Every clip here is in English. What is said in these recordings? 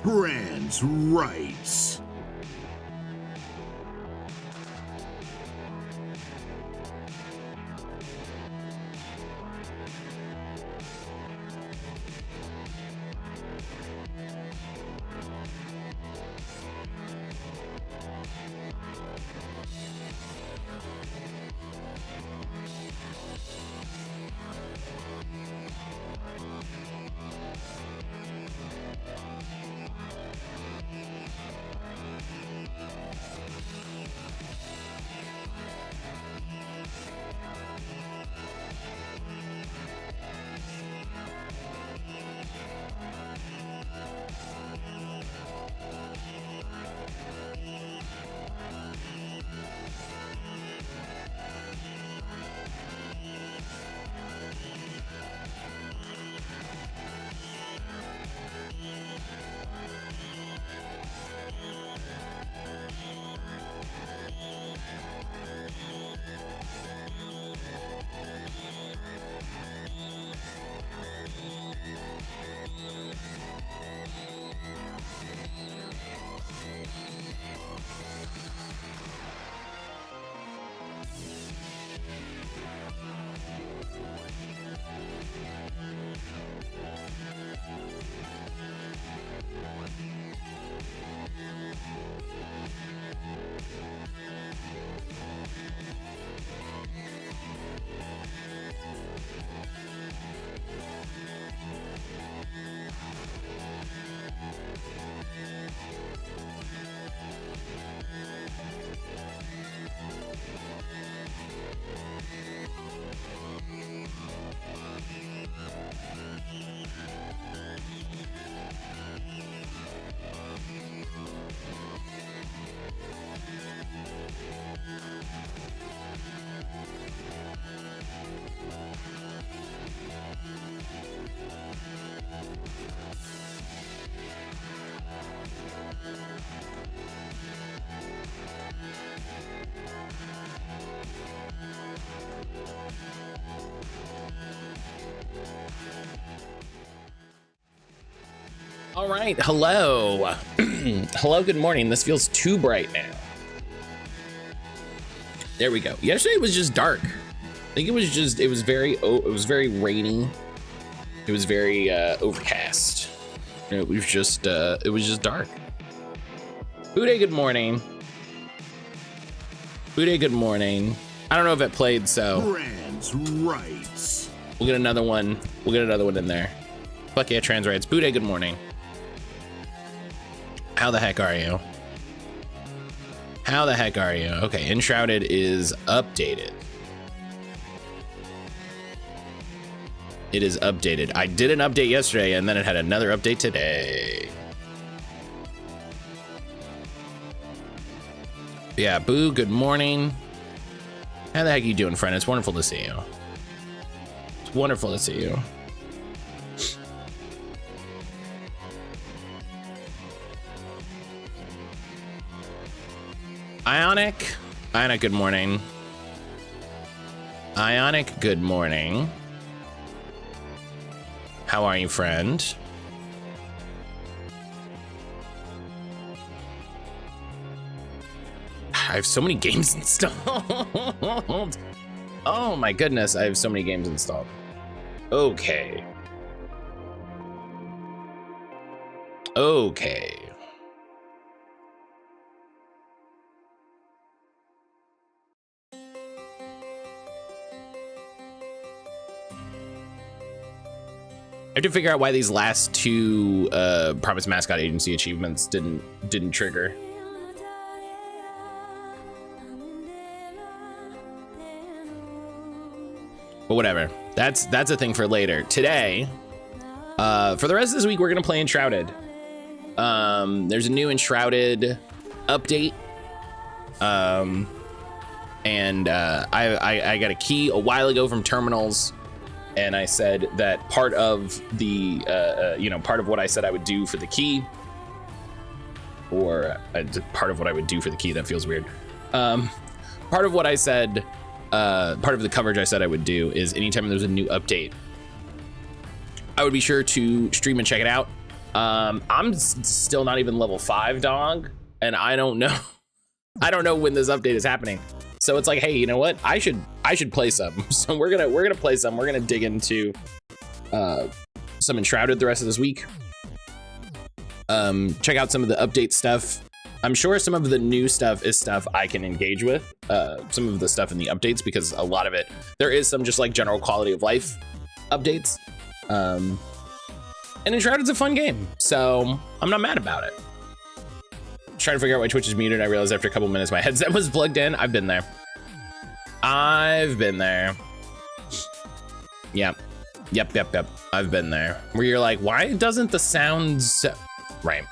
Trans rights. All right, hello. Hello, good morning. This feels too bright now. There we go. Yesterday was just dark. I think it was very rainy. It was very overcast. It was just dark. Bude, good morning. Bude, good morning. I don't know if it played, so Trans rights. we'll get another one. We'll get another one in there. Fuck yeah, trans rights. Bude, good morning. How the heck are you? How the heck are you? Okay, Enshrouded is updated. It is updated. I did an update yesterday and then it had another update today. Yeah, Boo, good morning. How the heck are you doing, friend? It's wonderful to see you. It's wonderful to see you. Ionic, good morning. Ionic, good morning. How are you, friend? I have so many games installed. Oh my goodness, I have so many games installed. Okay. Okay. I have to figure out why these last two Promise Mascot Agency achievements didn't trigger. But whatever. That's a thing for later. Today, for the rest of this week, we're gonna play Enshrouded. There's a new Enshrouded update. And I got a key a while ago from Terminals. And I said that part of the, part of what I said I would do for the key, or part of what I would do for the key, that feels weird. Part of what I said, part of the coverage I said I would do is anytime there's a new update, I would be sure to stream and check it out. Still not even level 5, dog, and I don't know. I don't know when this update is happening. So it's like, hey, you know what? I should play some. So we're gonna play some. We're gonna dig into some Enshrouded the rest of this week. Check out some of the update stuff. I'm sure some of the new stuff is stuff I can engage with. Some of the stuff in the updates, because a lot of it, there is some just like general quality of life updates. And Enshrouded's a fun game, so I'm not mad about it. Trying to figure out why Twitch is muted. I realized after a couple minutes my headset was plugged in. I've been there. I've been there. Yep. I've been there. Where you're like, why doesn't the sound right?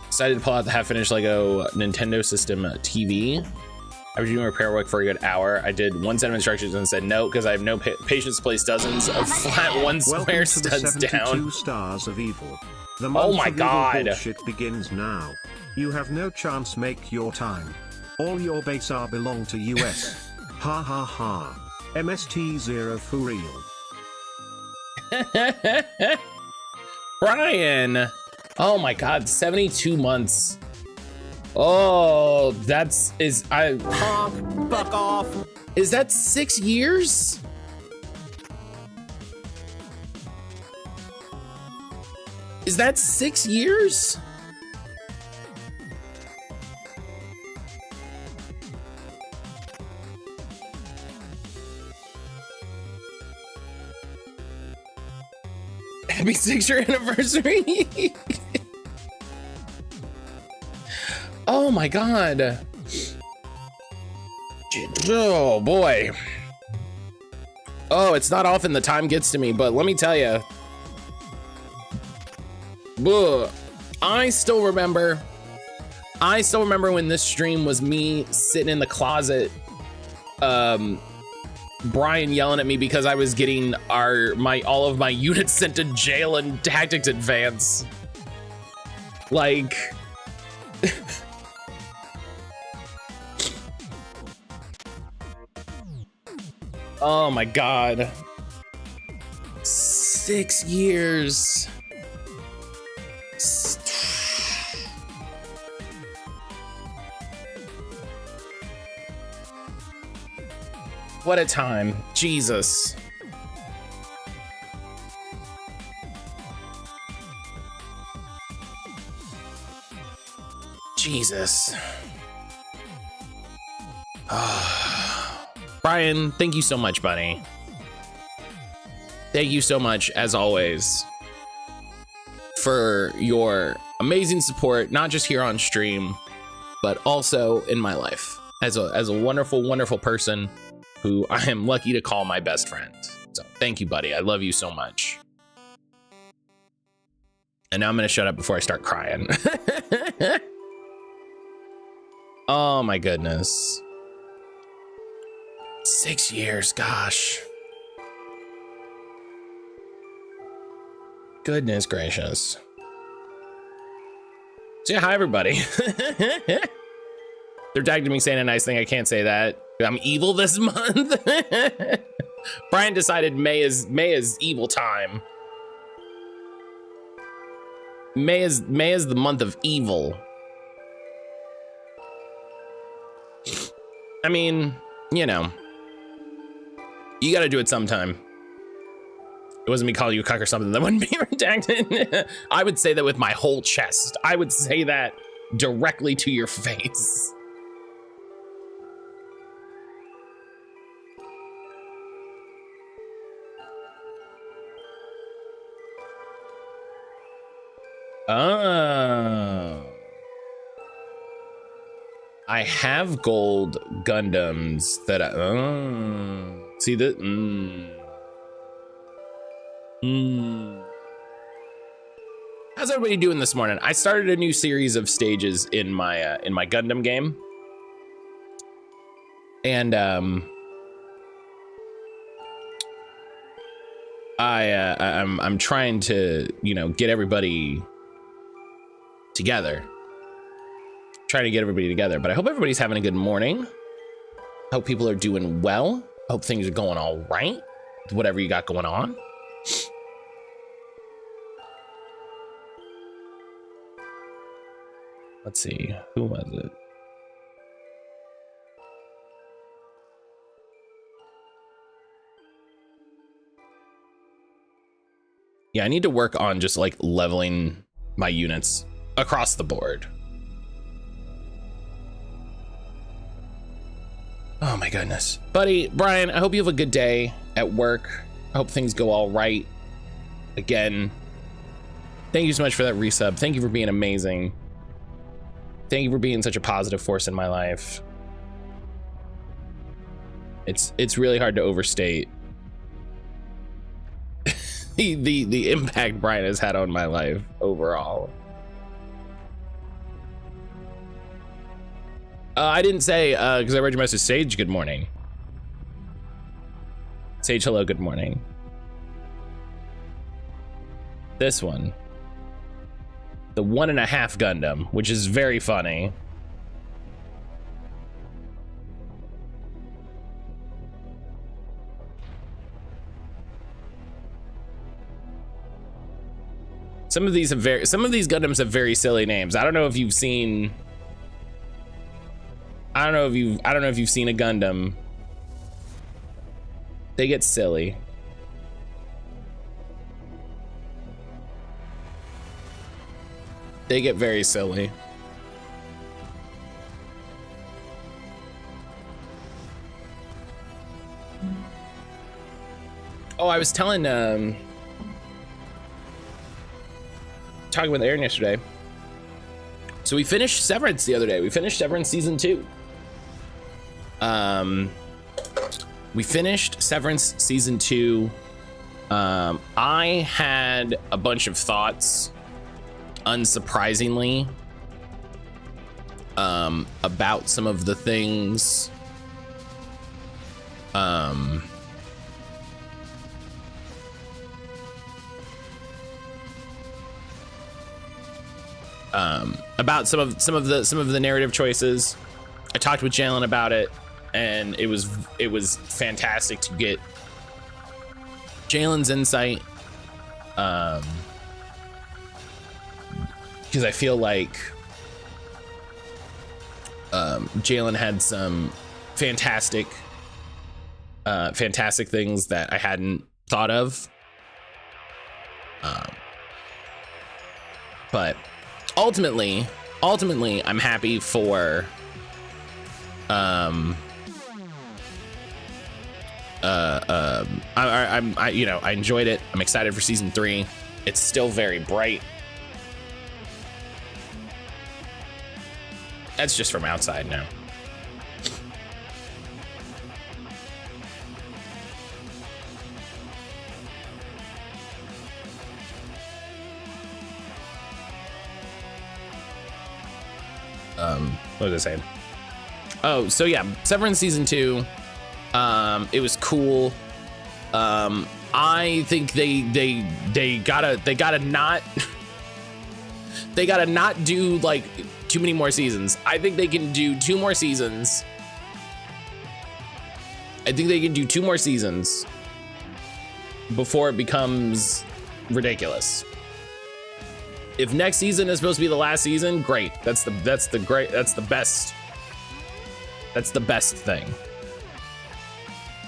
Decided to pull out the half-finished Lego Nintendo system TV. I was doing repair work for a good hour. I did one set of instructions and said no, because I have no patience to place dozens of flat one square studs down. Stars of evil. The oh my god. Bullshit begins now. You have no chance, make your time. All your base are belong to US. Ha ha ha. MST0 for real. Brian. Oh my god, 72 months. Oh, Fuck off. Is that 6 years? Is that 6 years? Happy 6-year anniversary. Oh my god. Oh boy. Oh, it's not often the time gets to me, but let me tell you. I still remember when this stream was me sitting in the closet, Brian yelling at me because I was getting all of my units sent to jail in Tactics Advance. Like oh my god. 6 years. What a time. Jesus. Jesus. Brian, thank you so much, buddy. Thank you so much, as always, for your amazing support, not just here on stream, but also in my life as a wonderful, wonderful person who I am lucky to call my best friend. So thank you, buddy. I love you so much. And now I'm gonna shut up before I start crying. Oh my goodness. 6 years, gosh. Goodness gracious. So yeah, hi everybody. They're tagging me saying a nice thing. I can't say that. I'm evil this month. Brian decided May is evil time. May is the month of evil. I mean, you know, you got to do it sometime. It wasn't me calling you a cuck or something that wouldn't be redacted. I would say that with my whole chest. I would say that directly to your face. Oh. I have gold Gundams that see that. How's everybody doing this morning? I started a new series of stages in my Gundam game, and I'm trying to, you know, get everybody together. Trying to get everybody together, but I hope everybody's having a good morning. Hope people are doing well. Hope things are going all right with whatever you got going on. Let's see, who was it? Yeah, I need to work on just like leveling my units across the board. Oh my goodness. Buddy, Brian, I hope you have a good day at work. I hope things go all right. Again, thank you so much for that resub. Thank you for being amazing. Thank you for being such a positive force in my life. It's really hard to overstate the impact Brian has had on my life overall. I didn't say, because I read your message. Sage, good morning. Sage, hello, good morning. This one. The 1.5 Gundam, which is very funny. Some of these Gundams have very silly names. I don't know if you've seen I don't know if you've seen a Gundam. They get silly. They get very silly. Oh, I was telling talking with Aaron yesterday. So we finished Severance the other day. We finished Severance season 2. We finished Severance season 2. I had a bunch of thoughts, unsurprisingly, about some of the things about some of the narrative choices. I talked with Jalen about it, and it was fantastic to get Jalen's insight, because I feel like Jalen had some fantastic things that I hadn't thought of, but ultimately I'm happy for I enjoyed it. I'm excited for season 3. It's still very bright. That's just from outside now. What was I saying? Oh, so yeah, Severance season 2. It was cool. I think they gotta not do like too many more seasons. I think they can do 2 more seasons. I think they can do 2 more seasons before it becomes ridiculous. If next season is supposed to be the last season, great. That's the best thing.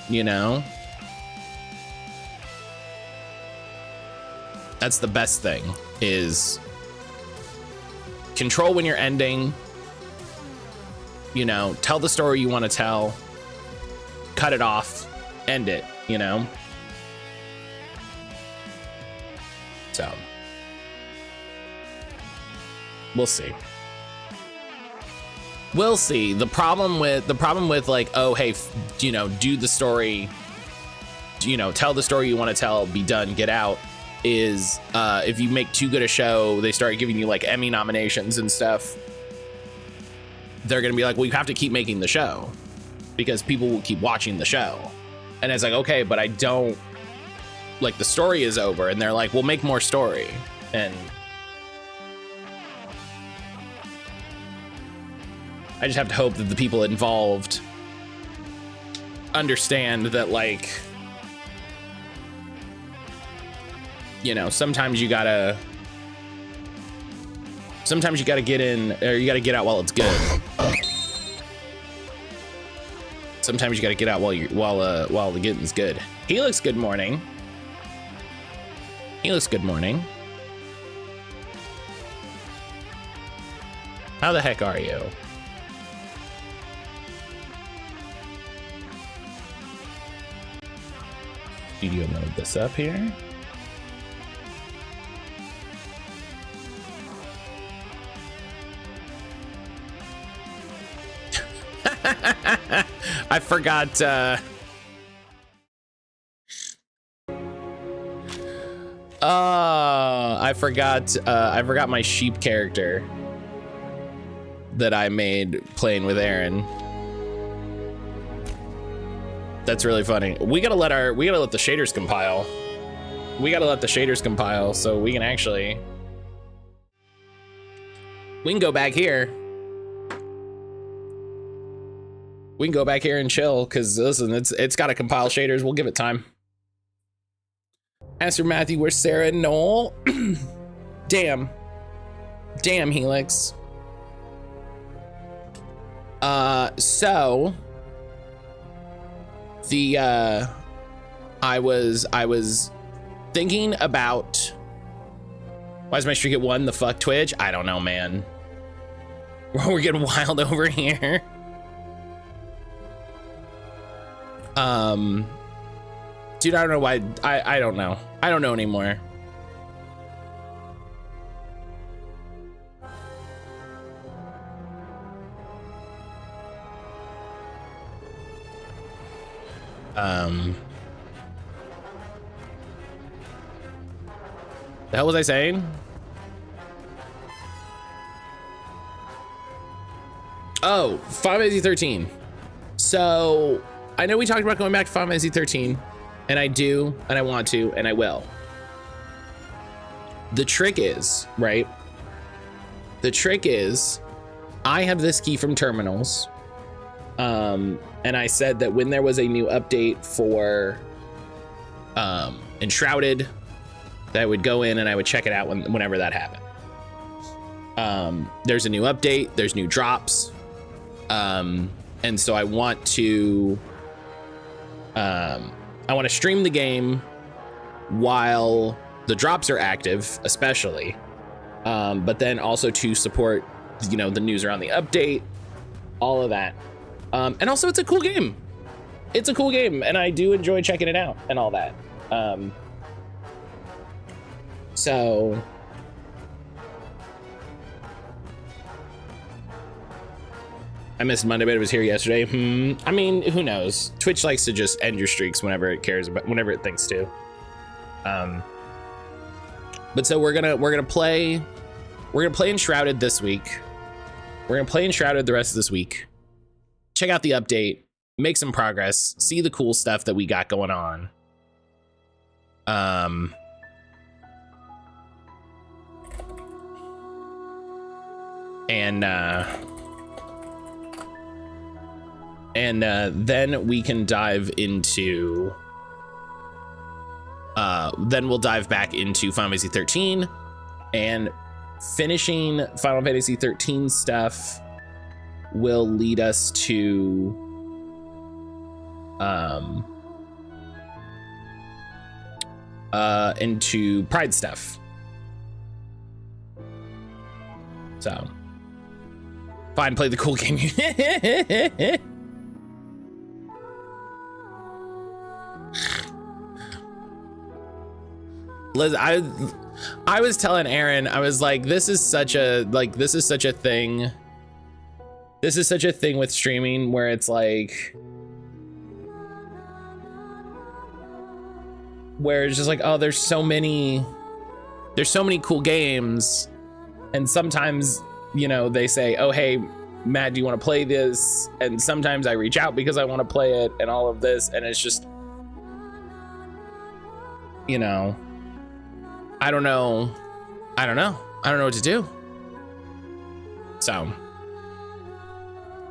You know? That's the best thing, is control when you're ending, you know, tell the story you want to tell, cut it off, end it, you know? So we'll see. We'll see. The problem with like, oh, hey, you know, do the story, you know, tell the story you want to tell, be done, get out, is if you make too good a show, they start giving you like Emmy nominations and stuff. They're gonna be like, well, you have to keep making the show because people will keep watching the show. And it's like, okay, but I don't, like, the story is over, and they're like, we'll make more story. And I just have to hope that the people involved understand that, like, you know, sometimes you gotta Sometimes you gotta get in, or you gotta get out while it's good. Sometimes you gotta get out while the getting's good. Helix, good morning. Helix, good morning. How the heck are you? Studio mode this up here. I forgot. I forgot my sheep character that I made playing with Aaron. That's really funny. We gotta let the shaders compile. We gotta let the shaders compile so we can actually. We can go back here. We can go back here and chill, because listen, it's got to compile shaders. We'll give it time. As for Matthew, where's Sarah and Noel? Damn, Helix. So the I was thinking about, why is my streak at 1? The fuck Twitch? I don't know, man. We're getting wild over here. Dude, I don't know why. I don't know. I don't know anymore. The hell was I saying? Oh, Final Fantasy 13. So I know we talked about going back to Final Fantasy 13, and I do, and I want to, and I will. The trick is, right? The trick is, I have this key from terminals, and I said that when there was a new update for Enshrouded, that I would go in and I would check it out whenever that happened. There's a new update, there's new drops, and so I want to stream the game while the drops are active, especially, but then also to support, you know, the news around the update, all of that. And also it's a cool game. It's a cool game, and I do enjoy checking it out and all that. So I missed Monday, but it was here yesterday. I mean, who knows? Twitch likes to just end your streaks whenever it cares about, whenever it thinks to. But so we're gonna play Enshrouded this week. We're gonna play Enshrouded the rest of this week. Check out the update, make some progress, see the cool stuff that we got going on. And then we can dive into, then we'll dive back into Final Fantasy 13, and finishing Final Fantasy 13 stuff will lead us to into Pride stuff. So fine, play the cool game. Liz, I was telling Aaron, I was like, this is such a thing. This is such a thing with streaming where it's like, where it's just like, oh, there's so many cool games, and sometimes, you know, they say, oh, hey, Matt, do you want to play this? And sometimes I reach out because I want to play it and all of this, and it's just, you know, I don't know what to do. So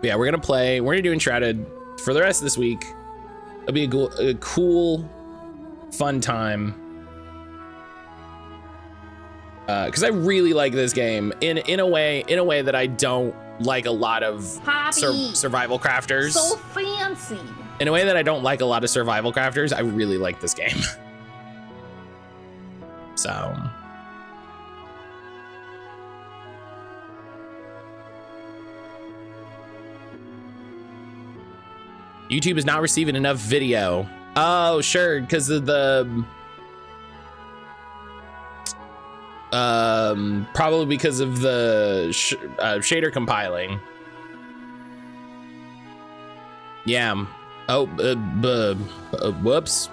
yeah, we're gonna do Enshrouded for the rest of this week. It'll be a cool, fun time. because I really like this game in a way that I don't like a lot of survival crafters. So fancy. In a way that I don't like a lot of survival crafters, I really like this game. So. YouTube is not receiving enough video. Oh, sure, because of the probably because of the shader compiling. Yeah. Oh, whoops.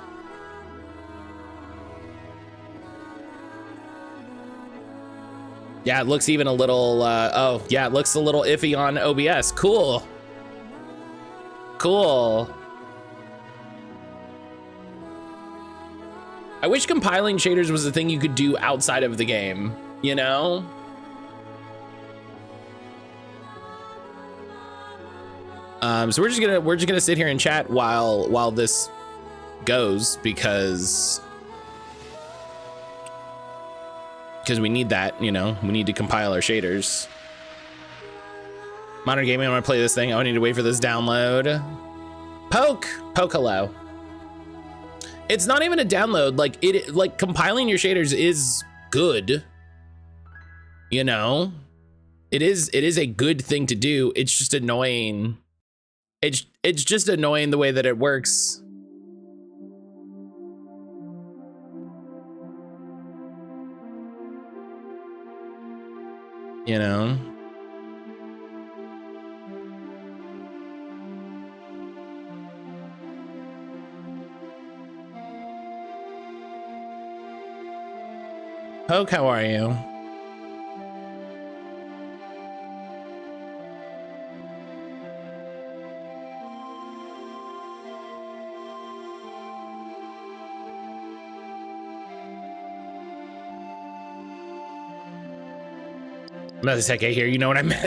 Yeah, it looks even a little. Oh, yeah, it looks a little iffy on OBS. Cool. Cool. I wish compiling shaders was a thing you could do outside of the game, you know? So we're just gonna sit here and chat while this goes because we need that, you know, we need to compile our shaders. Modern gaming, I want to play this thing. I need to wait for this download. Poke hello. It's not even a download. Like compiling your shaders is good. You know, it is a good thing to do. It's just annoying. It's just annoying the way that it works. You know. Poke, how are you? I'm not a second here, you know what I meant.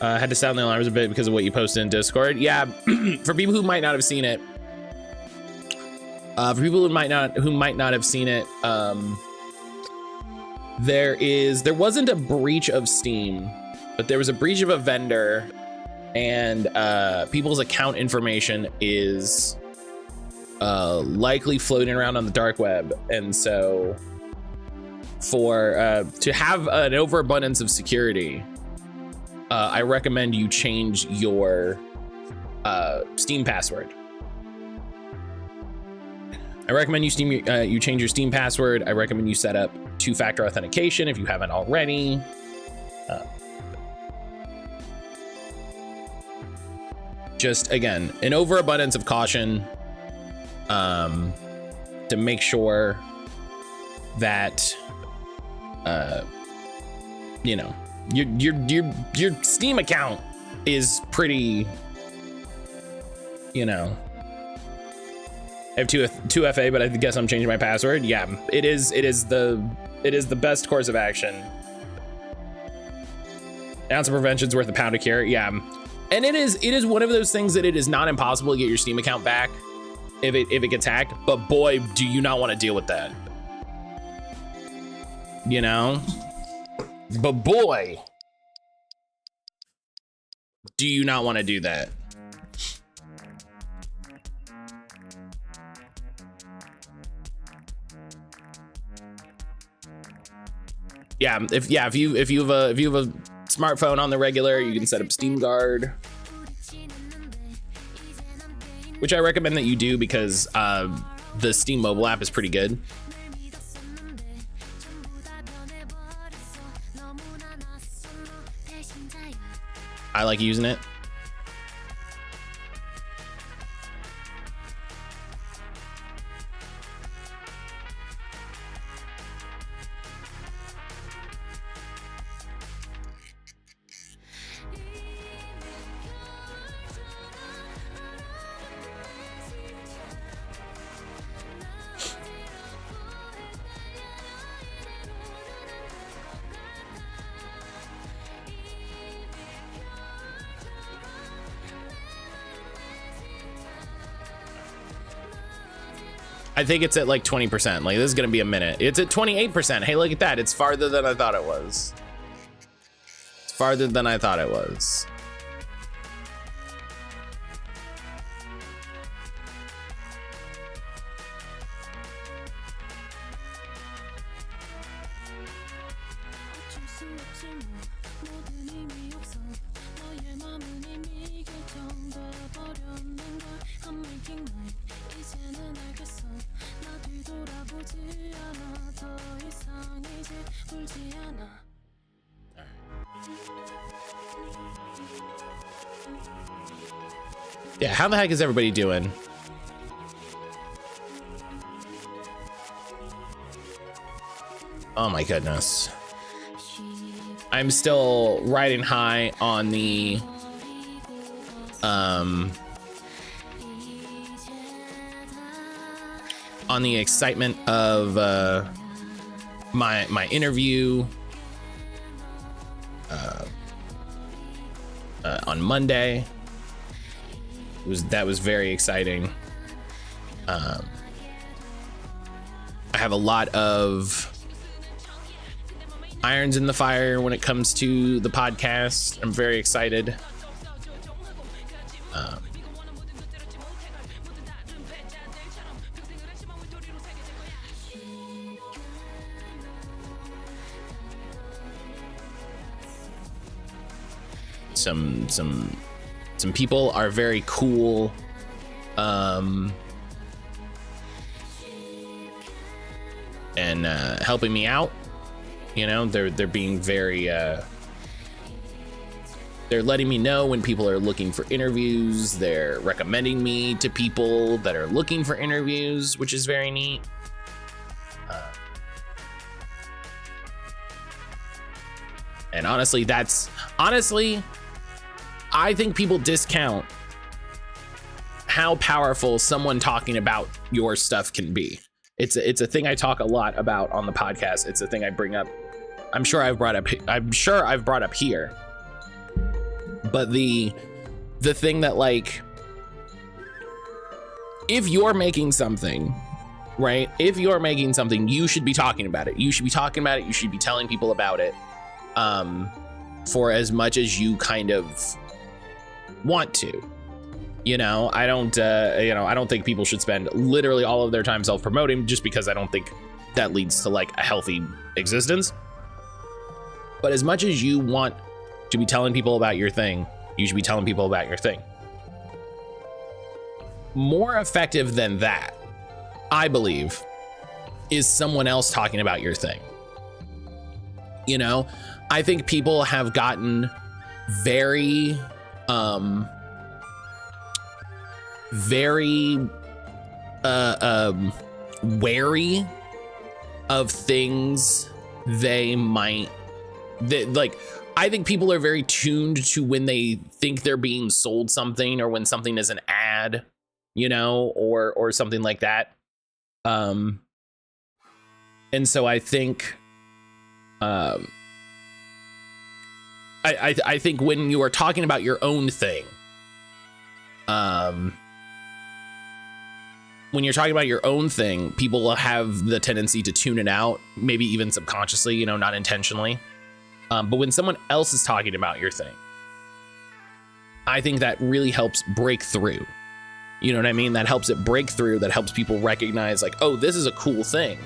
I had to sound the alarms a bit because of what you posted in Discord. Yeah, for people who might not have seen it, there wasn't a breach of Steam, but there was a breach of a vendor, and people's account information is likely floating around on the dark web. And so to have an overabundance of security, I recommend you change your Steam password. I recommend you change your Steam password. I recommend you set up two-factor authentication if you haven't already. Just again, an overabundance of caution to make sure that you know, your Steam account is pretty, you know. I have 2FA, but I guess I'm changing my password. Yeah, it is the best course of action. An ounce of prevention's worth a pound of cure. Yeah, and it is one of those things that it is not impossible to get your Steam account back if it gets hacked. But boy, do you not want to deal with that. You know? But boy, do you not want to do that. Yeah, if you have a smartphone on the regular, you can set up Steam Guard, which I recommend that you do because the Steam mobile app is pretty good. I like using it. I think it's at like 20%. Like, this is gonna be a minute. It's at 28%. Hey, look at that. It's farther than I thought it was. It's farther than I thought it was. Yeah, how the heck is everybody doing? Oh my goodness. I'm still riding high on the excitement of my interview on Monday. That was very exciting. I have a lot of irons in the fire when it comes to the podcast. I'm very excited. Some people are very cool. And helping me out. You know, they're being very they're letting me know when people are looking for interviews. They're recommending me to people that are looking for interviews, which is very neat. And honestly, I think people discount how powerful someone talking about your stuff can be. It's a thing I talk a lot about on the podcast. It's a thing I bring up. I'm sure I've brought up here. But the thing that, like, if you're making something, right? If you're making something, you should be talking about it. You should be talking about it. You should be telling people about it. For as much as you kind of want to. You know, I don't think people should spend literally all of their time self-promoting, just because I don't think that leads to like a healthy existence. But as much as you want to be telling people about your thing, you should be telling people about your thing. More effective than that, I believe, is someone else talking about your thing. You know, I think people have gotten very wary of things I think people are very tuned to when they think they're being sold something, or when something is an ad, you know, or something like that. And so I think I think when you are talking about your own thing, when you're talking about your own thing, people will have the tendency to tune it out, maybe even subconsciously, you know, not intentionally. But when someone else is talking about your thing, I think that really helps break through. You know what I mean? That helps it break through. That helps people recognize, like, oh, this is a cool thing.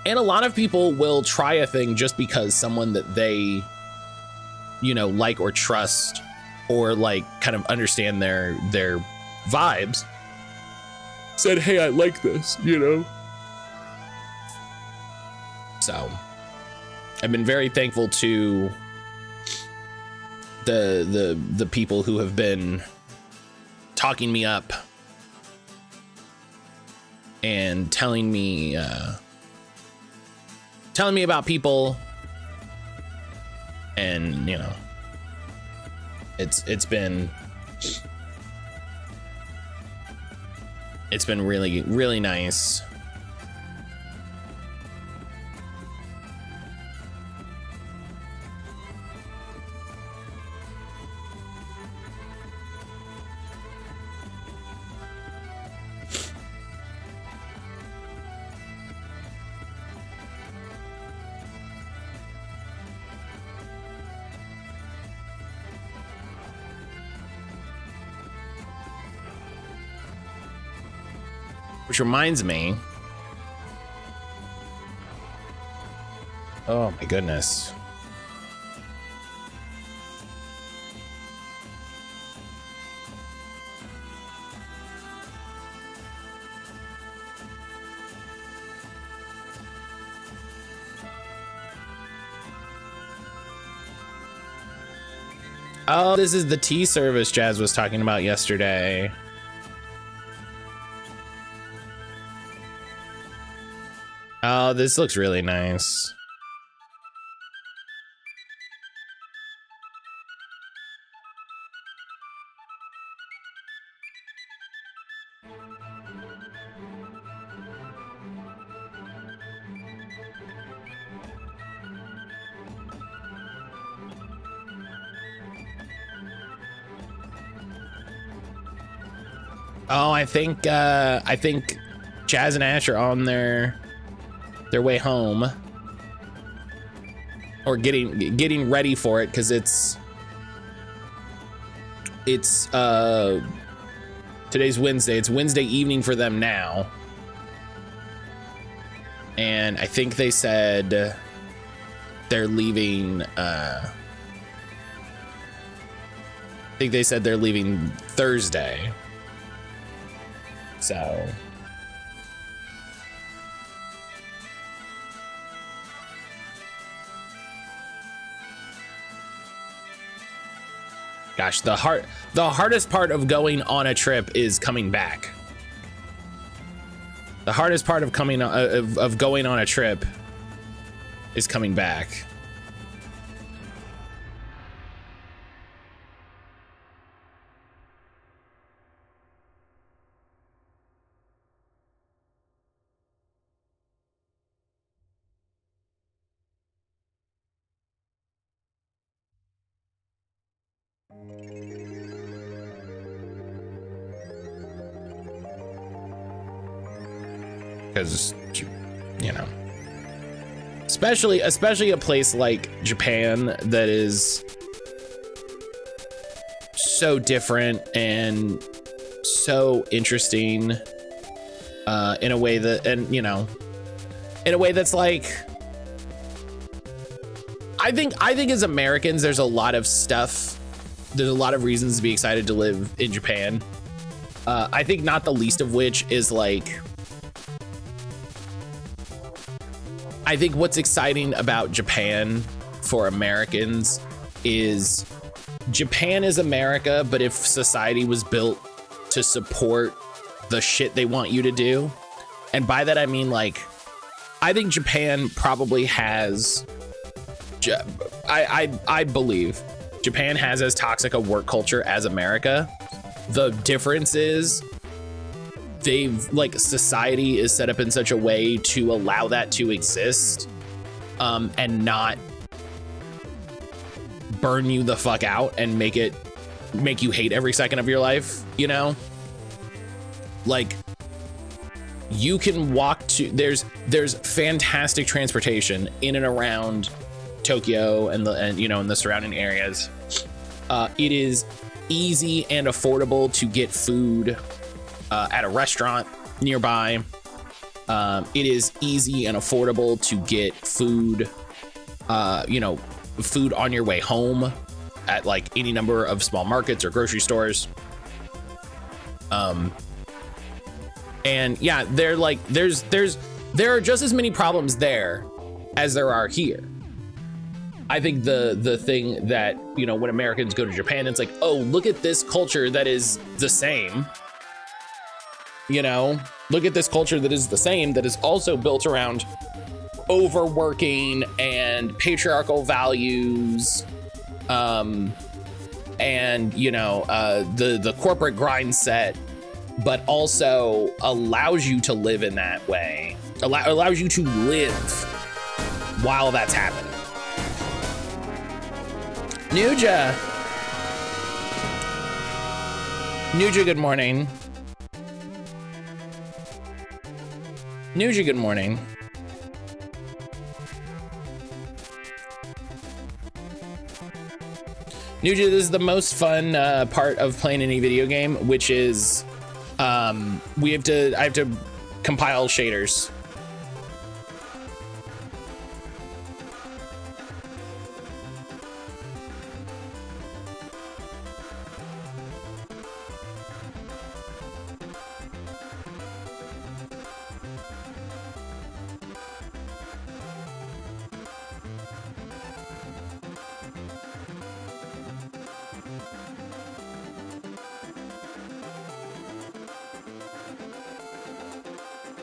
And a lot of people will try a thing just because someone that they, you know, like or trust, or like kind of understand their vibes, said, hey, I like this, you know? So I've been very thankful to the people who have been talking me up and telling me about people, and you know, it's been really, really nice. Which reminds me. Oh my goodness. Oh, this is the tea service Jazz was talking about yesterday. Oh, this looks really nice. Oh, I think Jazz and Ash are on their way home, or getting ready for it, because it's today's Wednesday. It's Wednesday evening for them now, and I think they said they're leaving. I think they said they're leaving Thursday. So gosh, the hardest part of going on a trip is coming back. The hardest part of going on a trip is coming back. Because, you know, especially a place like Japan that is so different and so interesting, in a way that, and you know, in a way that's like, I think as Americans, there's a lot of reasons to be excited to live in Japan. I think not the least of which is like, I think what's exciting about Japan for Americans is Japan is America, but if society was built to support the shit they want you to do, and by that I mean, like, I think Japan probably has, I believe Japan has as toxic a work culture as America. The difference is society is set up in such a way to allow that to exist, and not burn you the fuck out and make you hate every second of your life, you know? Like, you can walk to, there's fantastic transportation in and around Tokyo and you know, in the surrounding areas. It is easy and affordable to get food at a restaurant nearby. It is easy and affordable to get food, you know, food on your way home at like any number of small markets or grocery stores. And yeah, there are just as many problems there as there are here. I think the thing that, you know, when Americans go to Japan, it's like, oh, look at this culture that is the same. You know, look at this culture that is the same, that is also built around overworking and patriarchal values, and, you know, the corporate grind set, but also allows you to live in that way, allows you to live while that's happening. Nuja, good morning. Nuja, good morning. Nuja, this is the most fun part of playing any video game, which is I have to compile shaders.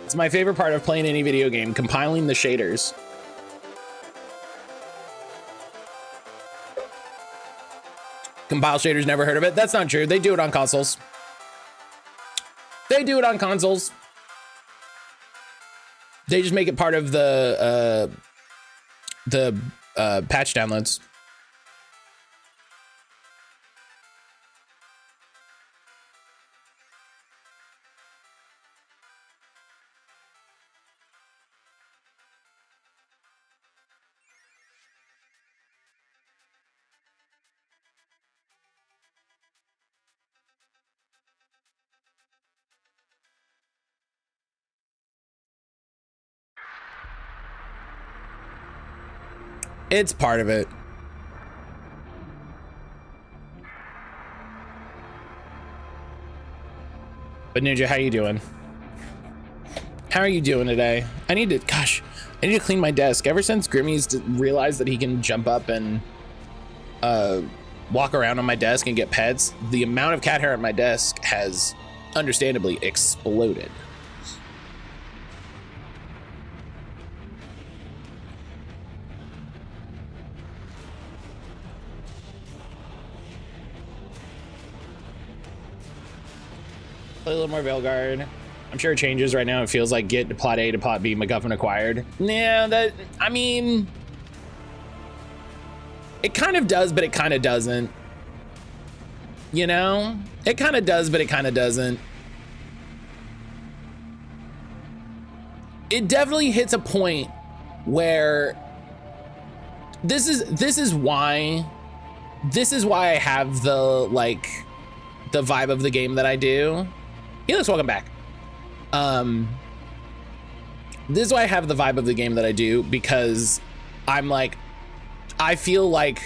It's my favorite part of playing any video game, compiling the shaders. Compile shaders, never heard of it. That's not true. They do it on consoles. They do it on consoles. They just make it part of the patch downloads. It's part of it. But Ninja, how you doing? How are you doing today? I need to clean my desk. Ever since Grimmy's realized that he can jump up and walk around on my desk and get pets, the amount of cat hair on my desk has understandably exploded. Play a little more Veilguard. I'm sure it changes right now. It feels like get to plot A to plot B, MacGuffin acquired. Yeah, I mean, it kind of does, but it kind of doesn't. You know? It kind of does, but it kind of doesn't. It definitely hits a point where this is why I have the vibe of the game that I do. Helix, welcome back. This is why I have the vibe of the game that I do, because I'm like, I feel like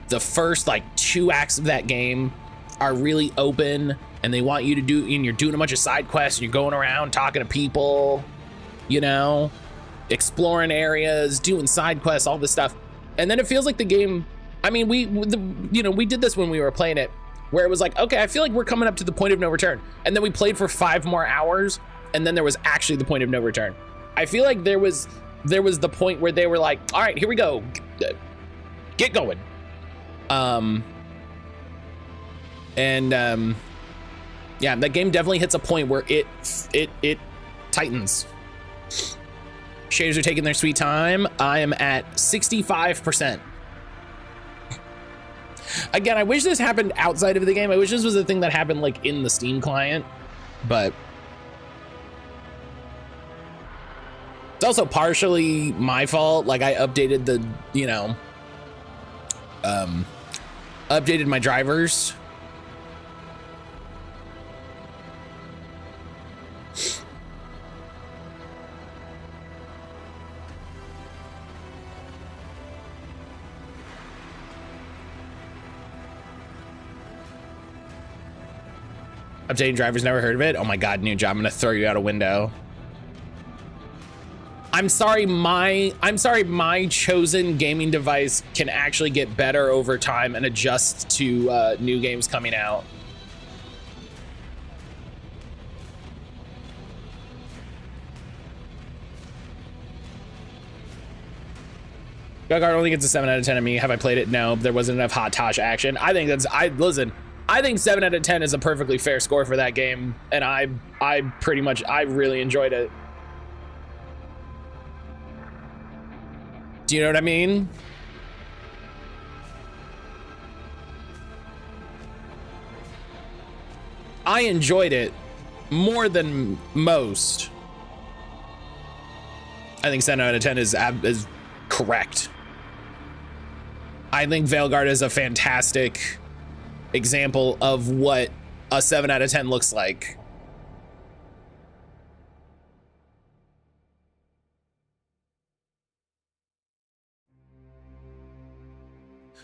the first 2 acts of that game are really open, and they want you to do, and you're doing a bunch of side quests, and you're going around talking to people, you know, exploring areas, doing side quests, all this stuff. And then it feels like the game, I mean, we did this when we were playing it, where it was like, okay, I feel like we're coming up to the point of no return. And then we played for 5 more hours, and then there was actually the point of no return. I feel like there was the point where they were like, all right, here we go, get going. Yeah, that game definitely hits a point where it tightens. Shaders are taking their sweet time. I am at 65%. Again, I wish this happened outside of the game. I wish this was a thing that happened in the Steam client, but it's also partially my fault. I updated the, updated my drivers. Updating drivers, never heard of it. Oh my God, Ninja, I'm gonna throw you out a window. I'm sorry, my chosen gaming device can actually get better over time and adjust to new games coming out. Veilguard only gets a 7 out of 10 of me. Have I played it? No, there wasn't enough hot tosh action. I think 7 out of 10 is a perfectly fair score for that game, and I really enjoyed it. Do you know what I mean? I enjoyed it more than most. I think 7 out of 10 is correct. I think Veilguard is a fantastic example of what a 7 out of 10 looks like.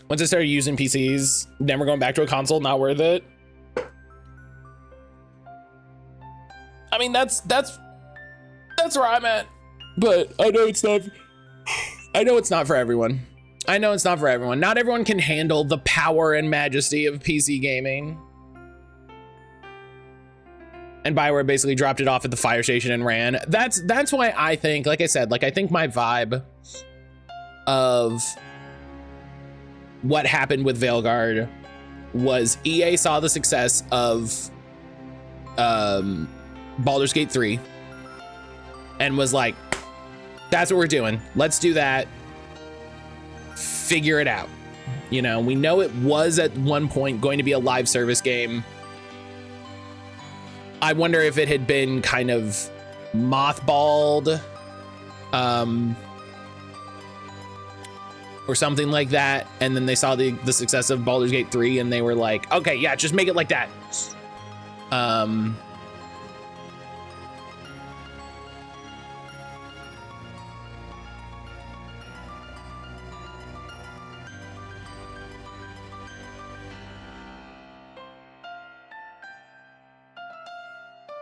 Once I started using PCs, never going back to a console, not worth it. I mean, that's where I'm at, but I know it's not for everyone. I know it's not for everyone. Not everyone can handle the power and majesty of PC gaming. And Bioware basically dropped it off at the fire station and ran. That's why I think, like I said, like I think my vibe of what happened with Veilguard was EA saw the success of Baldur's Gate 3 and was like, that's what we're doing. Let's do that. Figure it out. You know, we know it was at one point going to be a live service game. I wonder if it had been kind of mothballed or something like that. And then they saw the success of Baldur's Gate 3 and they were like, okay, yeah, just make it like that.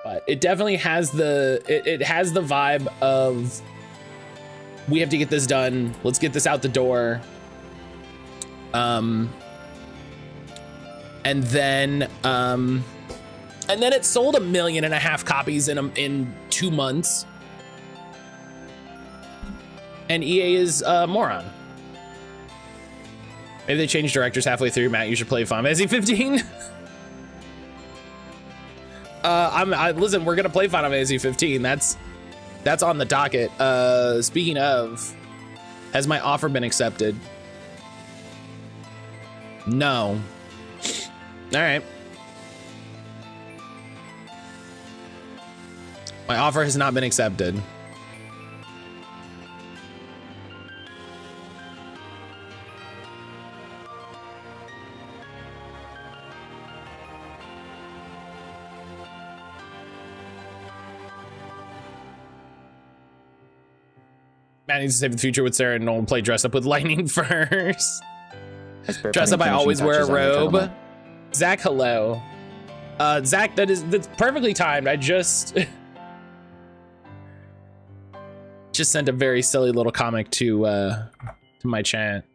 But it definitely has it has the vibe of, we have to get this done. Let's get this out the door. And then it sold 1.5 million copies in 2 months. And EA is a moron. Maybe they changed directors halfway through. Matt, you should play Final Fantasy 15. Listen, we're gonna play Final Fantasy 15. That's on the docket. Speaking of, has my offer been accepted? No. All right. My offer has not been accepted. Matt needs to save the future with Sarah and Noel play dress up with lightning first. Dress up, I always wear a robe. Zach, hello. Zach, that's perfectly timed. I just sent a very silly little comic to my chat.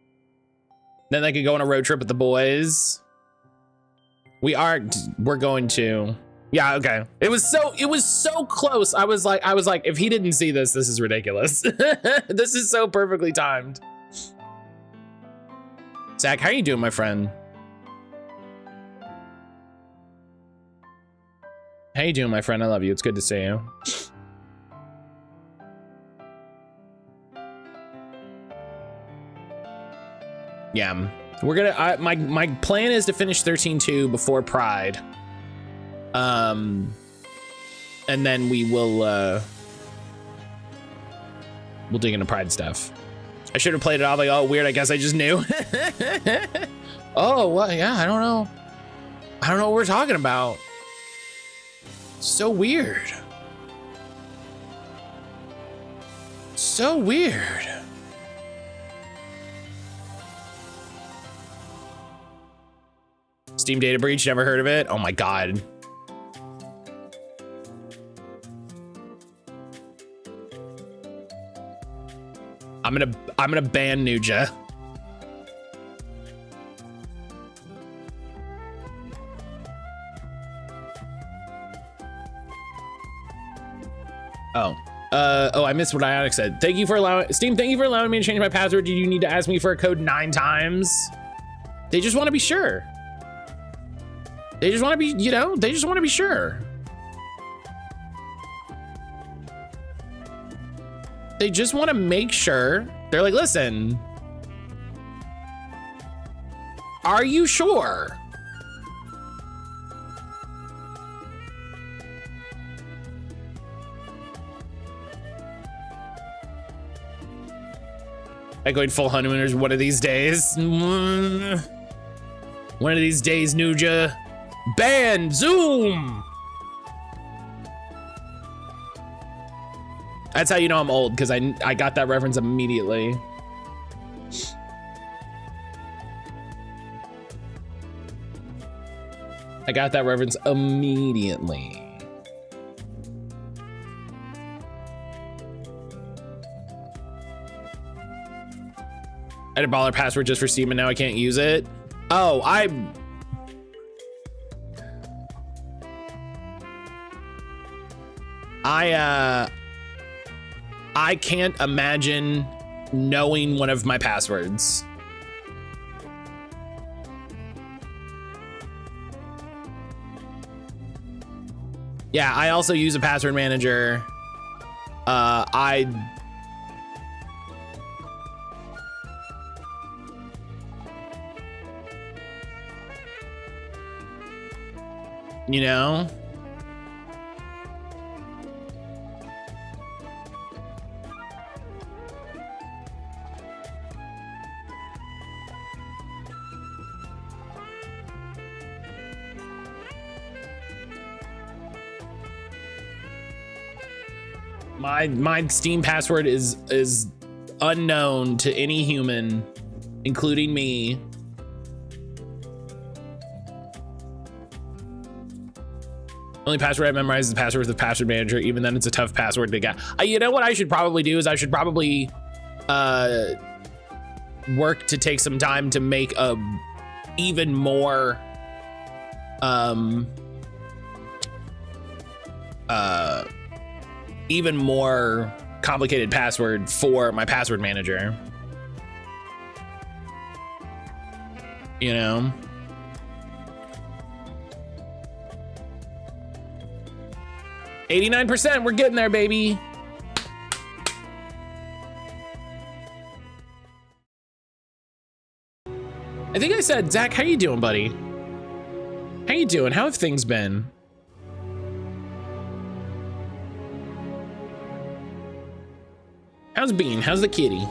Then they could go on a road trip with the boys. We're going to. Yeah, okay. It was so close. I was like, if he didn't see this is ridiculous. This is so perfectly timed. Zach, how are you doing, my friend? How you doing, my friend? I love you. It's good to see you. Yeah, we're gonna. My plan is to finish 13.2 before Pride. And then we'll dig into Pride stuff. I should have played it off like, oh, weird. I guess I just knew. Oh, well, yeah, I don't know. I don't know what we're talking about. So weird. So weird. Steam data breach, never heard of it? Oh my God. I'm gonna ban Nuja. Oh, I missed what Ionic said. Thank you for allowing Steam. Thank you for allowing me to change my password. Did you need to ask me for a code 9 times? They just want to be sure. They just want to be, they just want to be sure. They just want to make sure. They're like, listen, are you sure? I'm going full honeymooners one of these days. One of these days, Nuja. Ban Zoom. That's how you know I'm old, because I got that reference immediately. I got that reference immediately. I had a baller password just for Steam and now I can't use it. Oh, I can't imagine knowing one of my passwords. Yeah, I also use a password manager. You know? My Steam password is unknown to any human, including me. Only password I memorize is the password of the password manager. Even then, it's a tough password to get. You know what I should probably do is I should probably work to take some time to make a even more complicated password for my password manager. You know? %, we're getting there, baby. I think I said, Zach, how you doing, buddy? How you doing? How have things been? How's Bean? How's the kitty?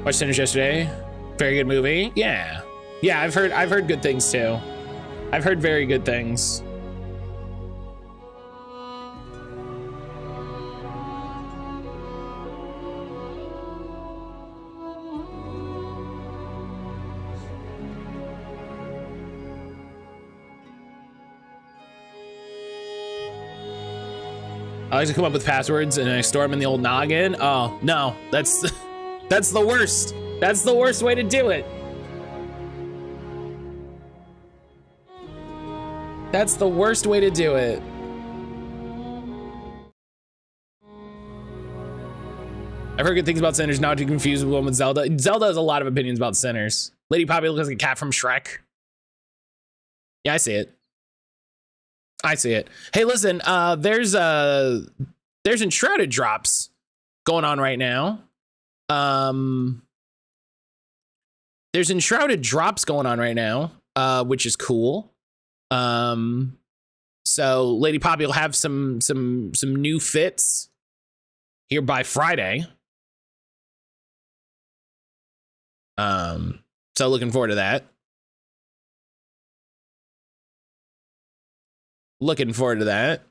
Watched Sinners yesterday. Very good movie. Yeah. Yeah, I've heard good things too. I've heard very good things. I like to come up with passwords and I store them in the old noggin. Oh no, that's the worst. That's the worst way to do it. That's the worst way to do it. I've heard good things about Sinners, not to confuse with one with Zelda. Zelda has a lot of opinions about Sinners. Lady Poppy looks like a cat from Shrek. Yeah, I see it. I see it. Hey, listen, there's Enshrouded drops going on right now. There's Enshrouded drops going on right now, which is cool. So Lady Poppy will have some new fits here by Friday. So looking forward to that. Looking forward to that.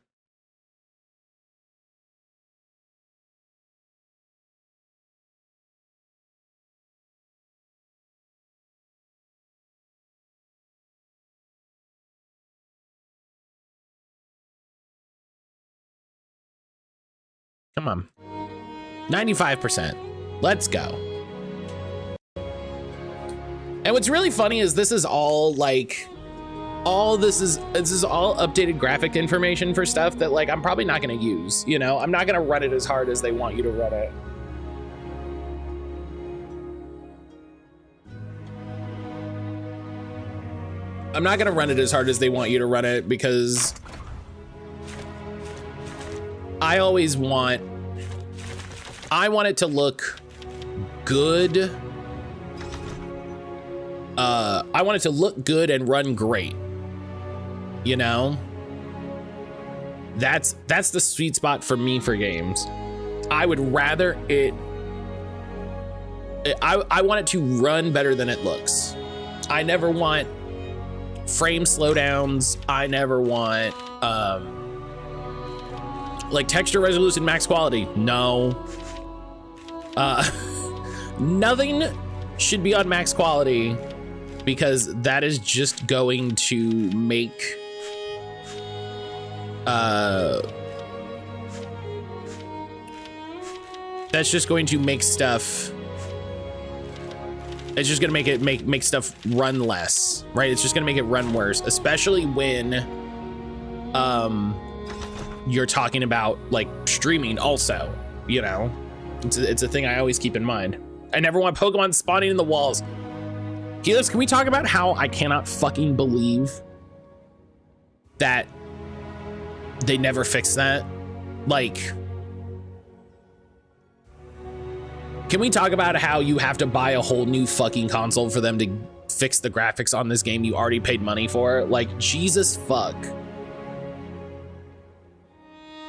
Come on. 95%. Let's go. And what's really funny is this is all like, this is all updated graphic information for stuff that like I'm probably not going to use, you know? I'm not going to run it as hard as they want you to run it. I'm not going to run it as hard as they want you to run it because I want it to look good. I want it to look good and run great. You know, that's the sweet spot for me for games. I would rather I want it to run better than it looks. I never want frame slowdowns. I never want like texture resolution max quality. No. Nothing should be on max quality because that is just going to make that's just going to make stuff, it's just gonna make it make stuff run less, right? It's just gonna make it run worse, especially when you're talking about like streaming also, you know. It's a thing I always keep in mind. I never want Pokemon spawning in the walls. Helix, can we talk about how I cannot fucking believe that they never fixed that? Like, can we talk about how you have to buy a whole new fucking console for them to fix the graphics on this game you already paid money for? Like, Jesus fuck.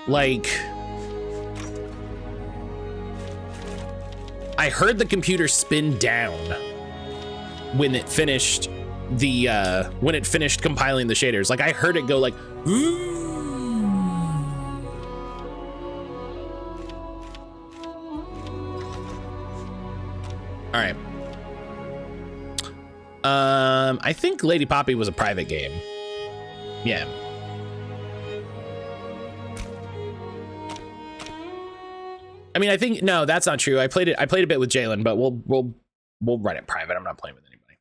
Like, I heard the computer spin down when it finished compiling the shaders. Like, I heard it go like, all right. I think Lady Poppy was a private game. Yeah. I mean, I think, no, that's not true. I played a bit with Jalen, but we'll run it private. I'm not playing with anybody.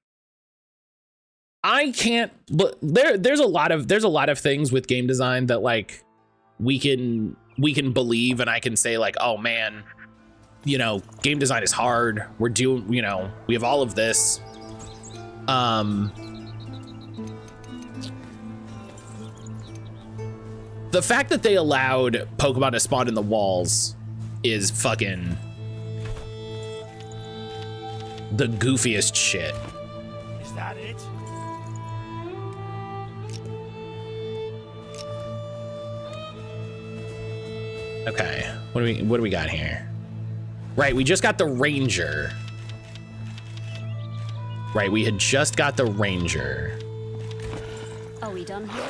I can't, but there's a lot of things with game design that like we can believe, and I can say like, oh man, you know, game design is hard. We're doing, you know, we have all of this. The fact that they allowed Pokemon to spawn in the walls is fucking the goofiest shit. Is that it? Okay, what do we got here? Right, we just got the Ranger. Right, we had just got the Ranger. Are we done here?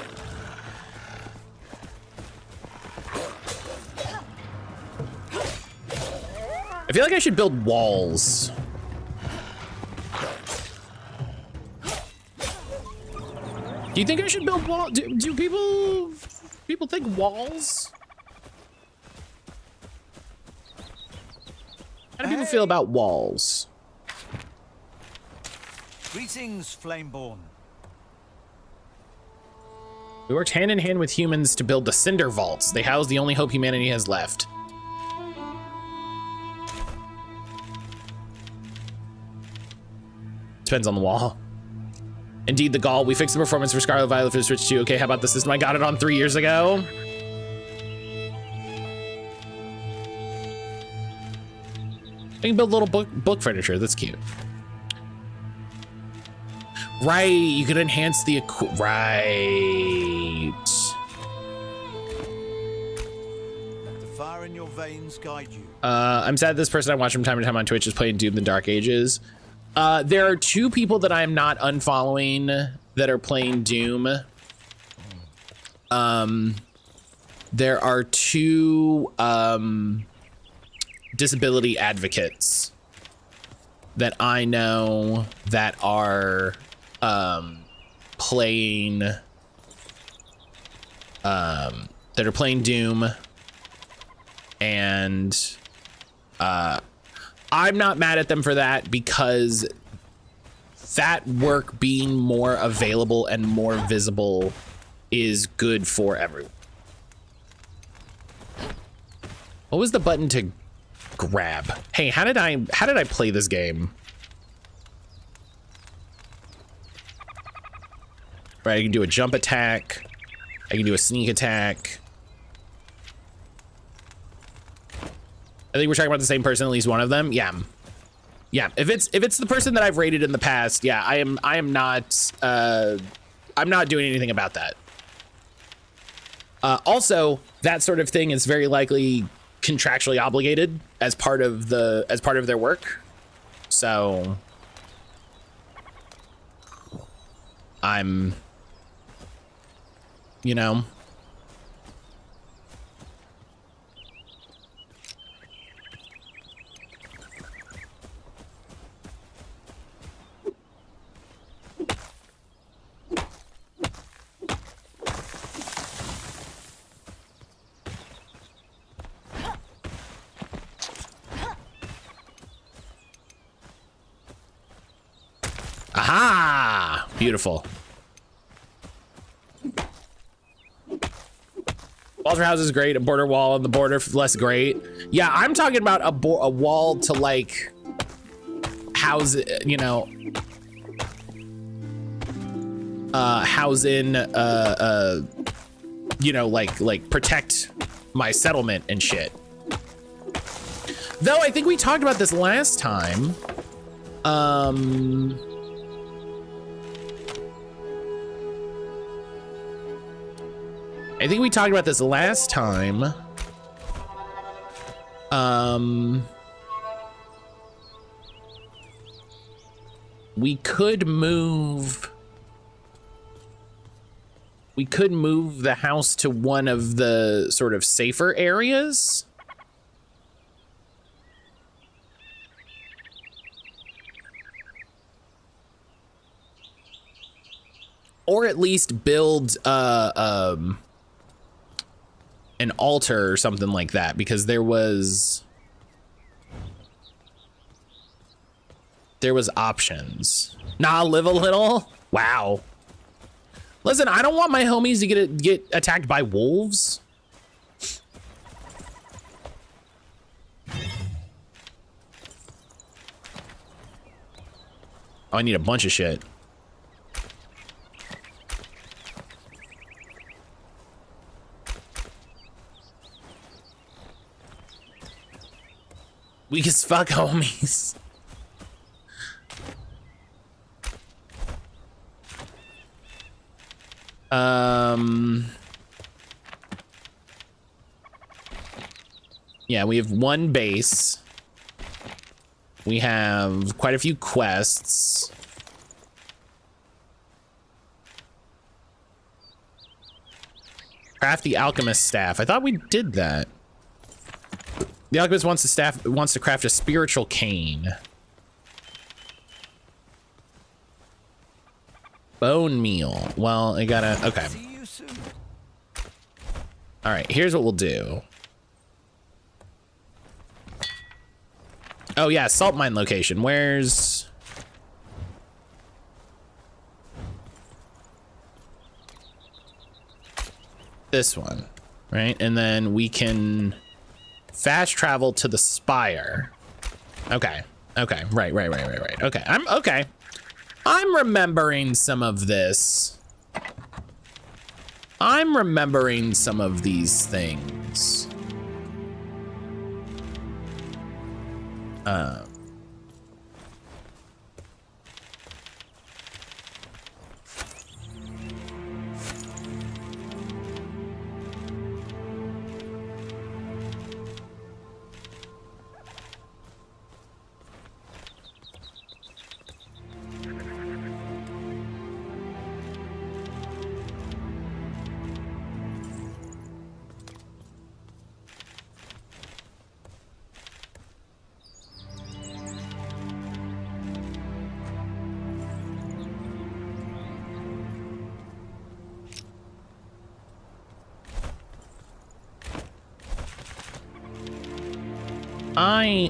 I feel like I should build walls. Do you think I should build walls? Do people think walls? How do people feel about walls? Greetings, Flameborn. We worked hand in hand with humans to build the Cinder Vaults. They house the only hope humanity has left. Depends on the wall. Indeed, the Gaul. We fixed the performance for Scarlet Violet for the Switch 2. Okay, how about the system? I got it on 3 years ago. I can build little book furniture. That's cute. Right, you could enhance the right. Let the fire in your veins guide you. I'm sad this person I watch from time to time on Twitch is playing Doom: The Dark Ages. There are 2 people that I am not unfollowing that are playing Doom. There are 2 disability advocates that I know that are playing Doom, and I'm not mad at them for that, because that work being more available and more visible is good for everyone. What was the button to grab? Hey, how did I play this game? Right, I can do a jump attack. I can do a sneak attack. I think we're talking about the same person, at least one of them. Yeah. Yeah, if it's the person that I've rated in the past, yeah, I'm not doing anything about that. Also, that sort of thing is very likely contractually obligated as part of their work. So I'm, you know, Aha! Beautiful. Walter House is great. A border wall on the border, less great. Yeah, I'm talking about a wall to like house, you know, house in, you know, like protect my settlement and shit. Though I think we talked about this last time. I think we talked about this last time. We could move the house to one of the sort of safer areas. Or at least build an altar or something like that, because there was options. Nah, live a little. Wow. Listen, I don't want my homies to get attacked by wolves. Oh, I need a bunch of shit. Weak as fuck, homies. Yeah, we have one base. We have quite a few quests. Craft the alchemist staff. I thought we did that. The alchemist wants to craft a spiritual cane. Bone meal. Well, I gotta, okay. All right, here's what we'll do. Oh yeah, salt mine location. Where's... this one, right? And then we can fast travel to the spire. Okay. Okay. Right. Okay. I'm remembering some of this. I'm remembering some of these things.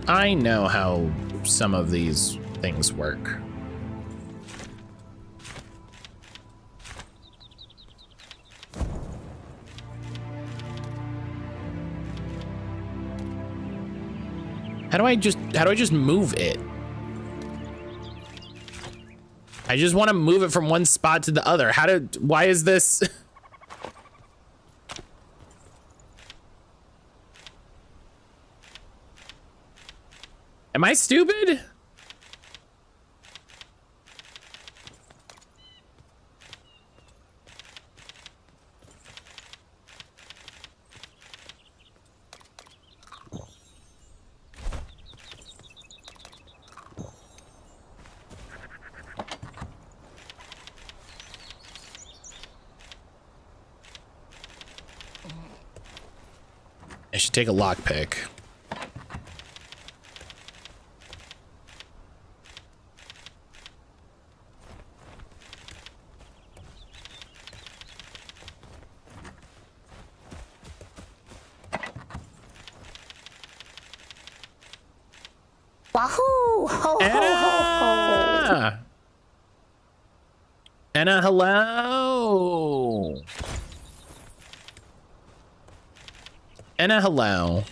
I know how some of these things work. How do I just move it? I just want to move it from one spot to the other. Why is this? Am I stupid? I should take a lockpick. Wahoo! Ho, ho, ho, ho. Anna, hello. Anna, hello.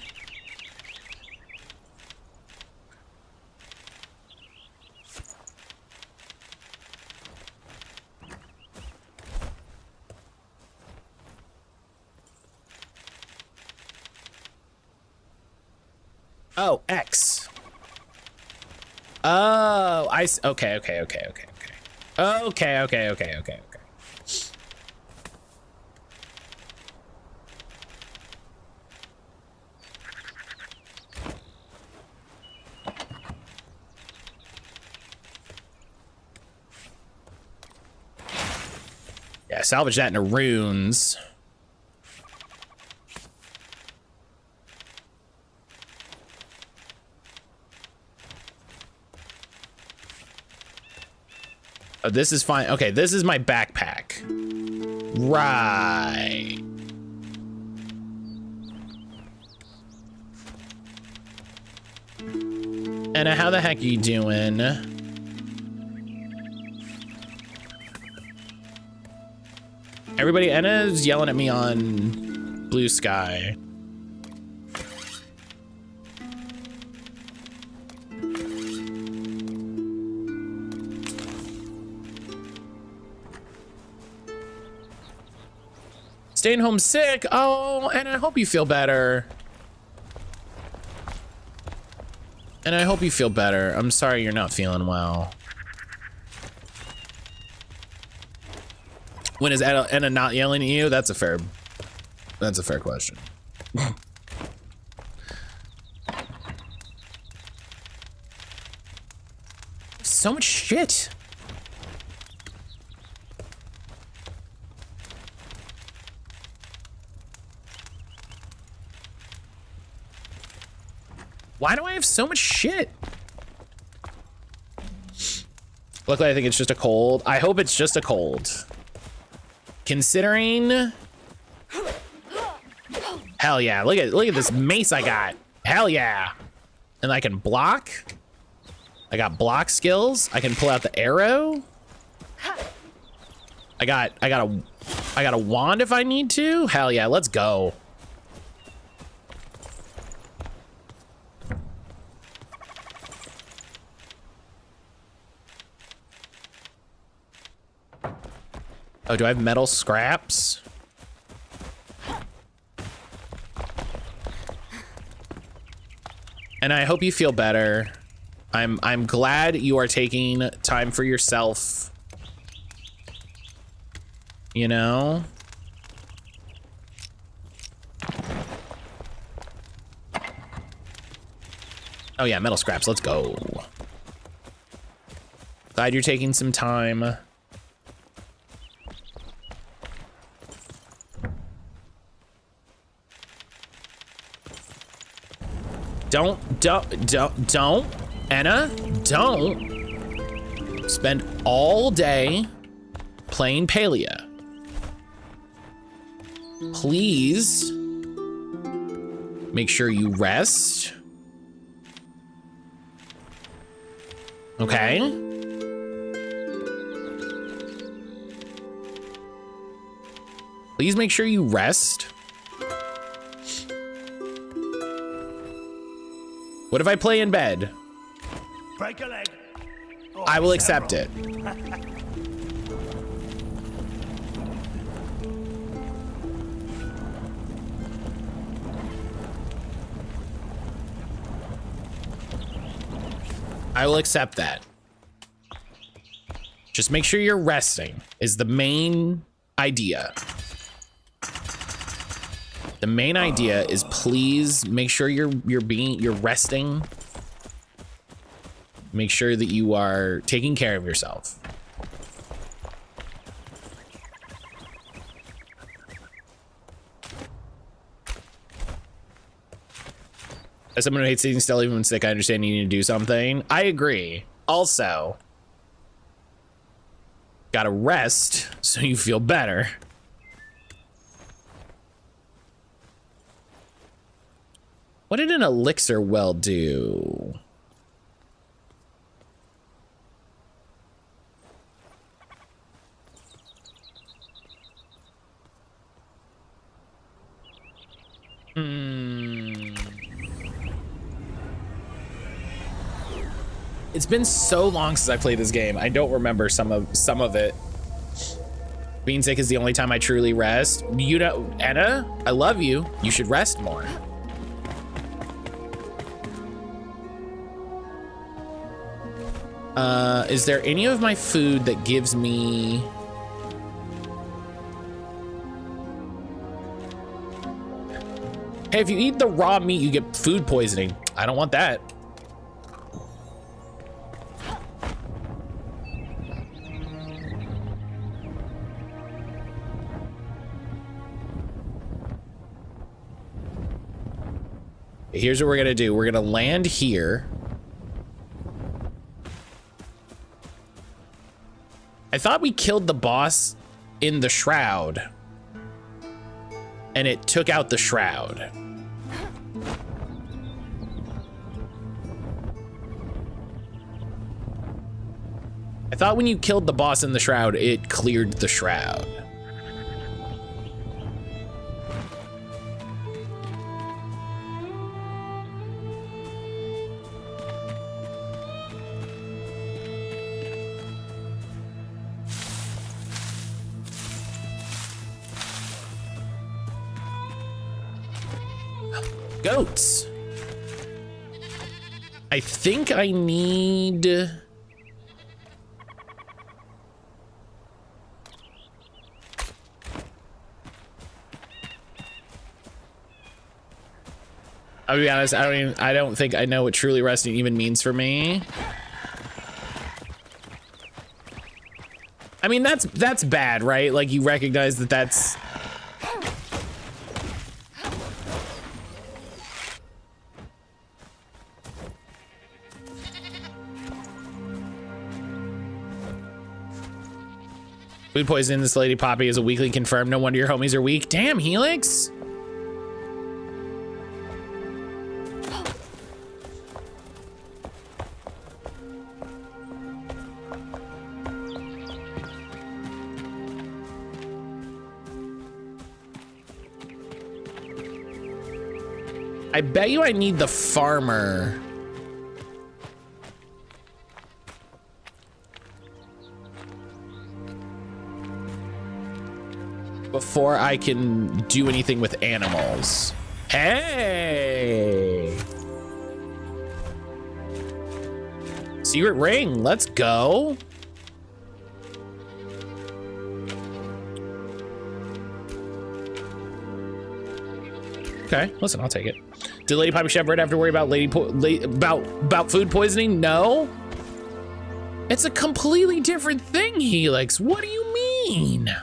Oh, X. Oh, okay. Okay. Yeah, salvage that into runes. Oh, this is fine. Okay, this is my backpack. Right. Anna, how the heck are you doing? Everybody, Anna's yelling at me on Blue Sky. Staying home sick? Oh, and I hope you feel better. And I hope you feel better. I'm sorry you're not feeling well. When is Anna not yelling at you? That's a fair question. So much shit. Why do I have so much shit? Luckily, I think it's just a cold. I hope it's just a cold. Considering... Hell yeah, look at this mace I got. Hell yeah. And I can block. I got block skills. I can pull out the arrow. I got a wand if I need to. Hell yeah, let's go. Oh, do I have metal scraps? And I hope you feel better. I'm glad you are taking time for yourself. You know? Oh yeah, metal scraps, let's go. Glad you're taking some time. Don't, Anna, don't spend all day playing Palia. Please make sure you rest. Okay? Please make sure you rest. What if I play in bed? Break a leg. Or I will accept it. I will accept that. Just make sure you're resting is the main idea. The main idea is please make sure you're resting. Make sure that you are taking care of yourself. As someone who hates sitting still even when sick, I understand you need to do something. I agree. Also, gotta rest so you feel better. What did an elixir well do? It's been so long since I played this game. I don't remember some of it. Being sick is the only time I truly rest. You know, Anna, I love you. You should rest more. Is there any of my food that gives me... Hey, if you eat the raw meat, you get food poisoning. I don't want that. Here's what we're gonna do. We're gonna land here. I thought we killed the boss in the shroud, and it took out the shroud. I thought when you killed the boss in the shroud, it cleared the shroud. Goats. I think I need... I'll be honest, I don't think I know what truly resting even means for me. I mean, that's bad, right? Like, you recognize that that's... Food poisoning this Lady Poppy is a weekly confirmed. No wonder your homies are weak. Damn, Helix. I bet you I need the farmer. Before I can do anything with animals. Hey! Secret ring, let's go. Okay, listen, I'll take it. Did Lady Poppy Shepherd have to worry about about food poisoning? No. It's a completely different thing, Helix. What do you mean?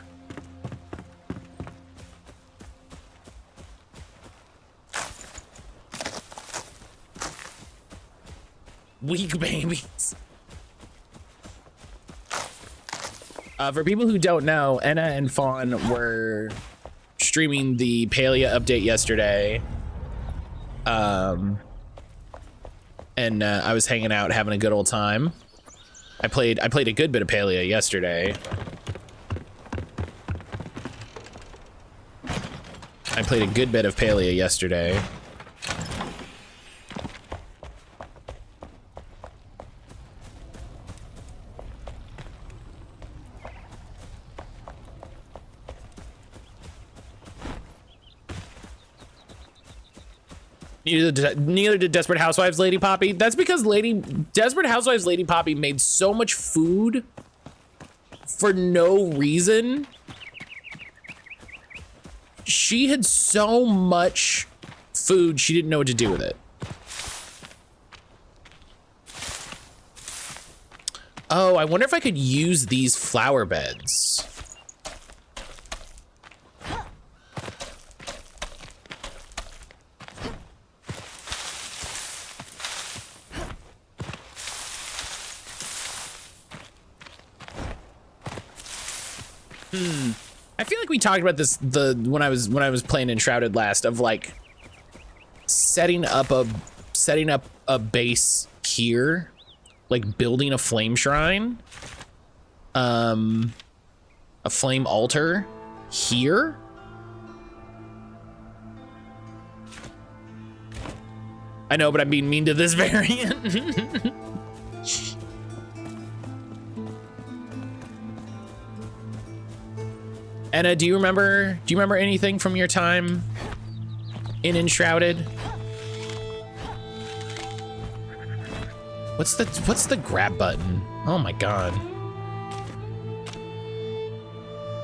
Weak babies. For people who don't know, Enna and Fawn were streaming the Palea update yesterday. And I was hanging out, having a good old time. I played a good bit of Palea yesterday. I played a good bit of Palea yesterday. Neither did Desperate Housewives Lady Poppy. That's because Desperate Housewives Lady Poppy made so much food for no reason. She had so much food, she didn't know what to do with it. Oh, I wonder if I could use these flower beds. I feel like we talked about this when I was playing Enshrouded last, of like setting up a base here, like building a flame shrine, a flame altar here. I know, but I'm being mean to this variant. Anna, do you remember anything from your time in Enshrouded? What's the grab button? Oh my god.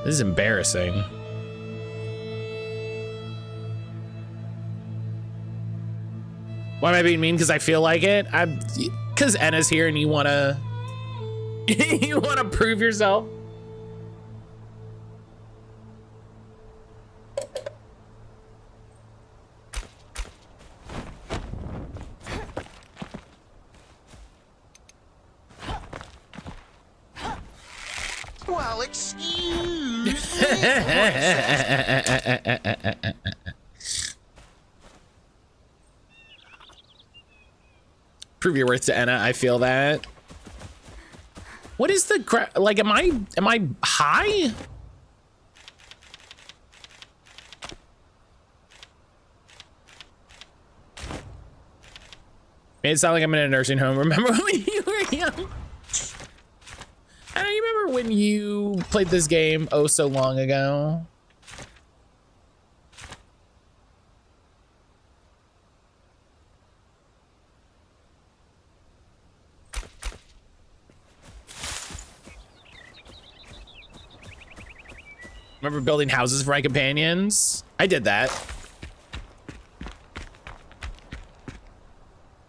This is embarrassing. Why am I being mean? Because I feel like it? Because Anna's here and you wanna you wanna prove yourself? Well, excuse me. Prove your worth to Anna. I feel that. What is the like? Am I high? Made it sound like I'm in a nursing home. Remember when you were young? I remember when you played this game oh so long ago. Remember building houses for my companions? I did that.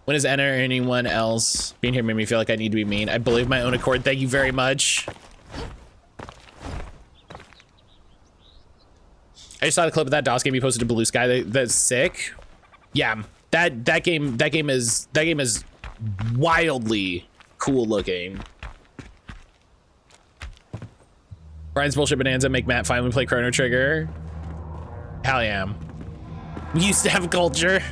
When is Anna or anyone else being here made me feel like I need to be mean? I believe my own accord. Thank you very much. I just saw the clip of that DOS game you posted to Blue Sky. That's sick. Yeah, that game is wildly cool looking. Brian's bullshit bonanza make Matt finally play Chrono Trigger. Hell yeah. We used to have culture.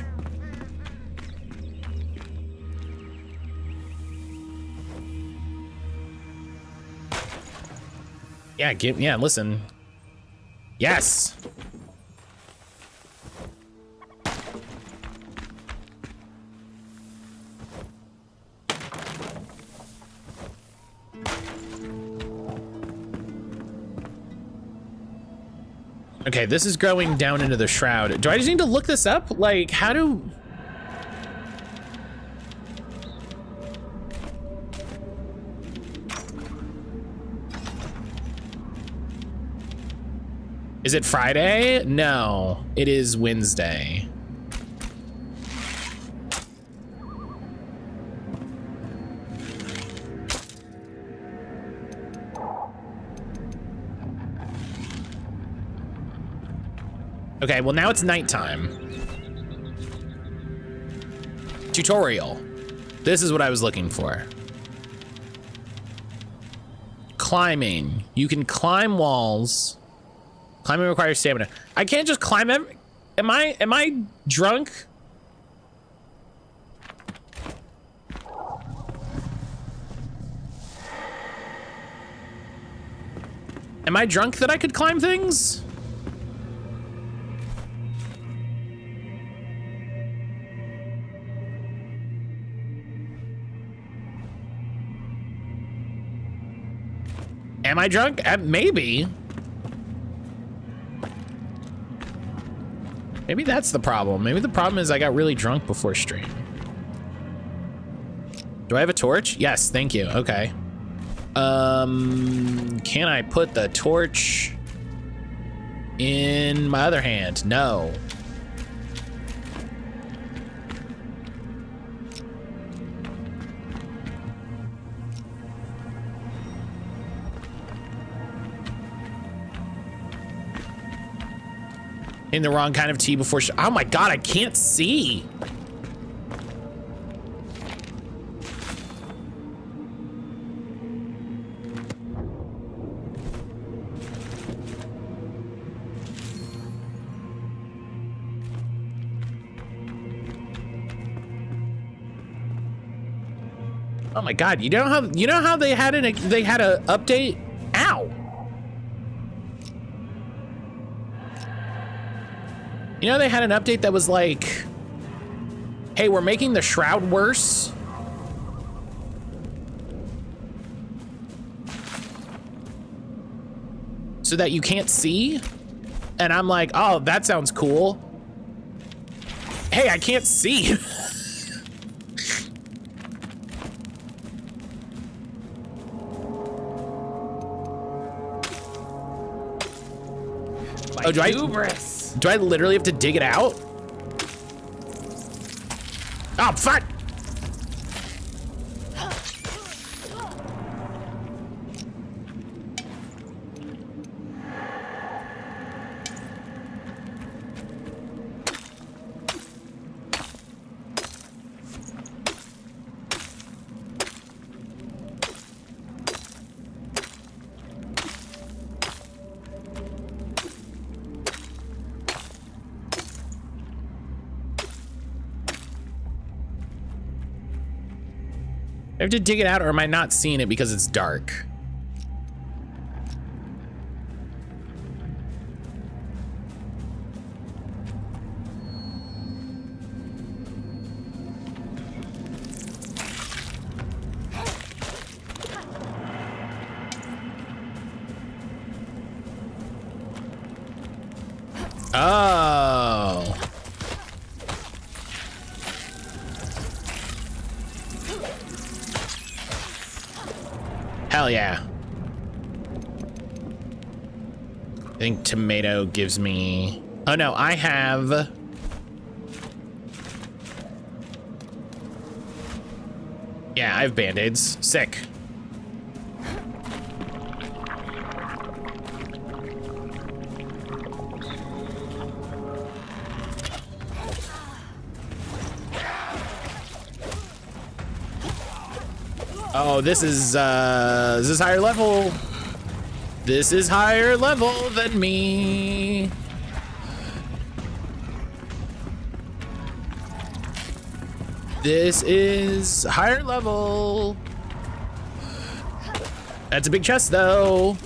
Yeah, listen. Yes. Okay, this is going down into the shroud. Do I just need to look this up? Like, how do... Is it Friday? No, it is Wednesday. Okay, well now it's nighttime. Tutorial. This is what I was looking for. Climbing. You can climb walls. Climbing requires stamina. I can't just climb every... Am I drunk? Am I drunk that I could climb things? Am I drunk? Maybe. Maybe that's the problem. Maybe the problem is I got really drunk before stream. Do I have a torch? Yes, thank you. Okay. Can I put the torch in my other hand? No. In the wrong kind of tea before oh my god, I can't see. Oh my god, you know how they had a update? Ow. You know they had an update that was like Hey, we're making the shroud worse. So that you can't see? And I'm like, oh, that sounds cool. Hey, I can't see. Oh, do I literally have to dig it out? Oh, fuck! I have to dig it out, or am I not seeing it because it's dark? Oh. Hell yeah. I think tomato gives me... Oh no, I have... Yeah, I have band-aids. Sick. Oh, this is higher level. This is higher level than me. This is higher level. That's a big chest though.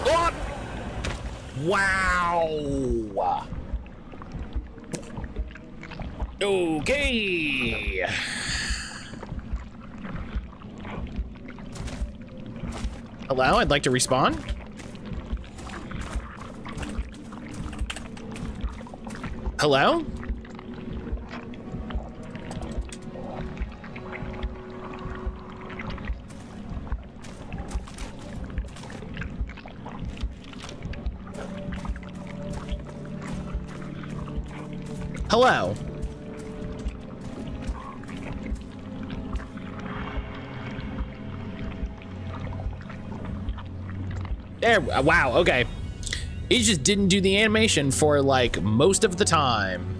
Oh! Wow. Okay. Hello, I'd like to respawn. Hello? Hello? There, wow, okay. It just didn't do the animation for like most of the time.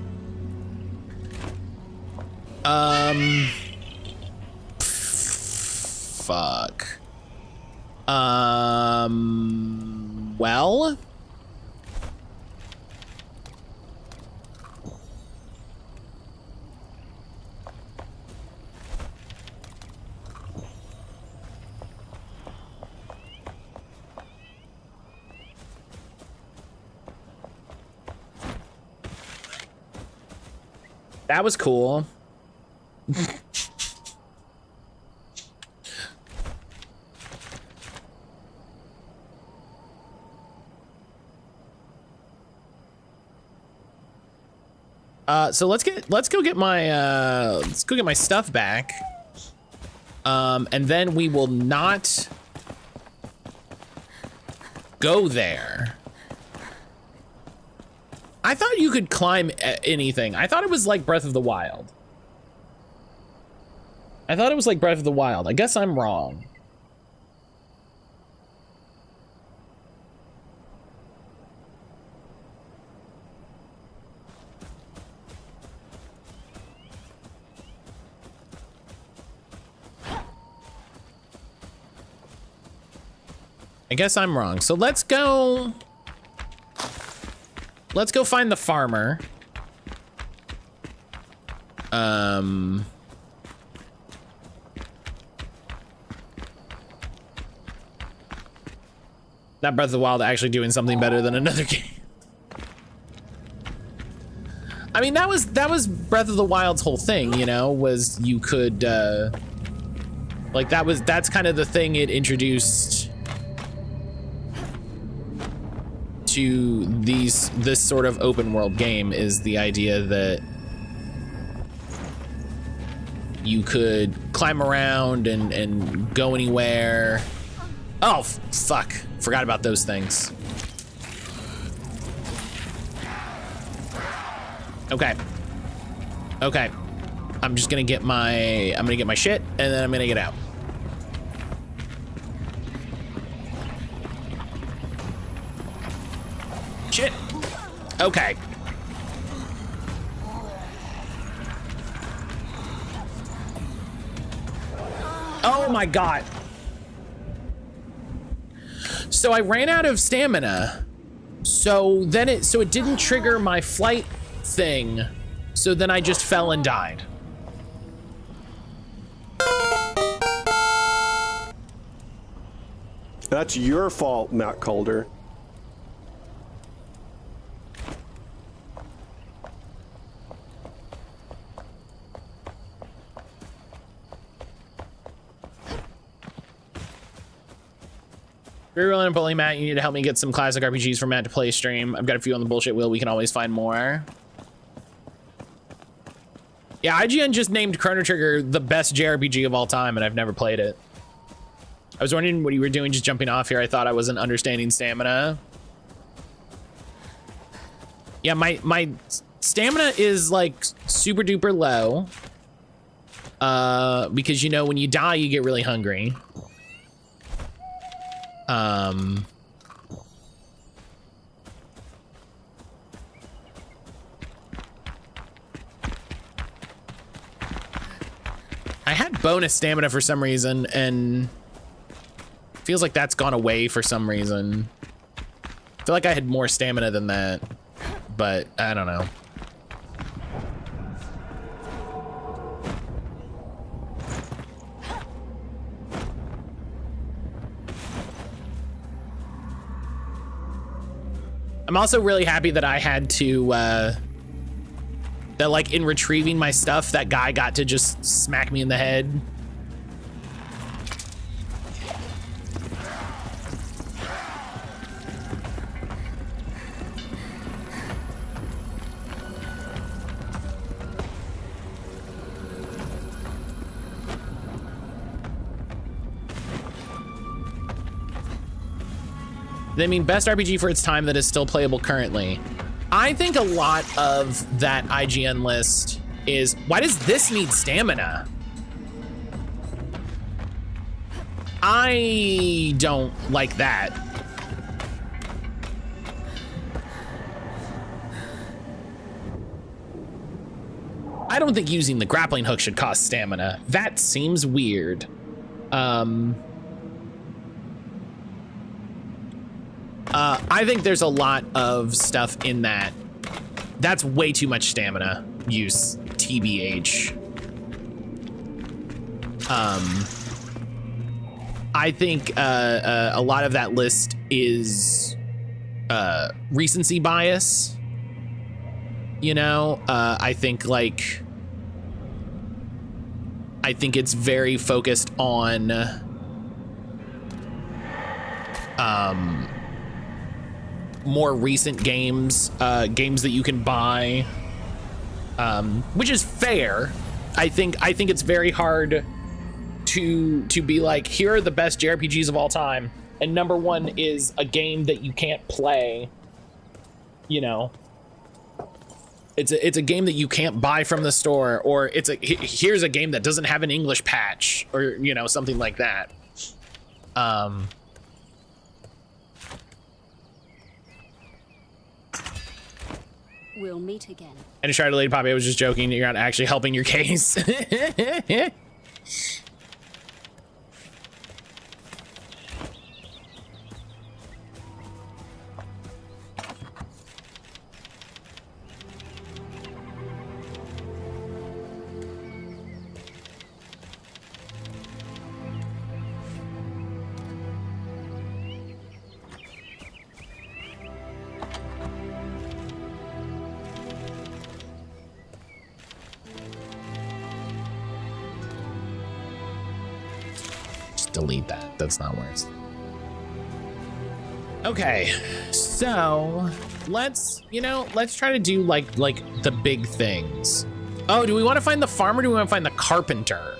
Fuck. Well. That was cool. So let's go get my stuff back. And then we will not go there. I thought you could climb anything. I thought it was like Breath of the Wild. I guess I'm wrong. So let's go find the farmer. Not Breath of the Wild actually doing something better than another game. I mean, that was Breath of the Wild's whole thing, you know, was you could, like that's kind of the thing it introduced to this sort of open world game, is the idea that you could climb around and go anywhere. Oh, fuck. Forgot about those things. Okay. Okay. I'm just gonna get my shit, and then I'm gonna get out. Shit. Okay. Oh my god. So I ran out of stamina. So it didn't trigger my flight thing. So then I just fell and died. That's your fault, mattcaulder. Real and bully Matt, you need to help me get some classic RPGs for Matt to play stream. I've got a few on the bullshit wheel. We can always find more. Yeah, IGN just named Chrono Trigger the best JRPG of all time, and I've never played it. I was wondering what you were doing just jumping off here. I thought I wasn't understanding stamina. Yeah, my stamina is like super duper low. Because, you know, when you die, you get really hungry. I had bonus stamina for some reason, and feels like that's gone away for some reason. I feel like I had more stamina than that, but I don't know. I'm also really happy that I had to, that like in retrieving my stuff, that guy got to just smack me in the head. I mean, best RPG for its time that is still playable currently. I think a lot of that IGN list is, why does this need stamina? I don't like that. I don't think using the grappling hook should cost stamina. That seems weird. I think there's a lot of stuff in that. That's way too much stamina use, TBH. I think a lot of that list is recency bias. You know, I think it's very focused on more recent games, games that you can buy, which is fair. I think it's very hard to be like, here are the best JRPGs of all time, and number one is a game that you can't play. You know, it's a game that you can't buy from the store, or here's a game that doesn't have an English patch, or you know, something like that. We'll meet again. And a shard Lady Poppy, I was just joking. You're not actually helping your case. delete that. That's not worse. Okay, so let's try to do like the big things. Oh, do we want to find the farmer? Or do we want to find the carpenter?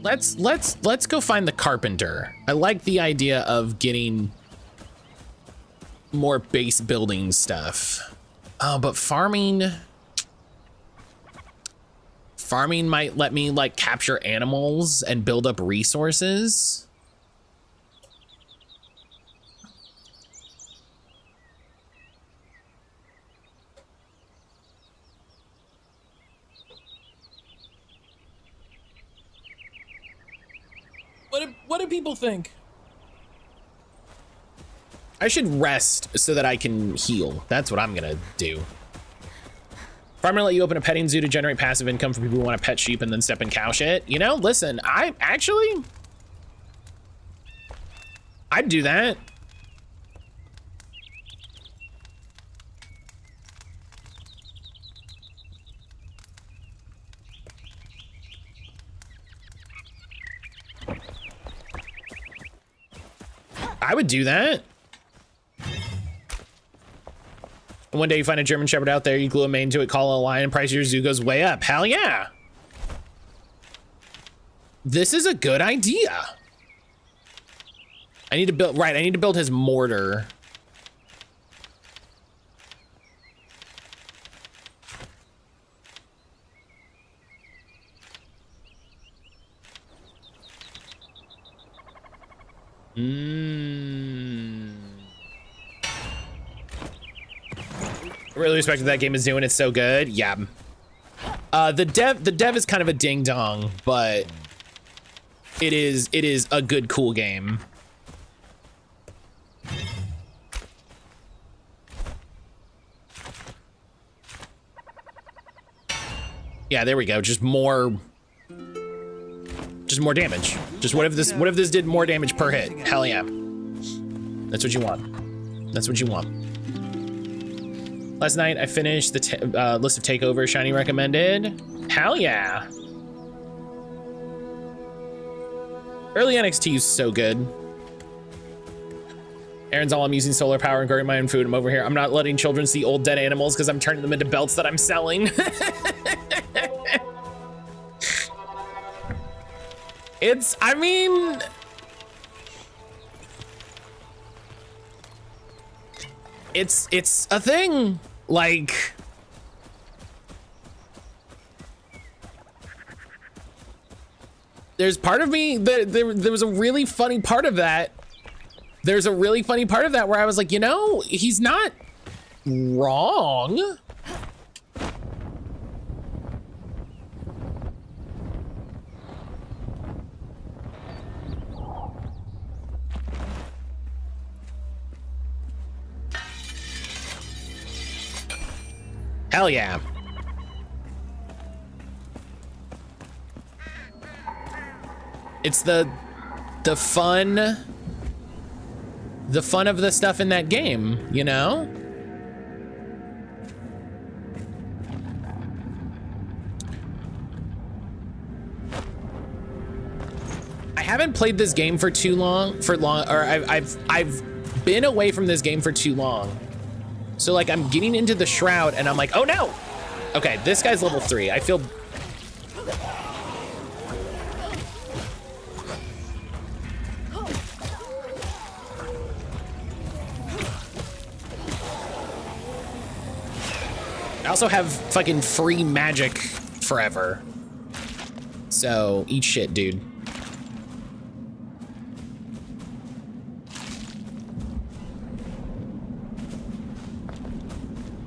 Let's go find the carpenter. I like the idea of getting more base building stuff. Oh, but farming might let me like capture animals and build up resources. What do people think? I should rest so that I can heal. That's what I'm gonna do. Farmer let you open a petting zoo to generate passive income for people who want to pet sheep and then step in cow shit. You know, listen, I'd do that. I would do that. One day you find a German Shepherd out there, you glue a mane to it, call it a lion, price of your zoo goes way up. Hell yeah. This is a good idea. I need to build his mortar. I really respect what that game is doing. It's so good. Yeah. The dev is kind of a ding dong, but it is a good, cool game. Yeah, there we go. Just more damage. Just what if this did more damage per hit? Hell yeah. That's what you want. That's what you want. Last night I finished the list of takeovers Shiny recommended. Hell yeah. Early NXT is so good. Aaron's all, I'm using solar power and growing my own food. I'm over here. I'm not letting children see old dead animals because I'm turning them into belts that I'm selling. It's a thing. Like, there's part of me that there was a really funny part of that. There's a really funny part of that where I was like, you know, he's not wrong. Hell yeah. It's the fun of the stuff in that game, you know? I haven't played this game for too long, or I've been away from this game for too long. So like I'm getting into the shroud and I'm like, oh no. Okay, this guy's level 3. I feel I also have fucking free magic forever. So eat shit, dude.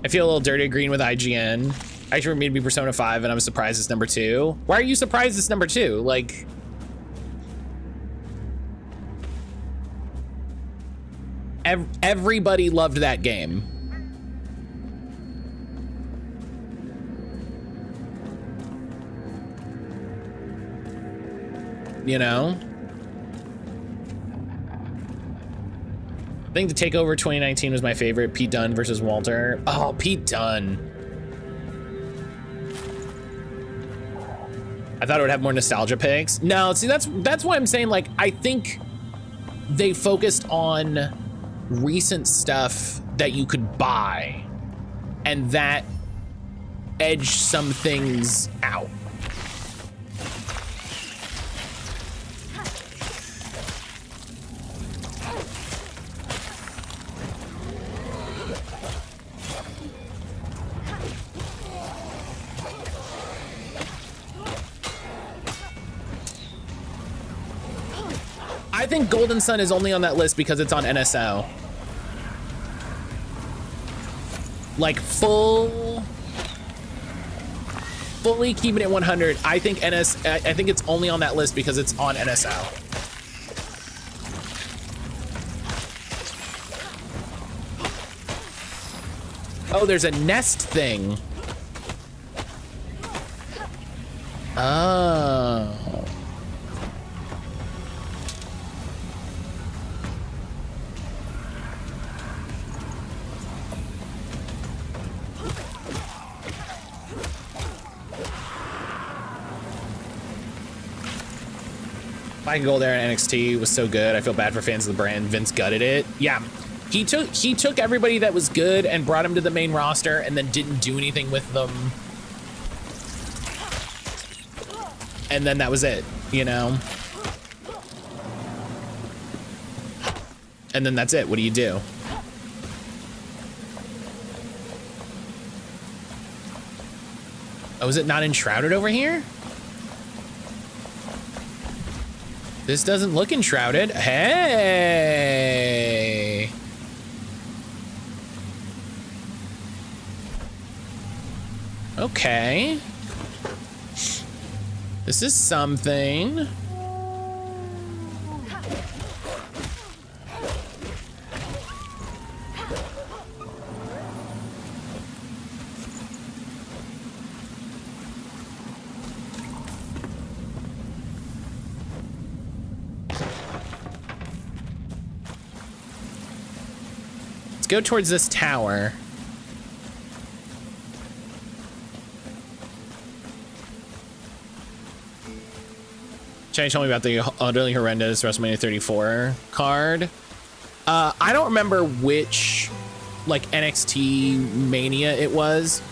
I feel a little dirty agreeing with IGN. I actually me to be Persona 5 and I'm surprised it's number 2. Why are you surprised it's number 2? Like, everybody loved that game. You know? I think the Takeover 2019 was my favorite. Pete Dunne versus Walter. Oh, Pete Dunne. I thought it would have more nostalgia picks. No, see, that's why I'm saying, like, I think they focused on recent stuff that you could buy, and that edged some things out. I think Golden Sun is only on that list because it's on NSO. Like fully keeping it 100. I think I think it's only on that list because it's on NSO. Oh, there's a nest thing. Oh. I could go there in NXT was so good. I feel bad for fans of the brand. Vince gutted it. Yeah, he took everybody that was good and brought them to the main roster and then didn't do anything with them. And then that was it, you know? And then that's it. What do you do? Oh, is it not enshrouded over here? This doesn't look enshrouded. Hey. Okay. This is something. Go towards this tower. Jenny told me about the utterly horrendous WrestleMania 34 card. I don't remember which like NXT Mania it was,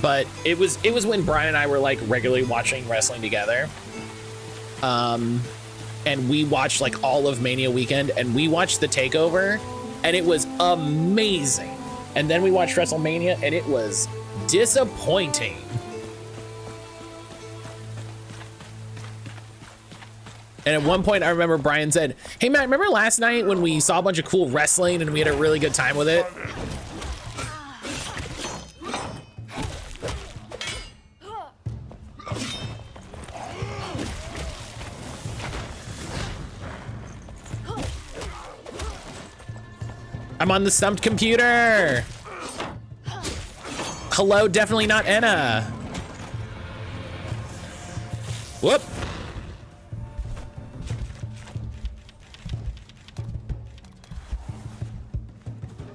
but it was when Brian and I were like regularly watching wrestling together. And we watched like all of Mania weekend, and we watched the Takeover. And it was amazing. And then we watched WrestleMania and it was disappointing. And at one point I remember Brian said, "Hey Matt, remember last night when we saw a bunch of cool wrestling and we had a really good time with it?" I'm on the stumped computer. Hello, definitely not Enna. Whoop.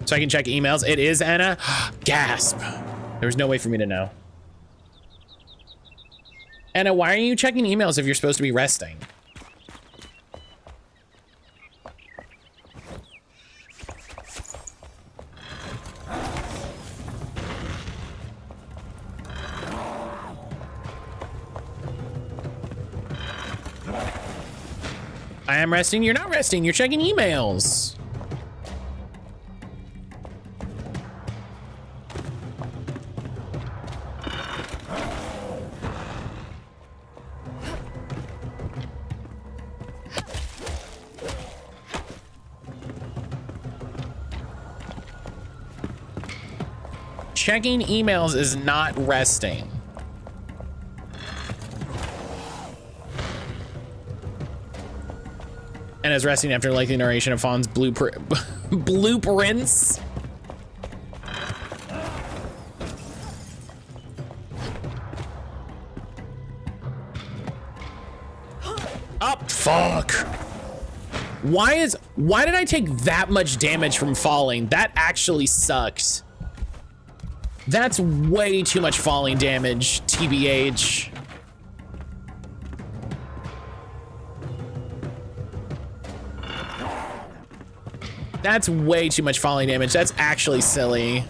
So I can check emails. It is Enna. Gasp. There was no way for me to know. Enna, why are you checking emails if you're supposed to be resting? I am resting. You're not resting. You're checking emails. Checking emails is not resting. And is resting after lengthy narration of Fawn's blueprints. Oh, fuck. Why did I take that much damage from falling? That actually sucks. That's way too much falling damage, TBH. That's way too much falling damage. That's actually silly.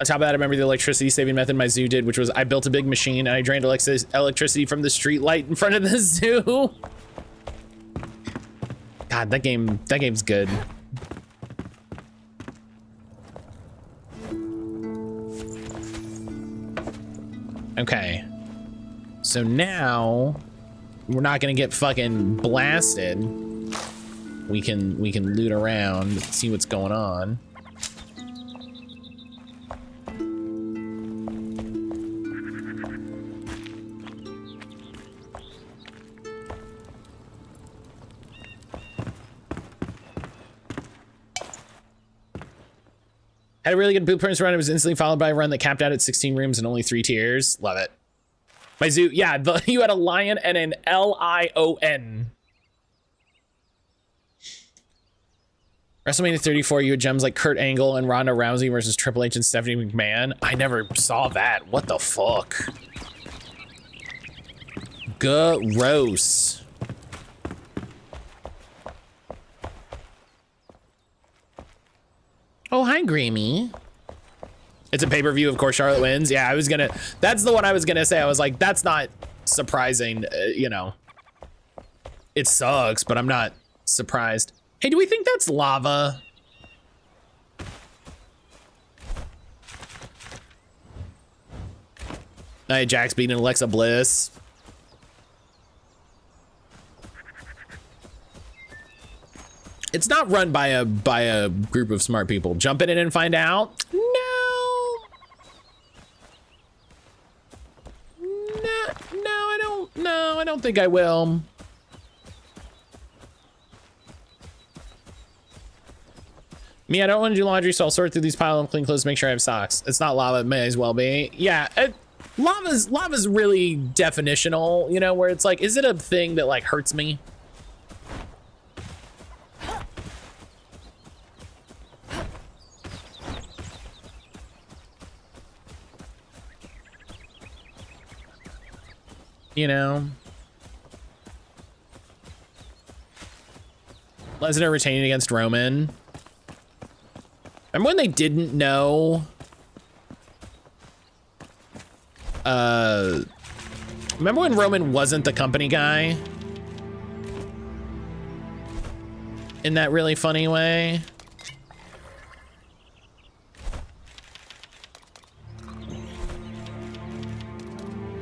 On top of that, I remember the electricity saving method my zoo did, which was I built a big machine and I drained electricity from the street light in front of the zoo. God, that game's good. Okay. So now we're not gonna get fucking blasted. We can loot around, see what's going on. Had a really good blueprints run. It was instantly followed by a run that capped out at 16 rooms and only 3 tiers. Love it. My zoo, yeah, you had a lion and an Lion. WrestleMania 34, you had gems like Kurt Angle and Ronda Rousey versus Triple H and Stephanie McMahon. I never saw that. What the fuck? Gross. Oh, hi, Grammy. It's a pay-per-view, of course, Charlotte wins. Yeah, that's the one I was gonna say. I was like, that's not surprising, you know. It sucks, but I'm not surprised. Hey, do we think that's lava? Hey, Jack's beating Alexa Bliss. It's not run by a group of smart people. Jump in it and find out. No, I don't think I will. Me, I don't want to do laundry, so I'll sort through these pile of clean clothes to make sure I have socks. It's not lava, it may as well be. Yeah, lava's really definitional, you know, where it's like, is it a thing that like hurts me? You know, Lesnar retaining against Roman. Remember when they didn't know? Remember when Roman wasn't the company guy? In that really funny way.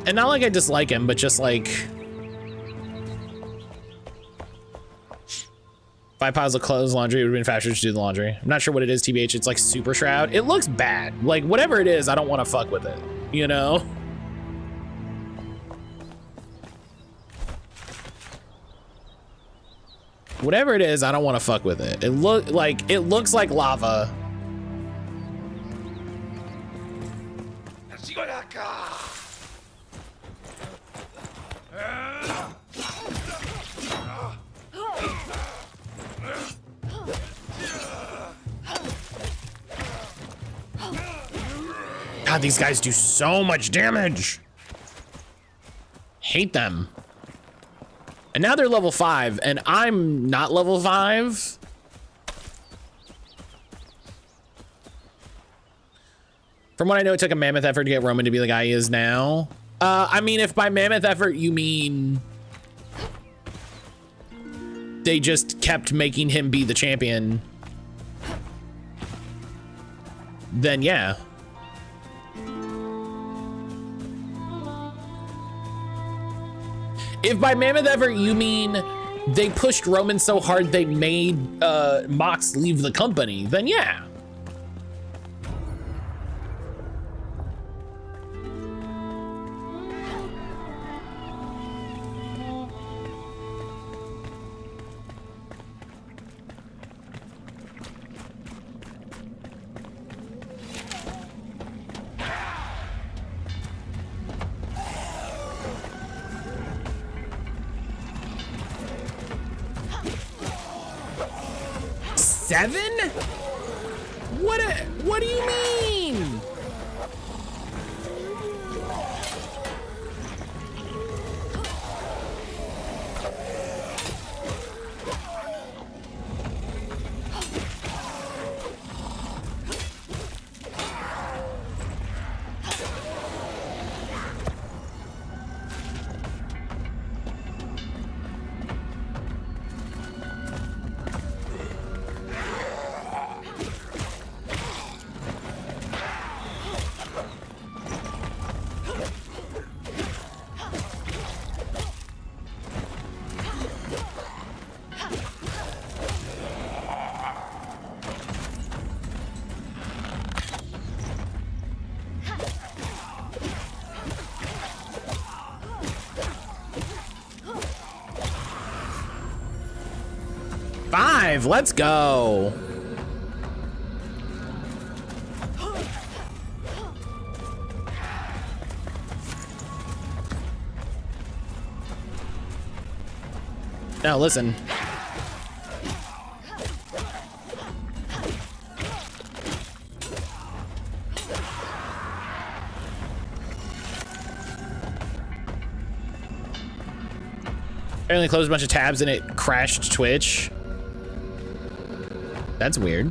And not like I dislike him, but just like 5 piles of clothes, laundry. It would have been faster to do the laundry. I'm not sure what it is, TBH. It's like super shroud. It looks bad. Like whatever it is, I don't want to fuck with it, you know? Whatever it is, I don't want to fuck with it. It looks like lava. God, these guys do so much damage. Hate them. And now they're level 5, and I'm not level 5. From what I know, it took a mammoth effort to get Roman to be the guy he is now. I mean, if by mammoth effort you mean they just kept making him be the champion, then yeah. If by mammoth effort you mean they pushed Roman so hard they made Mox leave the company, then yeah. 7? What do you mean? Let's go. Now listen. Apparently closed a bunch of tabs and it crashed Twitch. That's weird.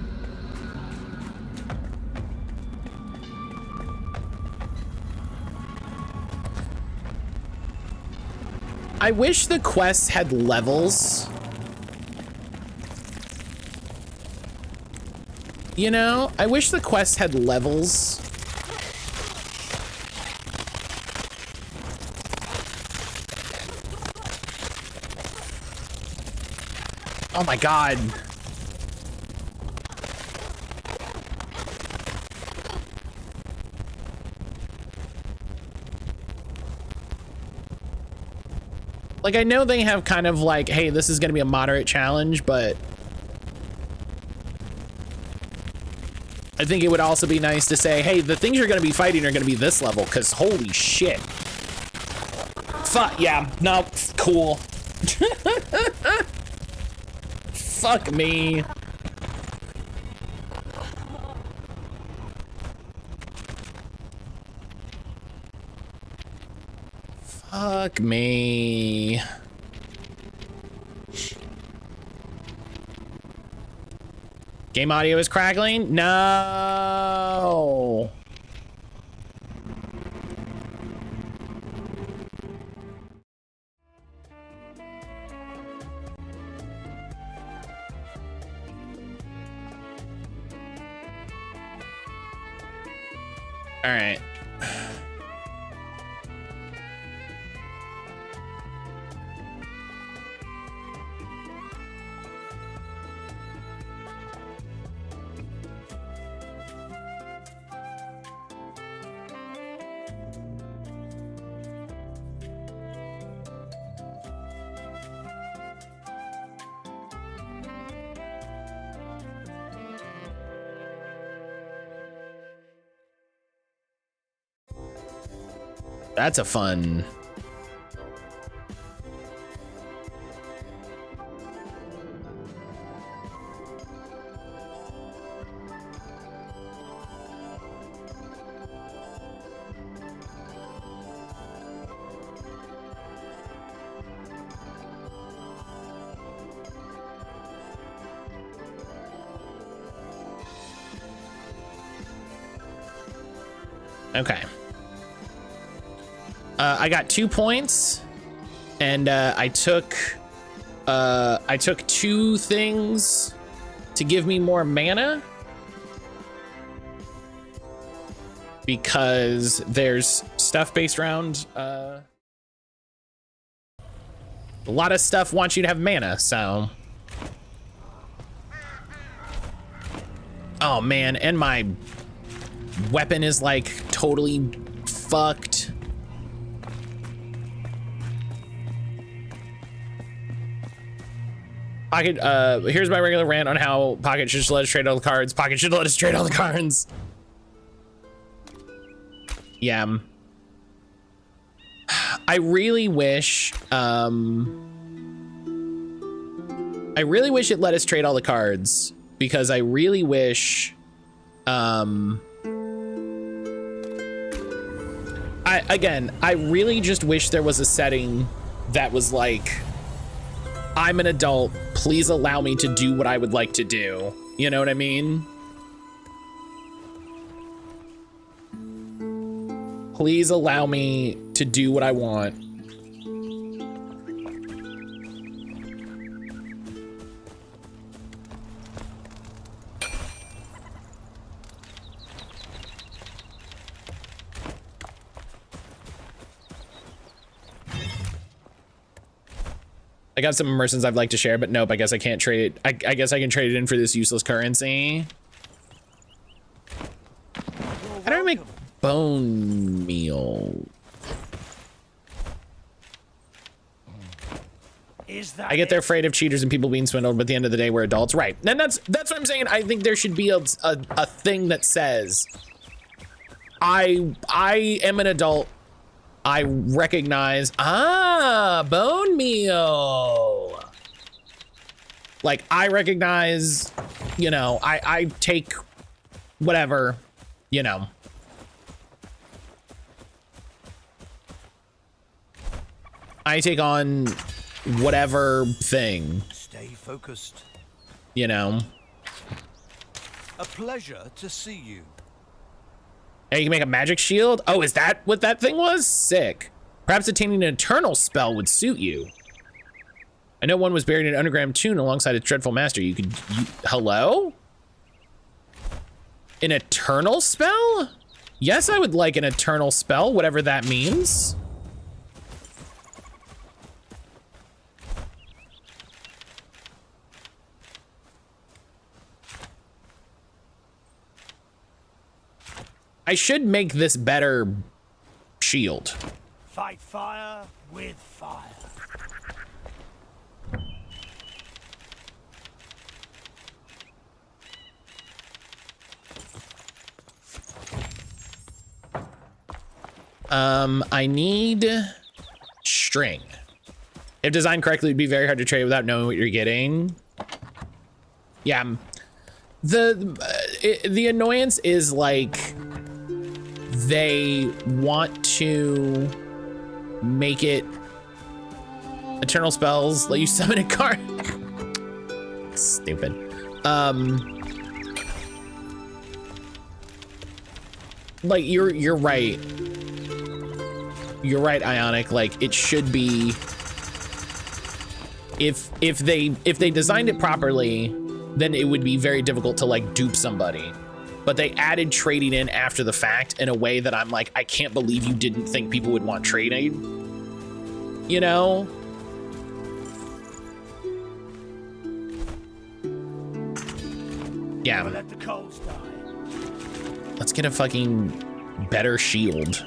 I wish the quests had levels. You know, I wish the quests had levels. Oh my God. Like, I know they have kind of like, hey, this is gonna be a moderate challenge, but I think it would also be nice to say, hey, the things you're gonna be fighting are gonna be this level, because holy shit. Fuck, yeah, no, cool. Fuck me. Fuck me. Game audio is crackling? No. All right. That's a fun. Okay. I got 2 points, and I took 2 things to give me more mana because there's stuff based around a lot of stuff wants you to have mana, so. Oh man, and my weapon is like totally fucked. Pocket, here's my regular rant on how Pocket should just let us trade all the cards. Pocket should let us trade all the cards. Yeah. I really wish it let us trade all the cards. because I really wish, I really just wish there was a setting that was like, I'm an adult, please allow me to do what I would like to do. You know what I mean? Please allow me to do what I want. I got some immersions I'd like to share, but nope, I guess I can't trade it. I guess I can trade it in for this useless currency. How do I make bone meal? I get they're afraid of cheaters and people being swindled, but at the end of the day, we're adults. Right. And that's what I'm saying. I think there should be a thing that says, I am an adult. I recognize, bone meal. Like, I recognize, you know, I take whatever, you know. I take on whatever thing. Stay focused. You know. A pleasure to see you. Hey, you can make a magic shield? Oh, is that what that thing was? Sick. Perhaps attaining an eternal spell would suit you. I know one was buried in an underground tomb alongside its dreadful master. Hello? An eternal spell? Yes, I would like an eternal spell, whatever that means. I should make this better shield. Fight fire with fire. I need string. If designed correctly, it would be very hard to trade without knowing what you're getting. Yeah. The annoyance is like, they want to make it eternal spells let you summon a card. Stupid. Like you're right. You're right, Ionic. Like it should be, if they designed it properly, then it would be very difficult to like dupe somebody. But they added trading in after the fact in a way that I'm like, I can't believe you didn't think people would want trading. You know? Yeah. Let the coals die. Let's get a fucking better shield.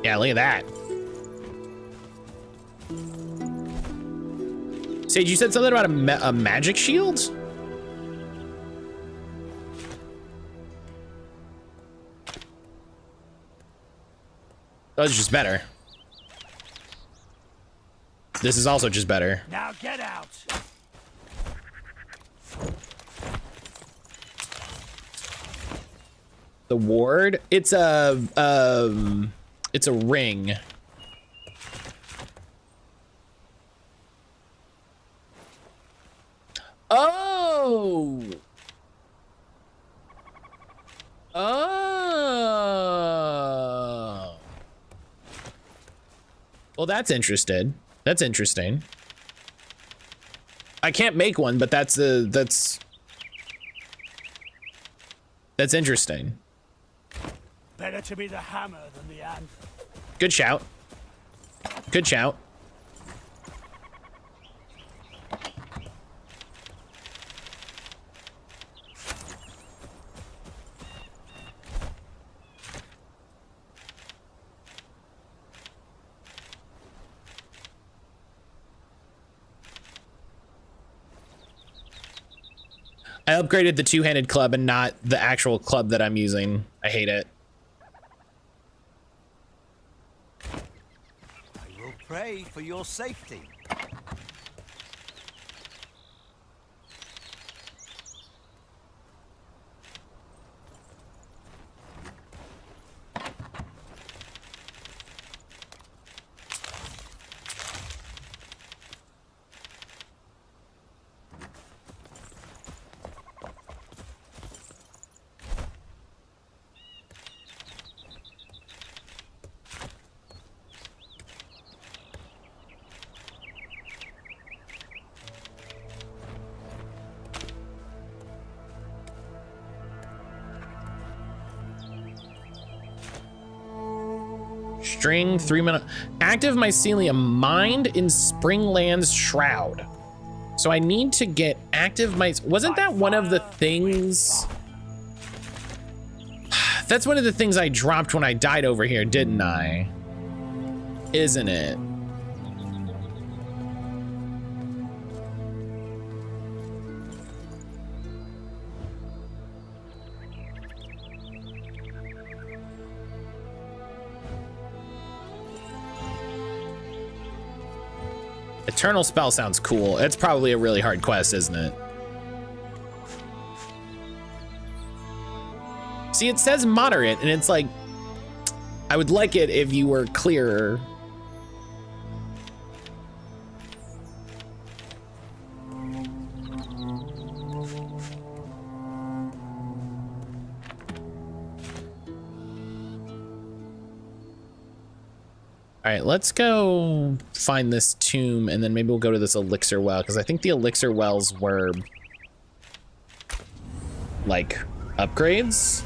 Yeah, look at that. Sage, you said something about a magic shield? That was just better. This is also just better. Now get out. The ward? It's a ring. Oh. Oh. Well, that's interesting. That's interesting. I can't make one, but that's interesting. Better to be the hammer than the anvil. Good shout. Good shout. I upgraded the two-handed club and not the actual club that I'm using. I hate it. I will pray for your safety. String 3 minute active mycelium mined in Springland's shroud. So I need to get active wasn't that one of the things? That's one of the things I dropped when I died over here, didn't I? Isn't it? Eternal spell sounds cool. It's probably a really hard quest, isn't it? See, it says moderate, and it's like, I would like it if you were clearer. All right, let's go find this tomb, and then maybe we'll go to this elixir well, because I think the elixir wells were like upgrades.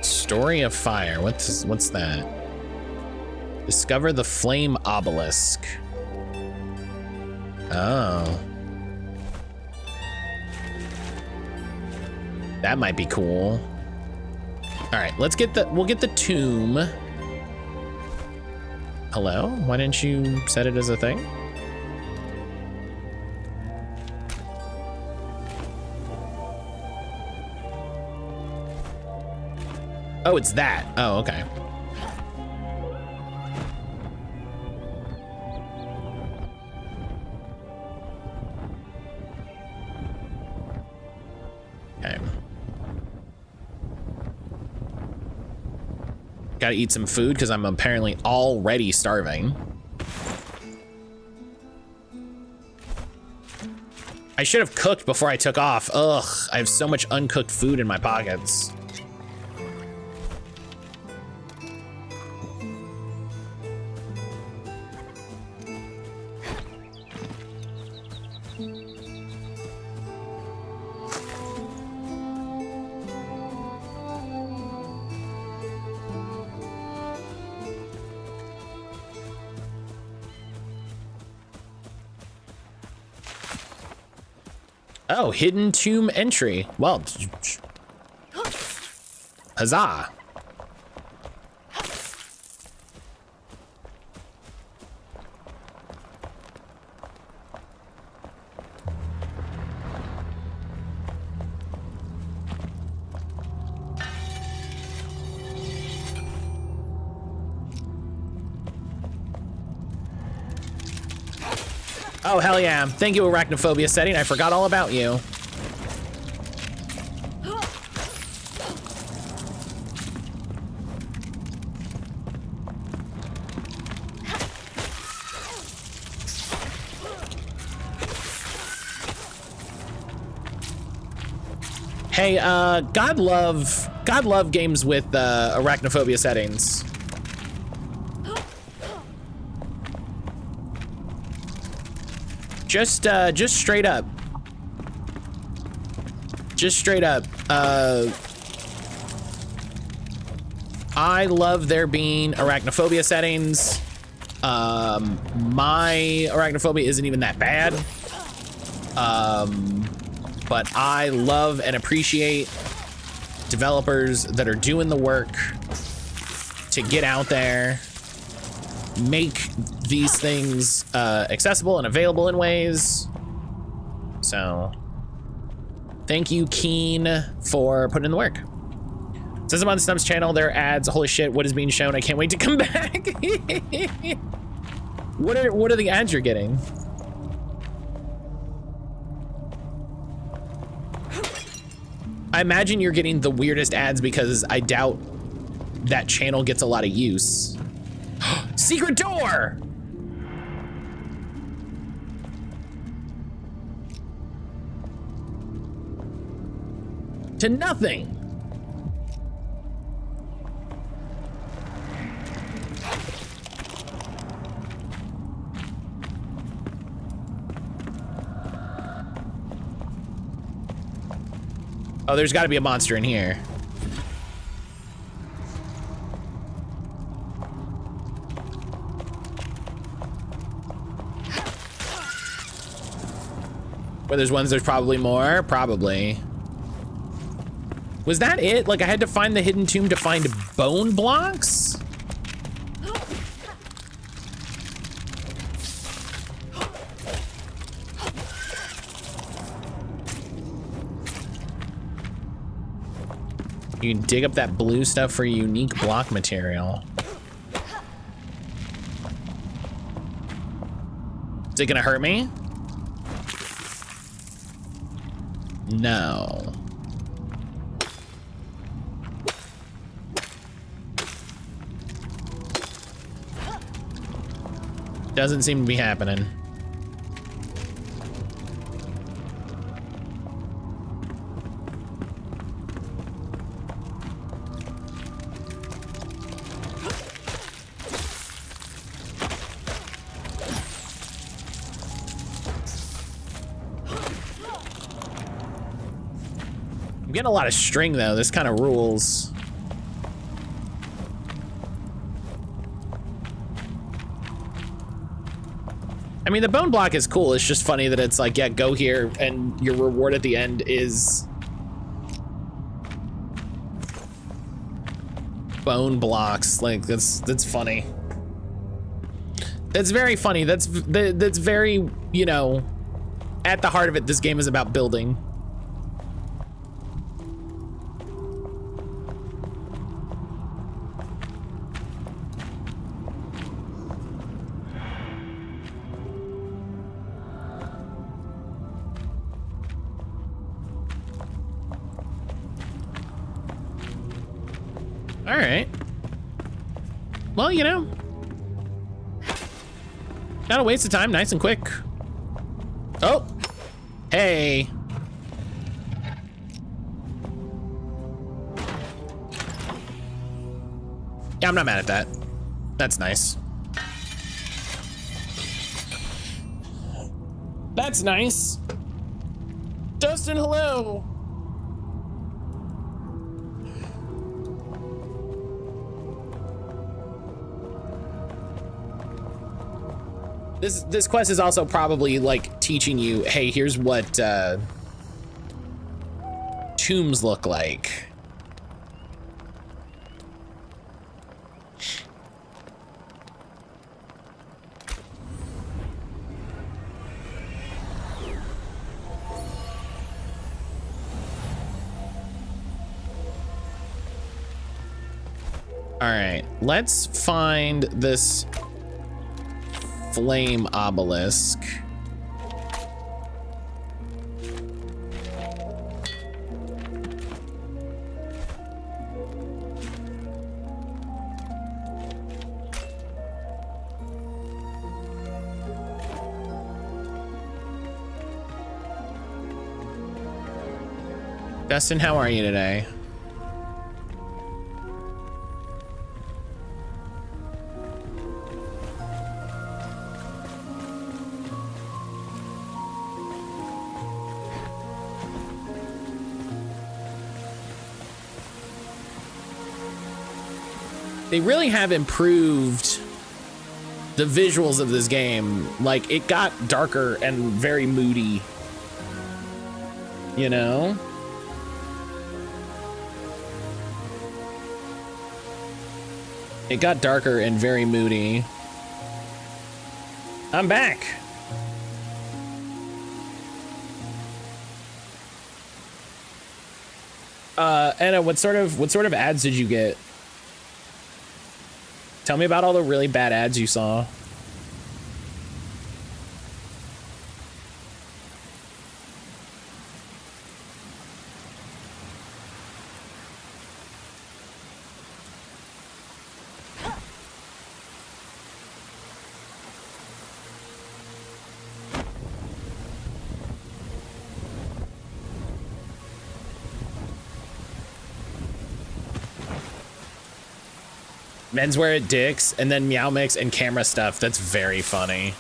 Story of Fire. What's that? Discover the flame obelisk. Oh. That might be cool. All right, we'll get the tomb. Hello? Why didn't you set it as a thing? Oh, it's that. Oh, okay. Gotta eat some food because I'm apparently already starving. I should have cooked before I took off. Ugh, I have so much uncooked food in my pockets. Oh, hidden tomb entry. Well, huzzah. Oh, hell yeah. Thank you, Arachnophobia setting. I forgot all about you. Hey, God love games with Arachnophobia settings. Just straight up. Just straight up. I love there being arachnophobia settings. My arachnophobia isn't even that bad. But I love and appreciate developers that are doing the work to get out there, make these things accessible and available in ways. So thank you, Keen, for putting in the work. Says I'm on Stump's channel, there are ads. Holy shit, what is being shown? I can't wait to come back. What are the ads you're getting? I imagine you're getting the weirdest ads because I doubt that channel gets a lot of use. Secret door! To nothing. Oh, there's got to be a monster in here. Where there's ones, there's probably more. Probably. Was that it? Like I had to find the hidden tomb to find bone blocks? You can dig up that blue stuff for unique block material. Is it gonna hurt me? No. Doesn't seem to be happening. I'm getting a lot of string though. This kind of rules. I mean, the bone block is cool. It's just funny that it's like, yeah, go here and your reward at the end is bone blocks. Like that's funny. That's very funny. That's very, you know, at the heart of it, this game is about building. All right. Well, you know, not a waste of time, nice and quick. Oh, hey. Yeah, I'm not mad at that. That's nice. That's nice. Dustin, hello. This quest is also probably like teaching you, hey, here's what tombs look like. All right, let's find this flame obelisk. Dustin, how are you today? They really have improved the visuals of this game. Like, it got darker and very moody, you know? It got darker and very moody. I'm back. Anna, what sort of ads did you get? Tell me about all the really bad ads you saw. Menswear at Dick's, and then Meow Mix and camera stuff. That's very funny.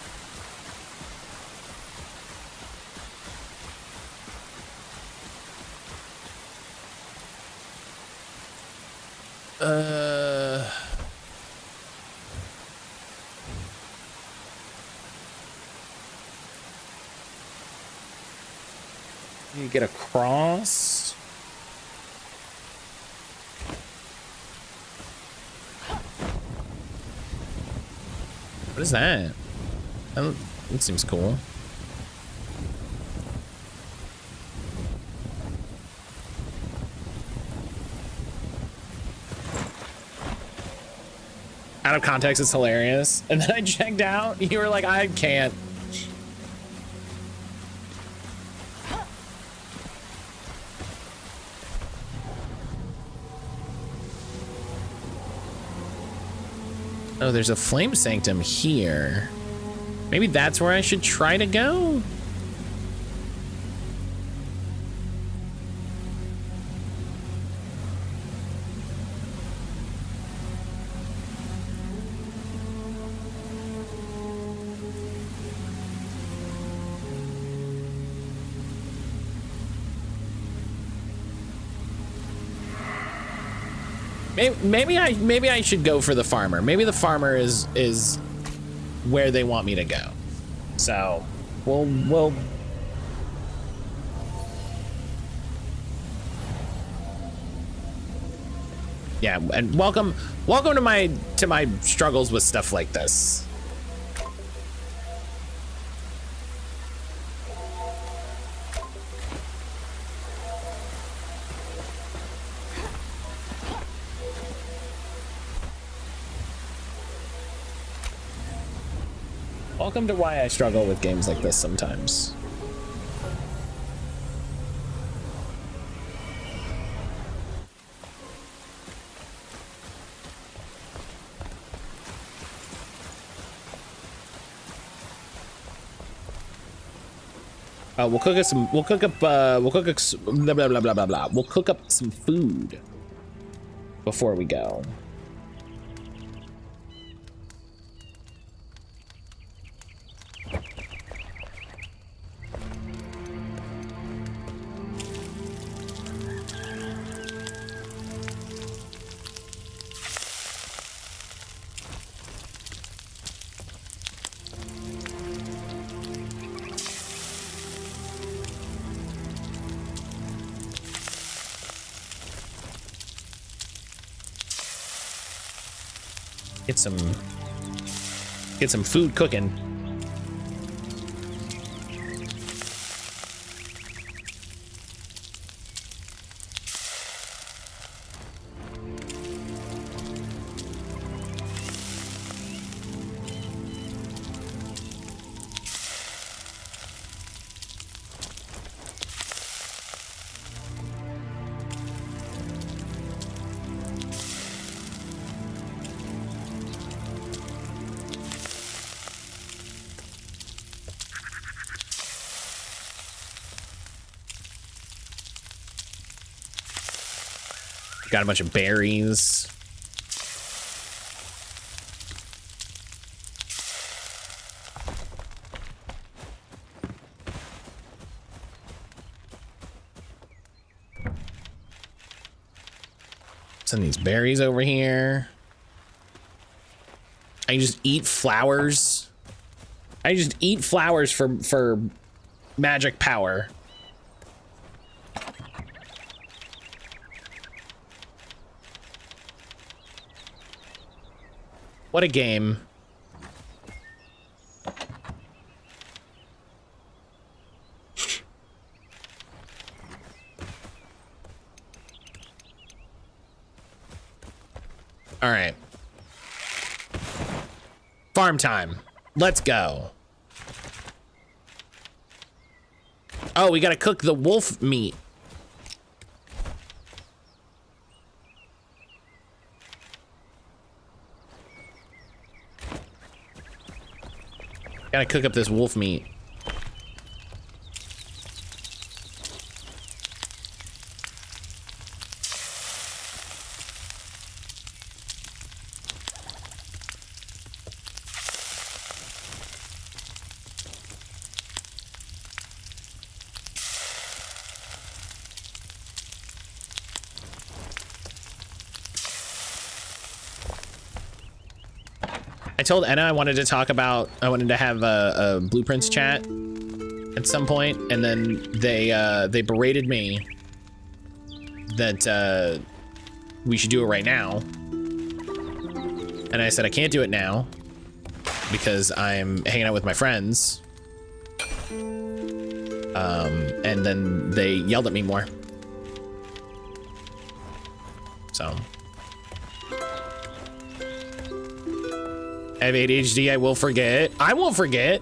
You get a cross. What is that? That seems cool. Out of context, it's hilarious. And then I checked out. You were like, I can't. Oh, there's a flame sanctum here. Maybe that's where I should try to go? Maybe I should go for the farmer. Maybe the farmer is where they want me to go. So we'll yeah, and welcome to my struggles with stuff like this. Welcome to why I struggle with games like this sometimes. We'll cook up some food before we go. Get some food cooking. Got a bunch of berries. Send these berries over here. I can just eat flowers. I just eat flowers for magic power. What a game. Farm time. Let's go. Oh, we gotta cook the wolf meat. Gotta cook up this wolf meat. I told Anna I wanted to have a blueprints chat at some point, and then they berated me that we should do it right now. And I said I can't do it now because I'm hanging out with my friends. And then they yelled at me more. So I have ADHD, I will forget. I won't forget.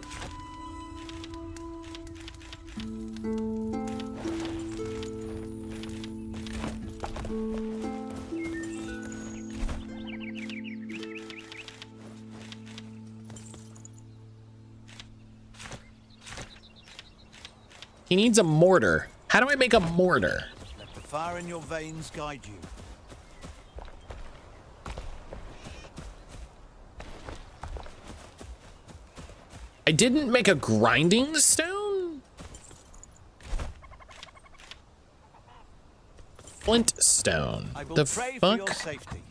He needs a mortar. How do I make a mortar? Let the fire in your veins guide you. I didn't make a grinding stone? Flint stone. I will The pray for your fuck? safety.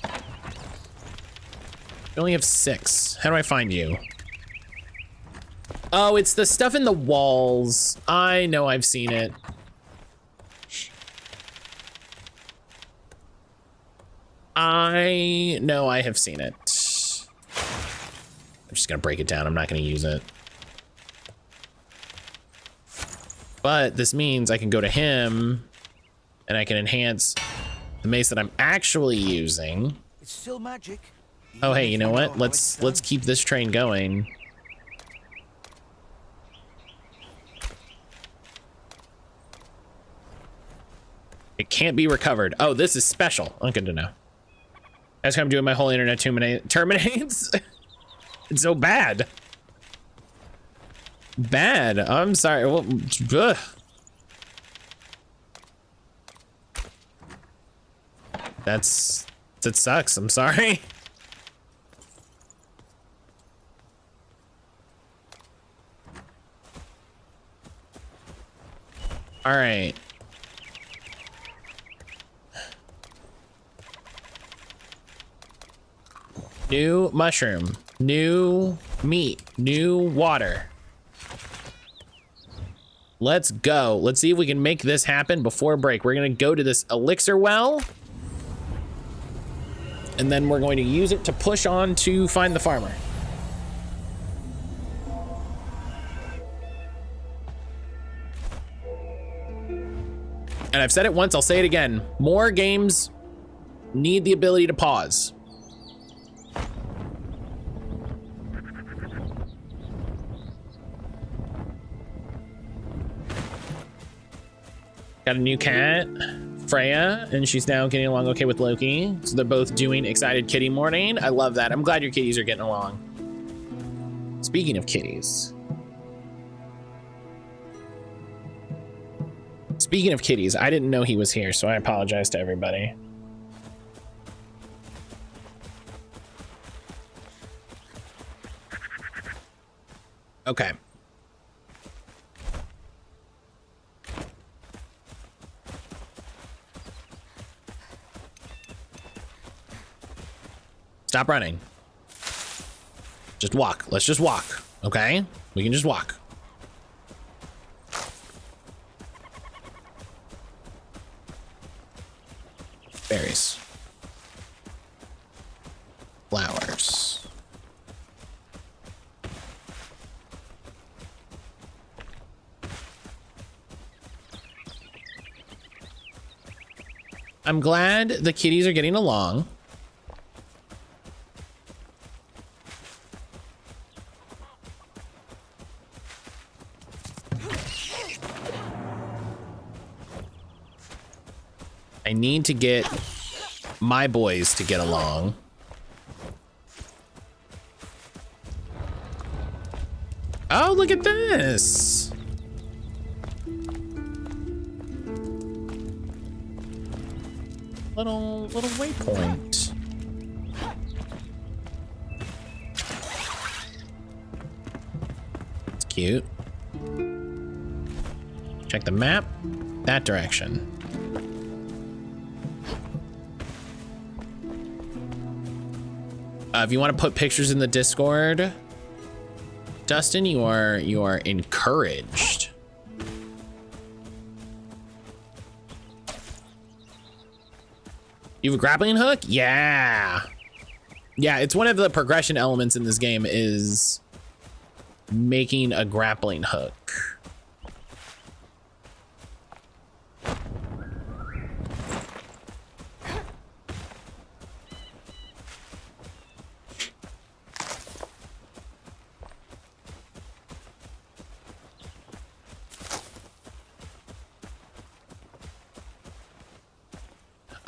I only have 6. How do I find you? Oh, it's the stuff in the walls. I know, I've seen it. I know I have seen it. I'm just gonna break it down. I'm not gonna use it. But this means I can go to him and I can enhance the mace that I'm actually using. It's still magic. Oh, hey, Even you if know you what? how Let's it's done. keep this train going. It can't be recovered. Oh, this is special. Oh, good to know. That's how I'm doing my whole internet terminates. It's so bad. Bad. I'm sorry. Well, ugh. That sucks. I'm sorry. All right. New mushroom, new meat, new water. Let's go. Let's see if we can make this happen before break. We're gonna go to this elixir well, and then we're going to use it to push on to find the farmer. And I've said it once, I'll say it again. More games need the ability to pause. Got a new cat, Freya, and she's now getting along okay with Loki. So they're both doing excited kitty morning. I love that. I'm glad your kitties are getting along. Speaking of kitties. Speaking of kitties, I didn't know he was here, so I apologize to everybody. Okay. Stop running. Just walk. Let's just walk, okay? We can just walk. Berries. Flowers. I'm glad the kitties are getting along. I need to get my boys to get along. Oh, look at this. Little waypoint. It's cute. Check the map. That direction. If you want to put pictures in the Discord, Dustin, you are encouraged. You have a grappling hook? Yeah. Yeah, it's one of the progression elements in this game is making a grappling hook.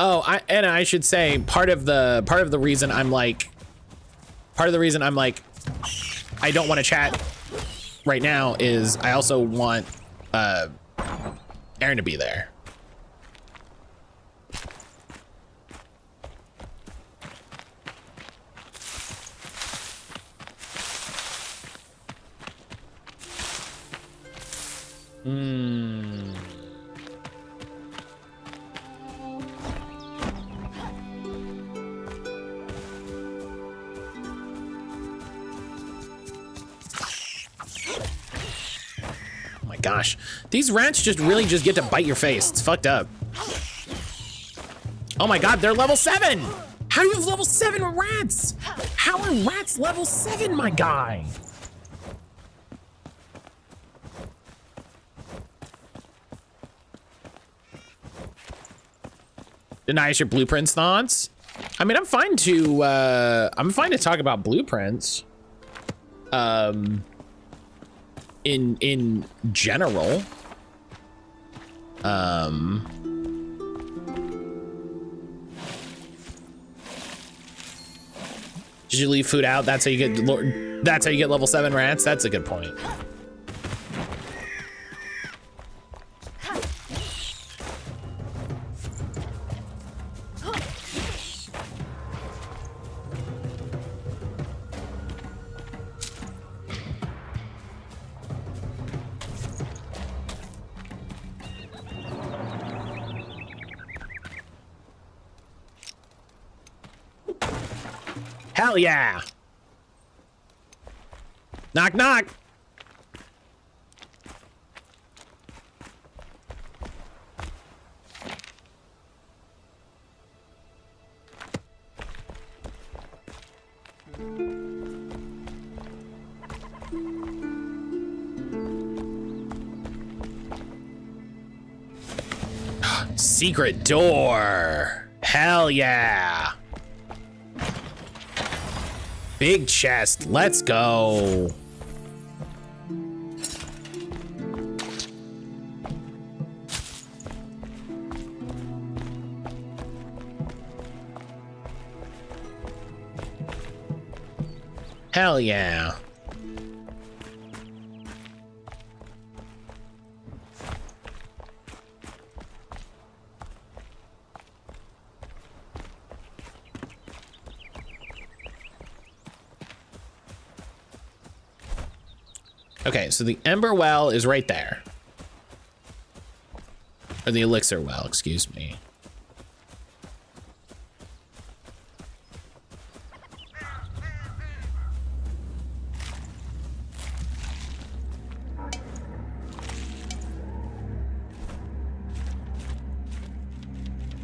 Oh, I should say part of the reason I'm like I don't want to chat right now is I also want Aaron to be there. Gosh, these rats really get to bite your face. It's fucked up. Oh my god, they're level 7. How do you have level 7 rats? How are rats level 7, my guy? Denies your blueprints thoughts? I mean, I'm fine to talk about blueprints. In general, did you leave food out? That's how you get level 7 rats. That's a good point. Hell yeah. Knock, knock. Secret door. Hell yeah. Big chest, let's go. Hell yeah. Okay, so the Ember Well is right there. Or the Elixir Well, excuse me.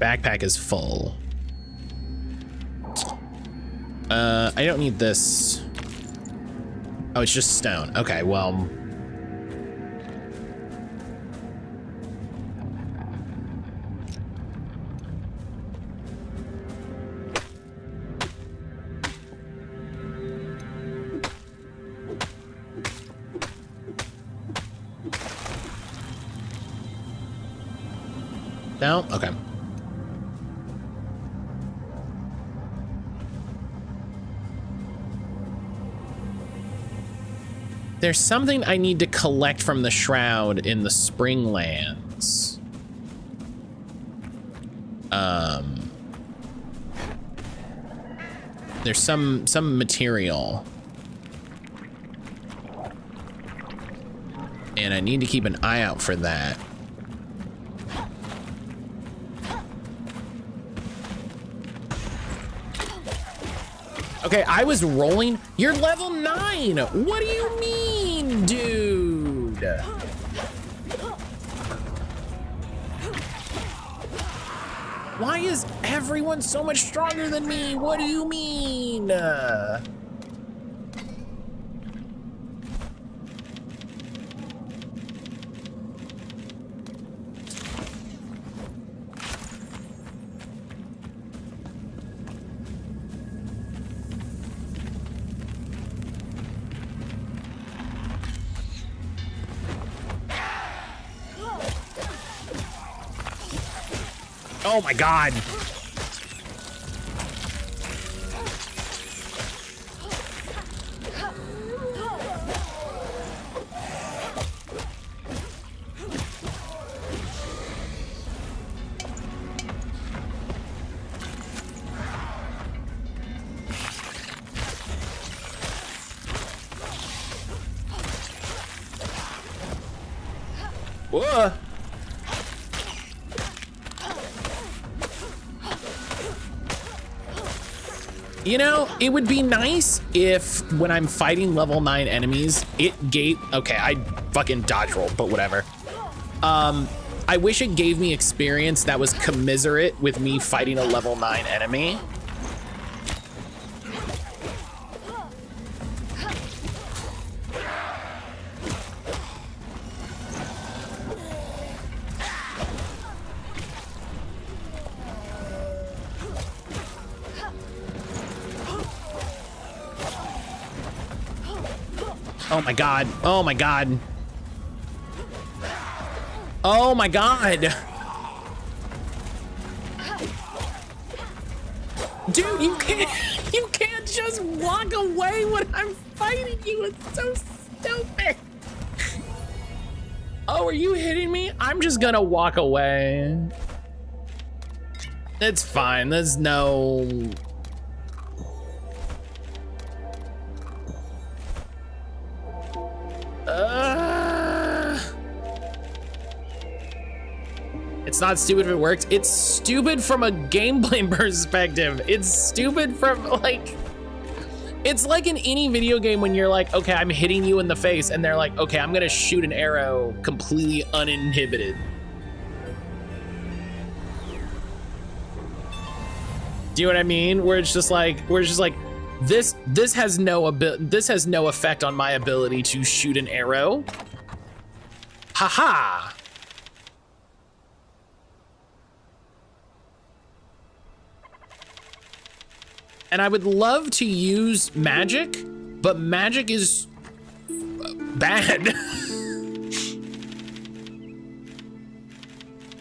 Backpack is full. I don't need this. Oh, it's just stone. Okay, well. No? Okay. There's something I need to collect from the shroud in the Springlands. There's some material. And I need to keep an eye out for that. Okay, I was rolling. You're level 9. What do you mean, dude? Why is everyone so much stronger than me? What do you mean? Oh my God. Whoa. You know, it would be nice if when I'm fighting level 9 enemies, it gave, okay, I fucking dodge rolled, but whatever. I wish it gave me experience that was commiserate with me fighting a level 9 enemy. Oh my God. Oh my God. Oh my God. Dude, you can't just walk away when I'm fighting you. It's so stupid. Oh, are you hitting me? I'm just gonna walk away. It's fine. There's no... It's not stupid if it works. It's stupid from a gameplay perspective. It's stupid from like, it's like in any video game when you're like, okay, I'm hitting you in the face, and they're like, okay, I'm gonna shoot an arrow completely uninhibited. Do you know what I mean? Where it's just like, this has no effect on my ability to shoot an arrow. Haha. And I would love to use magic, but magic is bad.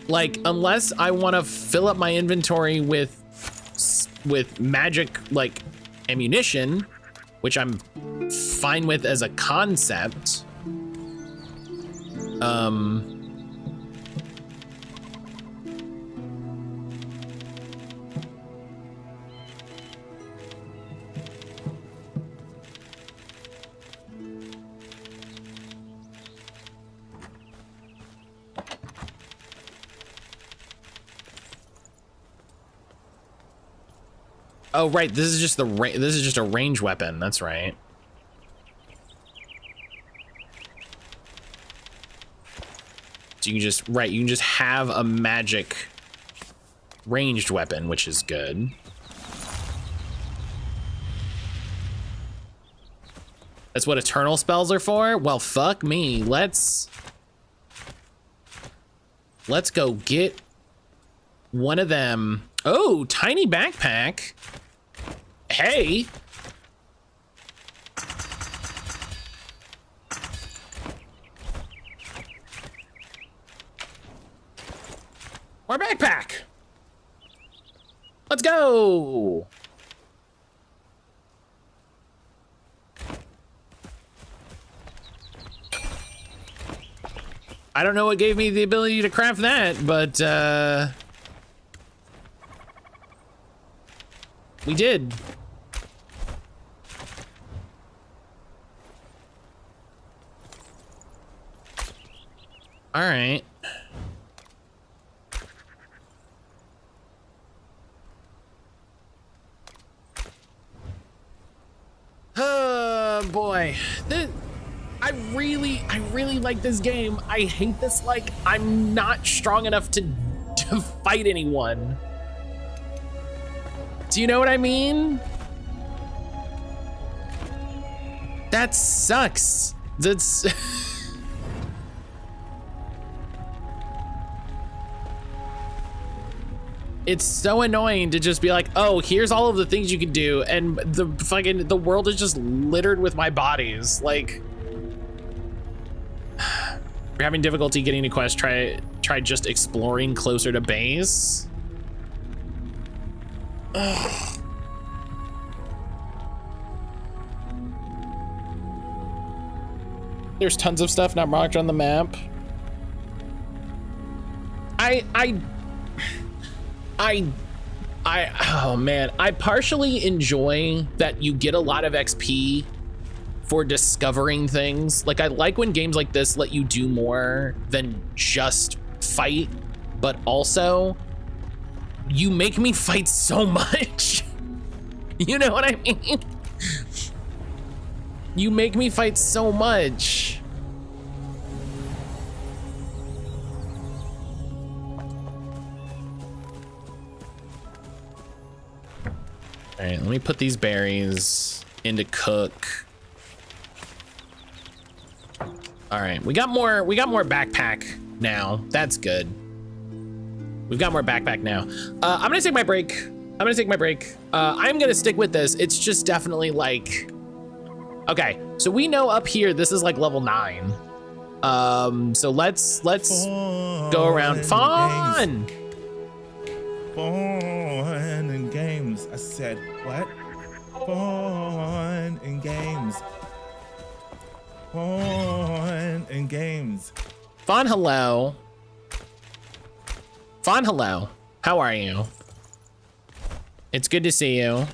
Like, unless I want to fill up my inventory with magic, like, ammunition, which I'm fine with as a concept. Oh, right. This is just a range weapon. That's right. So you can just have a magic ranged weapon, which is good. That's what eternal spells are for? Well, fuck me. Let's go get one of them. Oh, tiny backpack. Hey. More backpack. Let's go. I don't know what gave me the ability to craft that, but we did. All right. Oh boy. I really like this game. I hate this, like, I'm not strong enough to fight anyone. Do you know what I mean? That sucks. That's it's so annoying to just be like, oh, here's all of the things you can do, and the world is just littered with my bodies. Like, you're having difficulty getting a quest, try just exploring closer to base. Ugh. There's tons of stuff not marked on the map. Oh man, I partially enjoy that you get a lot of XP for discovering things. Like, I like when games like this let you do more than just fight, but also you make me fight so much. You know what I mean? You make me fight so much. All right, let me put these berries into cook. All right, we got more backpack now. That's good. We've got more backpack now. I'm gonna take my break. I'm gonna stick with this. It's just definitely like, okay, so we know up here, this is like level 9. So let's go around. Fun! Fun and games. I said, what? Fun and games. Fun and games. Fawn, hello. Fawn, hello. How are you? It's good to see you.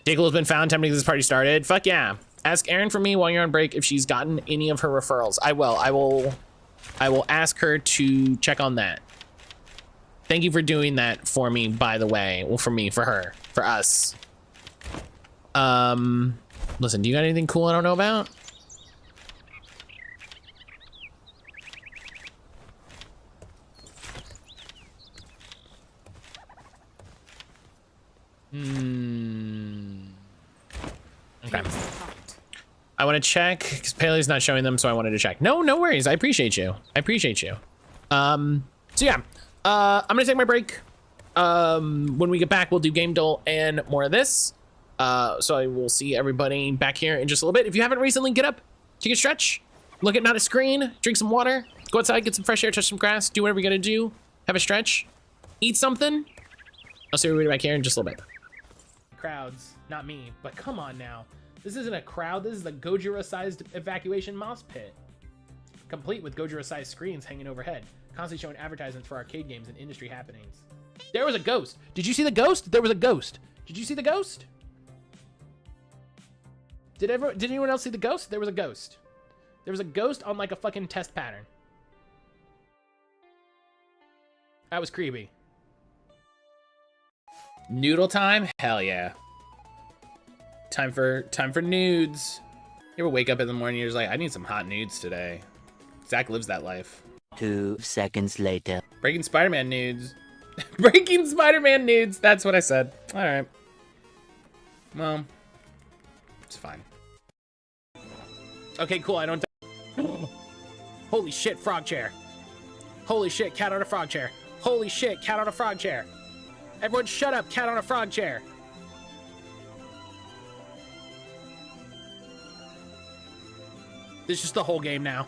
Tickle has been found. Time to get this party started. Fuck yeah. Ask Erin for me while you're on break if she's gotten any of her referrals. I will ask her to check on that. Thank you for doing that for me, by the way. Well, for me, for her, for us. Listen, do you got anything cool I don't know about? Okay. I want to check because Paley's not showing them, so I wanted to check. No worries. I appreciate you. So yeah, I'm gonna take my break. When we get back, we'll do Game Duel and more of this. So I will see everybody back here in just a little bit. If you haven't recently, get up, take a stretch, look at not a screen, drink some water, go outside, get some fresh air, touch some grass, do whatever you gotta do, have a stretch, eat something. I'll see everybody back here in just a little bit. Crowds, not me, but come on now. This isn't a crowd, this is the Gojira-sized evacuation moss pit. Complete with Gojira-sized screens hanging overhead, constantly showing advertisements for arcade games and industry happenings. There was a ghost. Did you see the ghost? There was a ghost. Did you see the ghost? Did anyone else see the ghost? There was a ghost. There was a ghost on like a fucking test pattern. That was creepy. Noodle time? Hell yeah. Time for nudes. You ever wake up in the morning, you're just like, I need some hot nudes today. Zach lives that life. 2 seconds later. Breaking Spider-Man nudes. Breaking Spider-Man nudes. That's what I said. All right. Well, it's fine. Okay, cool. I don't. Holy shit, frog chair. Holy shit, cat on a frog chair. Holy shit, cat on a frog chair. Everyone shut up, cat on a frog chair. This is just the whole game now.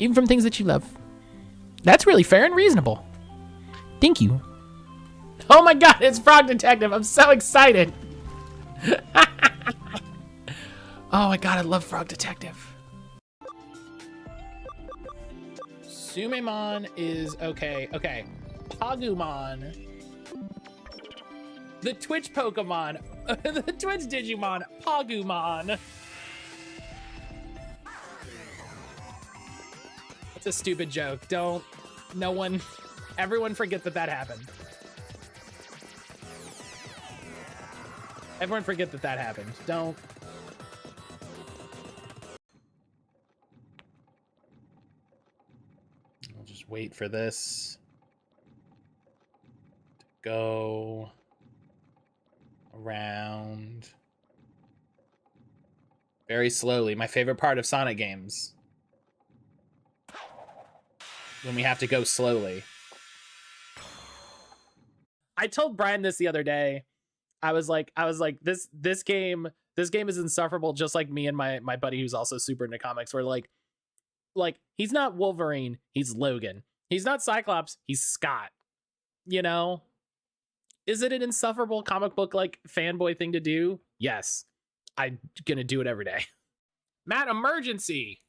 Even from things that you love. That's really fair and reasonable. Thank you. Oh my god, it's Frog Detective. I'm so excited. Oh my god, I love Frog Detective. Sumemon is okay. Okay. Pagumon. The Twitch Pokemon. The Twitch Digimon. Pagumon. It's a stupid joke. Don't. No one. Everyone forget that happened. Everyone forget that happened. Don't. I'll just wait for this to go around very slowly. My favorite part of Sonic games. When we have to go slowly. I told Brian this the other day. I was like, this game is insufferable, just like me and my buddy who's also super into comics. We're like he's not Wolverine, he's Logan. He's not Cyclops, he's Scott. You know? Is it an insufferable comic book like fanboy thing to do? Yes. I'm gonna do it every day. Matt, emergency.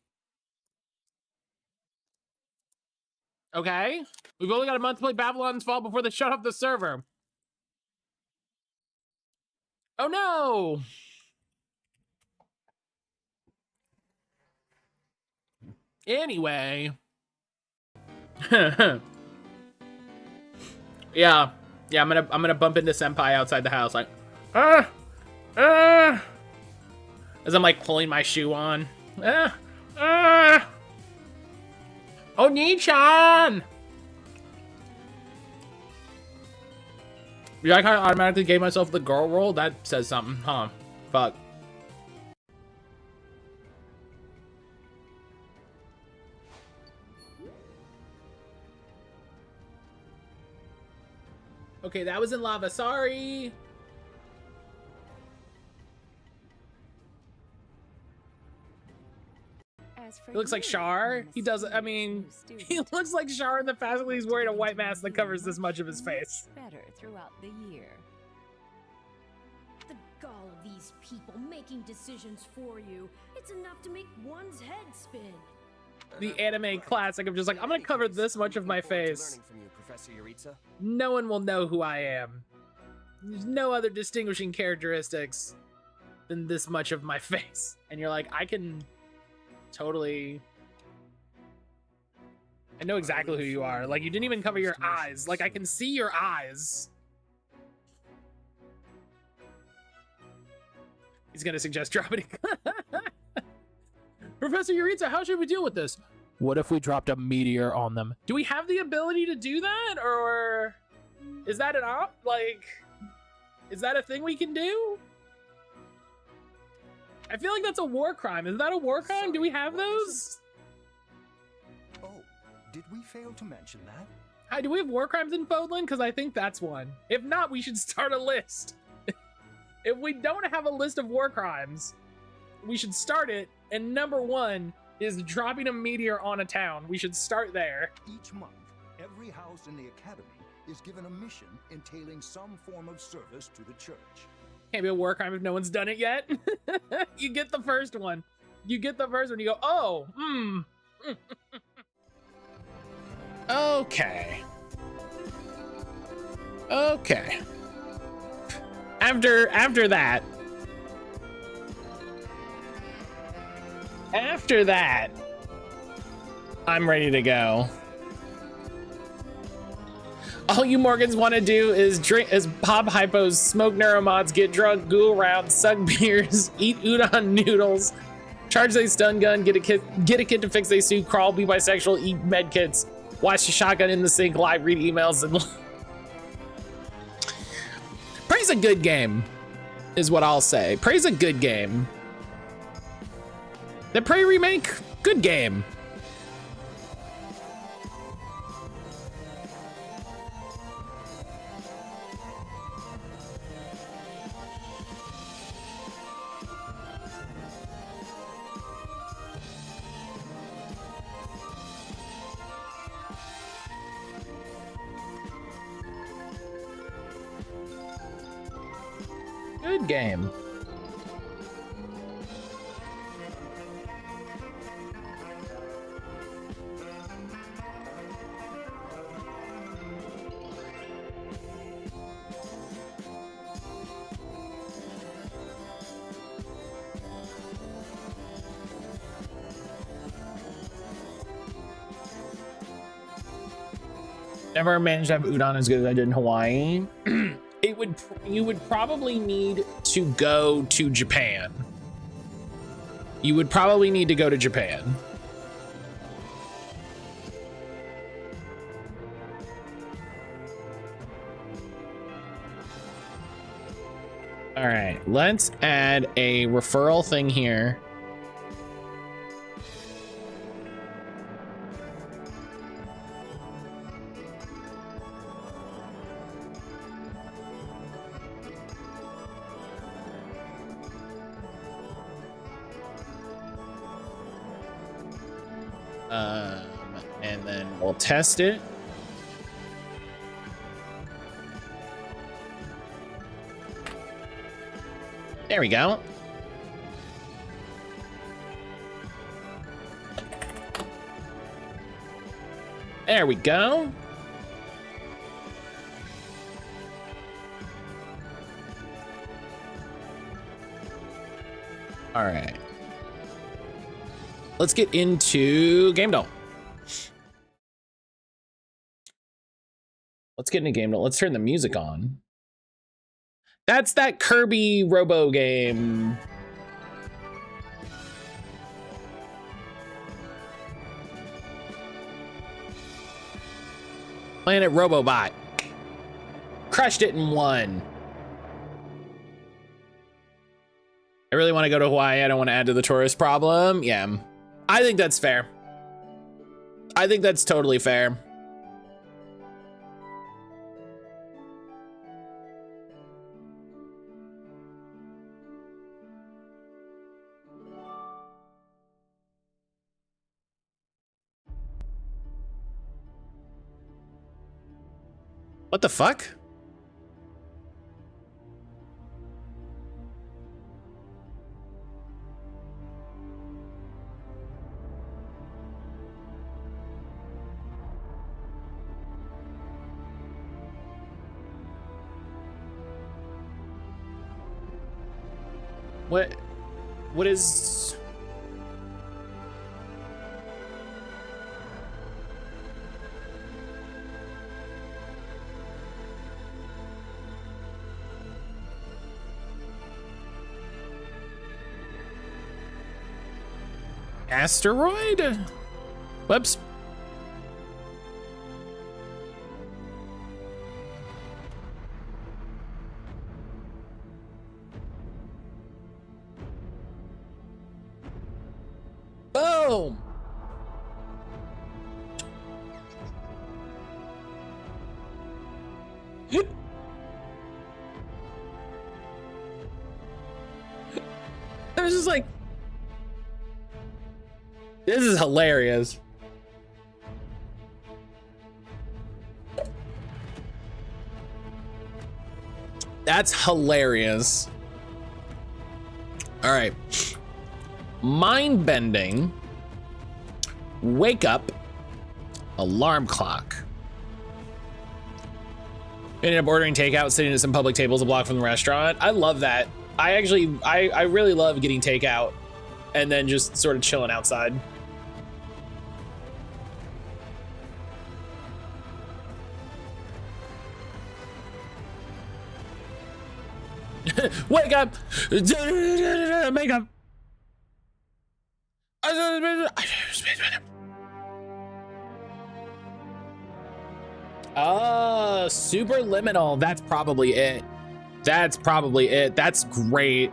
Okay. We've only got a month to play Babylon's Fall before they shut off the server. Oh no! Anyway. Yeah, I'm gonna bump into Senpai outside the house, like, as I'm like pulling my shoe on. Oni-chan! Yeah, I kind of automatically gave myself the girl roll. That says something, huh? Fuck. Okay, that was in lava. Sorry. He looks like Char. He does. I mean, he looks like Char in the fact that he's wearing a white mask that covers this much of his face. Better throughout the year. The gall of these people making decisions for you. It's enough to make one's head spin. The anime classic of just like, I'm gonna cover this much of my face. No one will know who I am. There's no other distinguishing characteristics than this much of my face. And you're like, I can totally... I know exactly who you are. Like, you didn't even cover your eyes. Like, I can see your eyes. He's gonna suggest dropping Professor Yuritsa, how should we deal with this? What if we dropped a meteor on them? Do we have the ability to do that? Or is that an op? Like, is that a thing we can do? I feel like that's a war crime. Is that a war crime? Do we have those? Oh, did we fail to mention that? Hi, do we have war crimes in Fodlan? Because I think that's one. If not, we should start a list. If we don't have a list of war crimes, we should start it. And number one is dropping a meteor on a town. We should start there. Each month, every house in the academy is given a mission entailing some form of service to the church. Can't be a war crime if no one's done it yet. You get the first one. You get the first one. You go, oh, Okay. Okay. After that, I'm ready to go. All you Morgans want to do is pop hypos, smoke neuromods, get drunk, ghoul around, suck beers, eat udon noodles, charge a stun gun, get a kid to fix a suit, crawl, be bisexual, eat med kits, watch the shotgun in the sink, live read emails, and Prey's a good game, is what I'll say. Prey's a good game. The Prey remake, good game. Good game. Never managed to have udon as good as I did in Hawaii. You would probably need to go to Japan. You would probably need to go to Japan. All right, let's add a referral thing here. And then we'll test it. There we go. There we go. All right. Let's get into Game Doll. Let's get into Game Doll. Let's turn the music on. That's that Kirby Robo game. Planet Robobot. Crushed it in one. I really want to go to Hawaii. I don't want to add to the tourist problem. Yeah, I think that's fair. I think that's totally fair. What the fuck? What is... Asteroid? Whoops. Boom. I was just like, this is hilarious. That's hilarious. All right. Mind bending. Wake up. Alarm clock. Ended up ordering takeout, sitting at some public tables a block from the restaurant. I love that. I really love getting takeout and then just sort of chilling outside. Wake up! Makeup! Superliminal. That's probably it. That's probably it. That's great.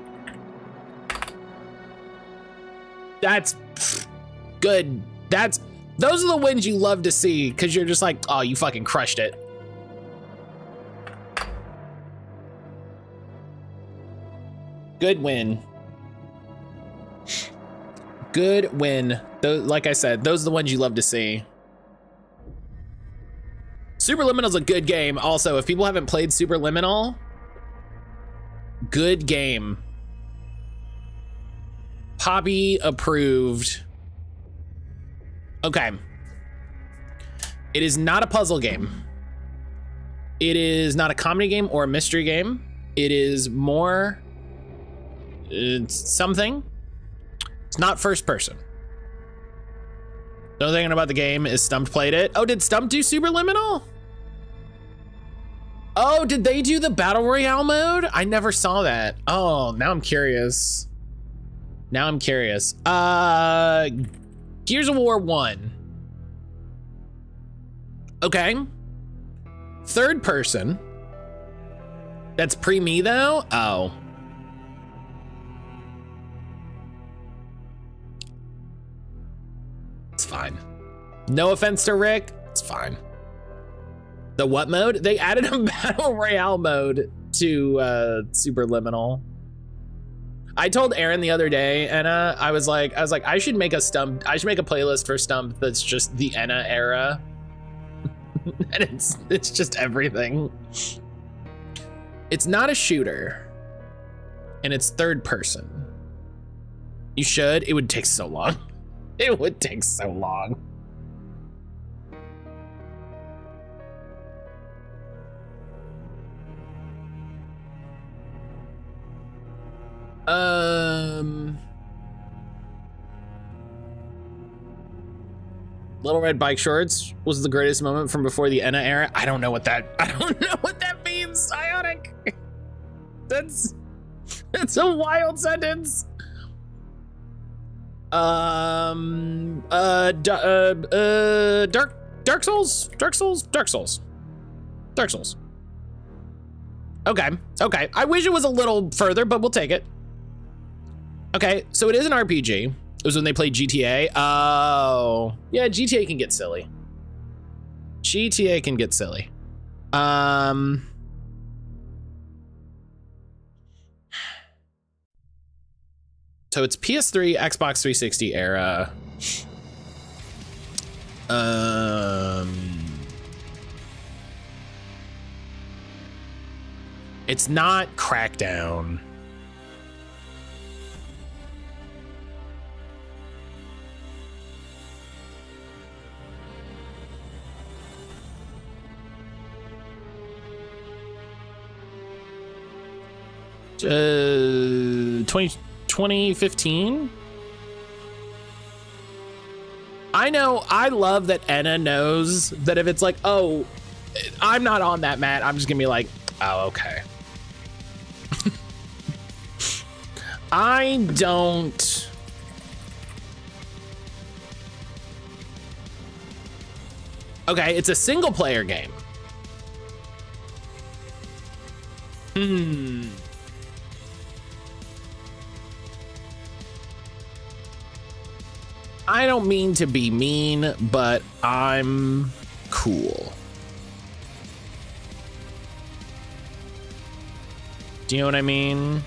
That's good. Those are the wins you love to see because you're just like, oh, you fucking crushed it. Good win. Good win. Like I said, those are the ones you love to see. Superliminal's a good game. Also, if people haven't played Superliminal, Good game. Poppy approved. Okay. It is not a puzzle game. It is not a comedy game or a mystery game. It is more something. It's not first person. The only thing about the game is Stumped played it. Oh, did Stumped do Superliminal? Oh, did they do the Battle Royale mode? I never saw that. Oh, now I'm curious. Now I'm curious. Gears of War 1. Okay. Third person. That's pre-me though? Oh. It's fine. No offense to Rick, it's fine. The what mode? They added a Battle Royale mode to Superliminal. I told Aaron the other day, Enna, I was like, I should make a playlist for Stump that's just the Enna era. And it's just everything. It's not a shooter. And it's third person. You should. It would take so long. It would take so long. Little Red Bike Shorts was the greatest moment from before the Enna era. I don't know what that means. Ionic. That's a wild sentence. Dark Souls. Okay. I wish it was a little further, but we'll take it. Okay, so it is an RPG. It was when they played GTA. Oh, yeah, GTA can get silly. So it's PS3, Xbox 360 era. It's not Crackdown. Uh, 2015. I know. I love that Enna knows that if it's like, oh, I'm not on that, Matt, I'm just gonna be like, oh, okay. I don't. Okay, it's a single player game. I don't mean to be mean, but I'm cool. Do you know what I mean?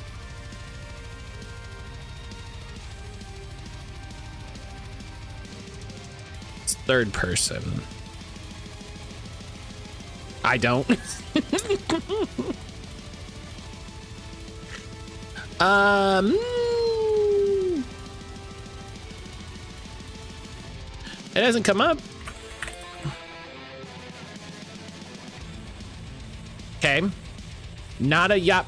It's third person. I don't. It hasn't come up. Okay. Not a yup.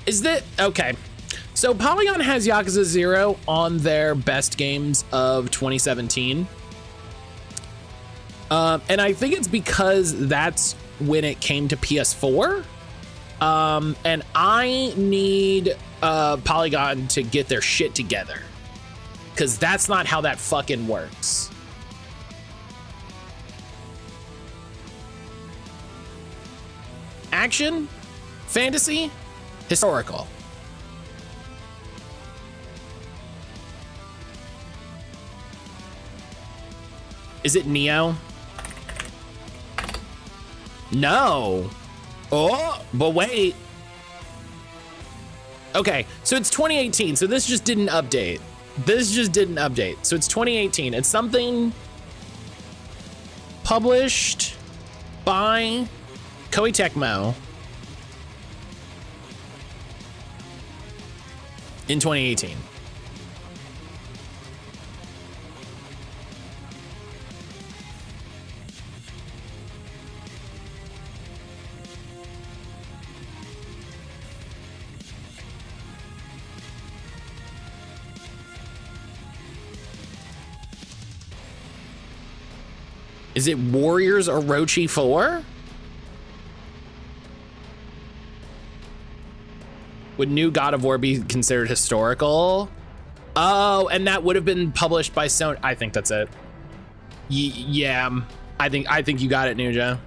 Is that okay? So Polygon has Yakuza 0 on their best games of 2017. And I think it's because that's when it came to PS4. And I need Polygon to get their shit together, because that's not how that fucking works. Action, fantasy, historical. Is it Neo? No. Oh, but wait. Okay, so it's 2018, so this just didn't update. So it's 2018. It's something published by Koei Tecmo in 2018. Is it Warriors Orochi 4? Would new God of War be considered historical? Oh, and that would have been published by Sony. I think that's it. Yeah, I think you got it, Nuja.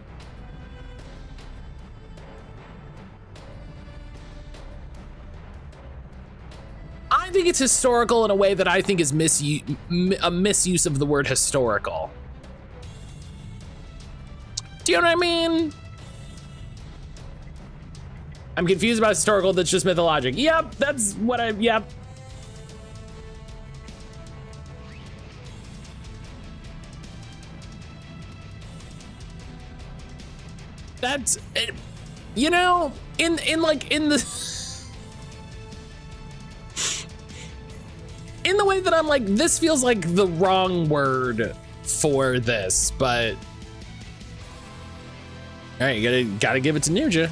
I think it's historical in a way that I think is a misuse of the word historical. Do you know what I mean? I'm confused about historical, that's just mythologic. Yep, that's what yep. That's it, you know, in the in the way that I'm like, this feels like the wrong word for this, but all right, you gotta give it to Nuja.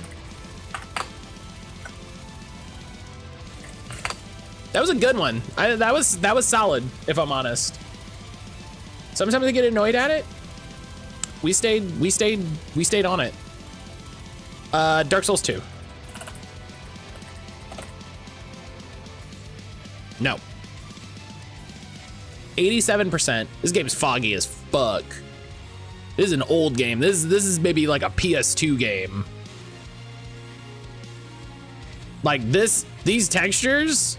That was a good one. That was solid, if I'm honest. Sometimes I get annoyed at it. We stayed on it. Dark Souls 2. No. 87%. This game is foggy as fuck. This is an old game. This is maybe like a PS2 game. Like these textures,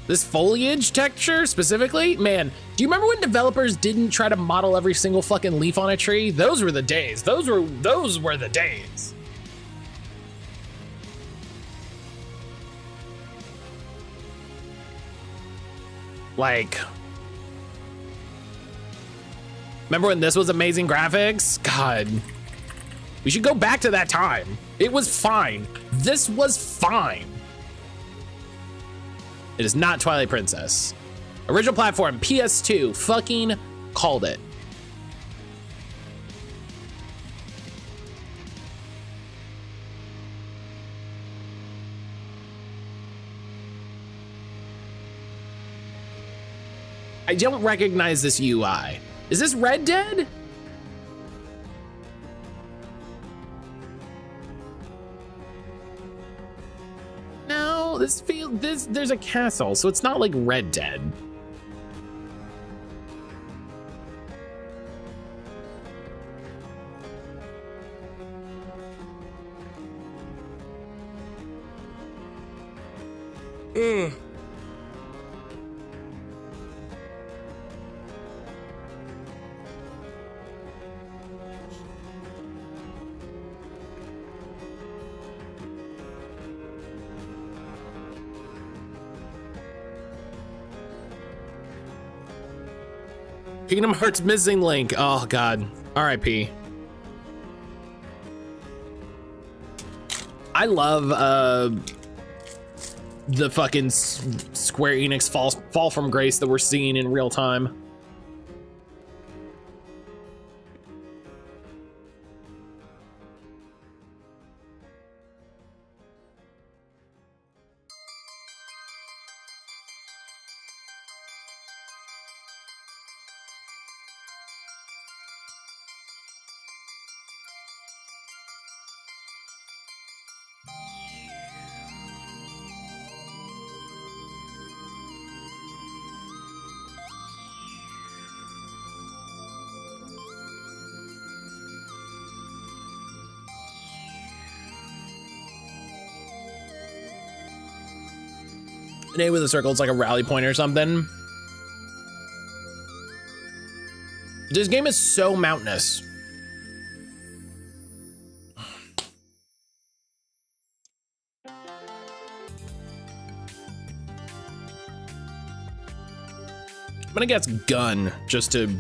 this foliage texture specifically, man, do you remember when developers didn't try to model every single fucking leaf on a tree? Those were the days. Those were the days. Like, remember when this was amazing graphics? God, we should go back to that time. It was fine. This was fine. It is not Twilight Princess. Original platform, PS2, fucking called it. I don't recognize this UI. Is this Red Dead? No, there's a castle, so it's not like Red Dead. Kingdom Hearts missing link. Oh God. R.I.P. I love the fucking Square Enix fall from grace that we're seeing in real time. An A with a circle, it's like a rally point or something. This game is so mountainous. I'm gonna guess gun just to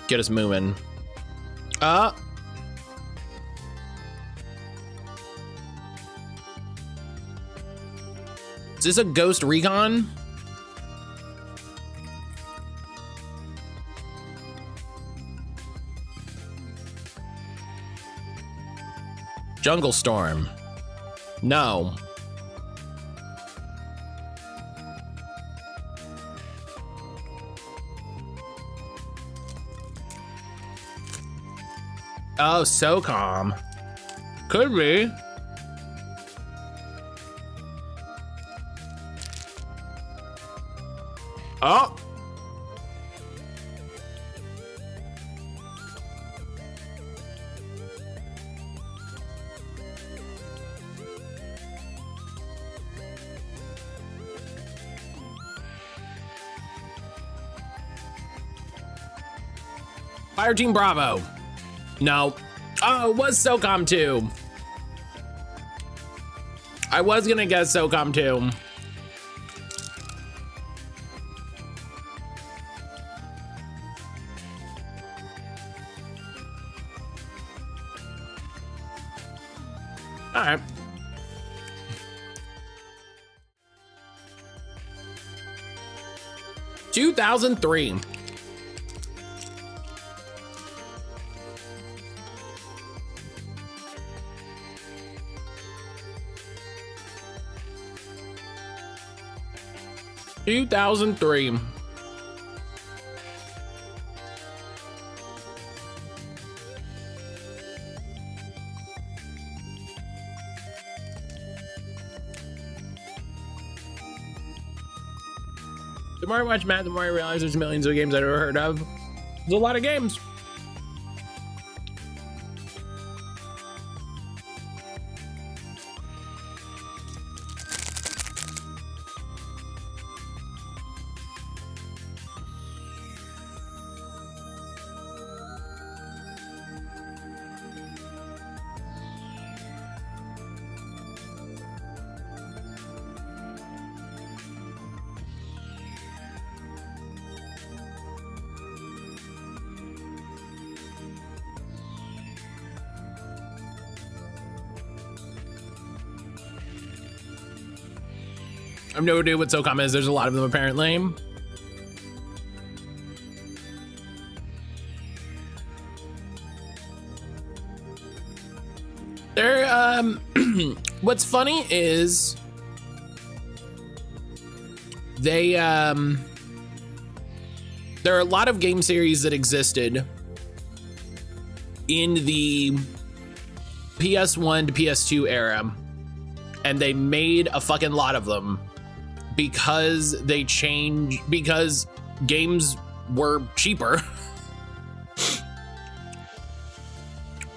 get us moving. Is this a Ghost Recon? Jungle Storm. No. Oh, SOCOM. Could be. Oh. Fire Team Bravo. No. Oh, it was SOCOM 2. I was gonna guess SOCOM 2. All right. (2003). The more I watch Matt, the more I realize there's millions of games I've never heard of. There's a lot of games. I have no idea what SOCOM is. There's a lot of them apparently. There, what's funny is they, there are a lot of game series that existed in the PS1 to PS2 era, and they made a fucking lot of them because they changed, because games were cheaper.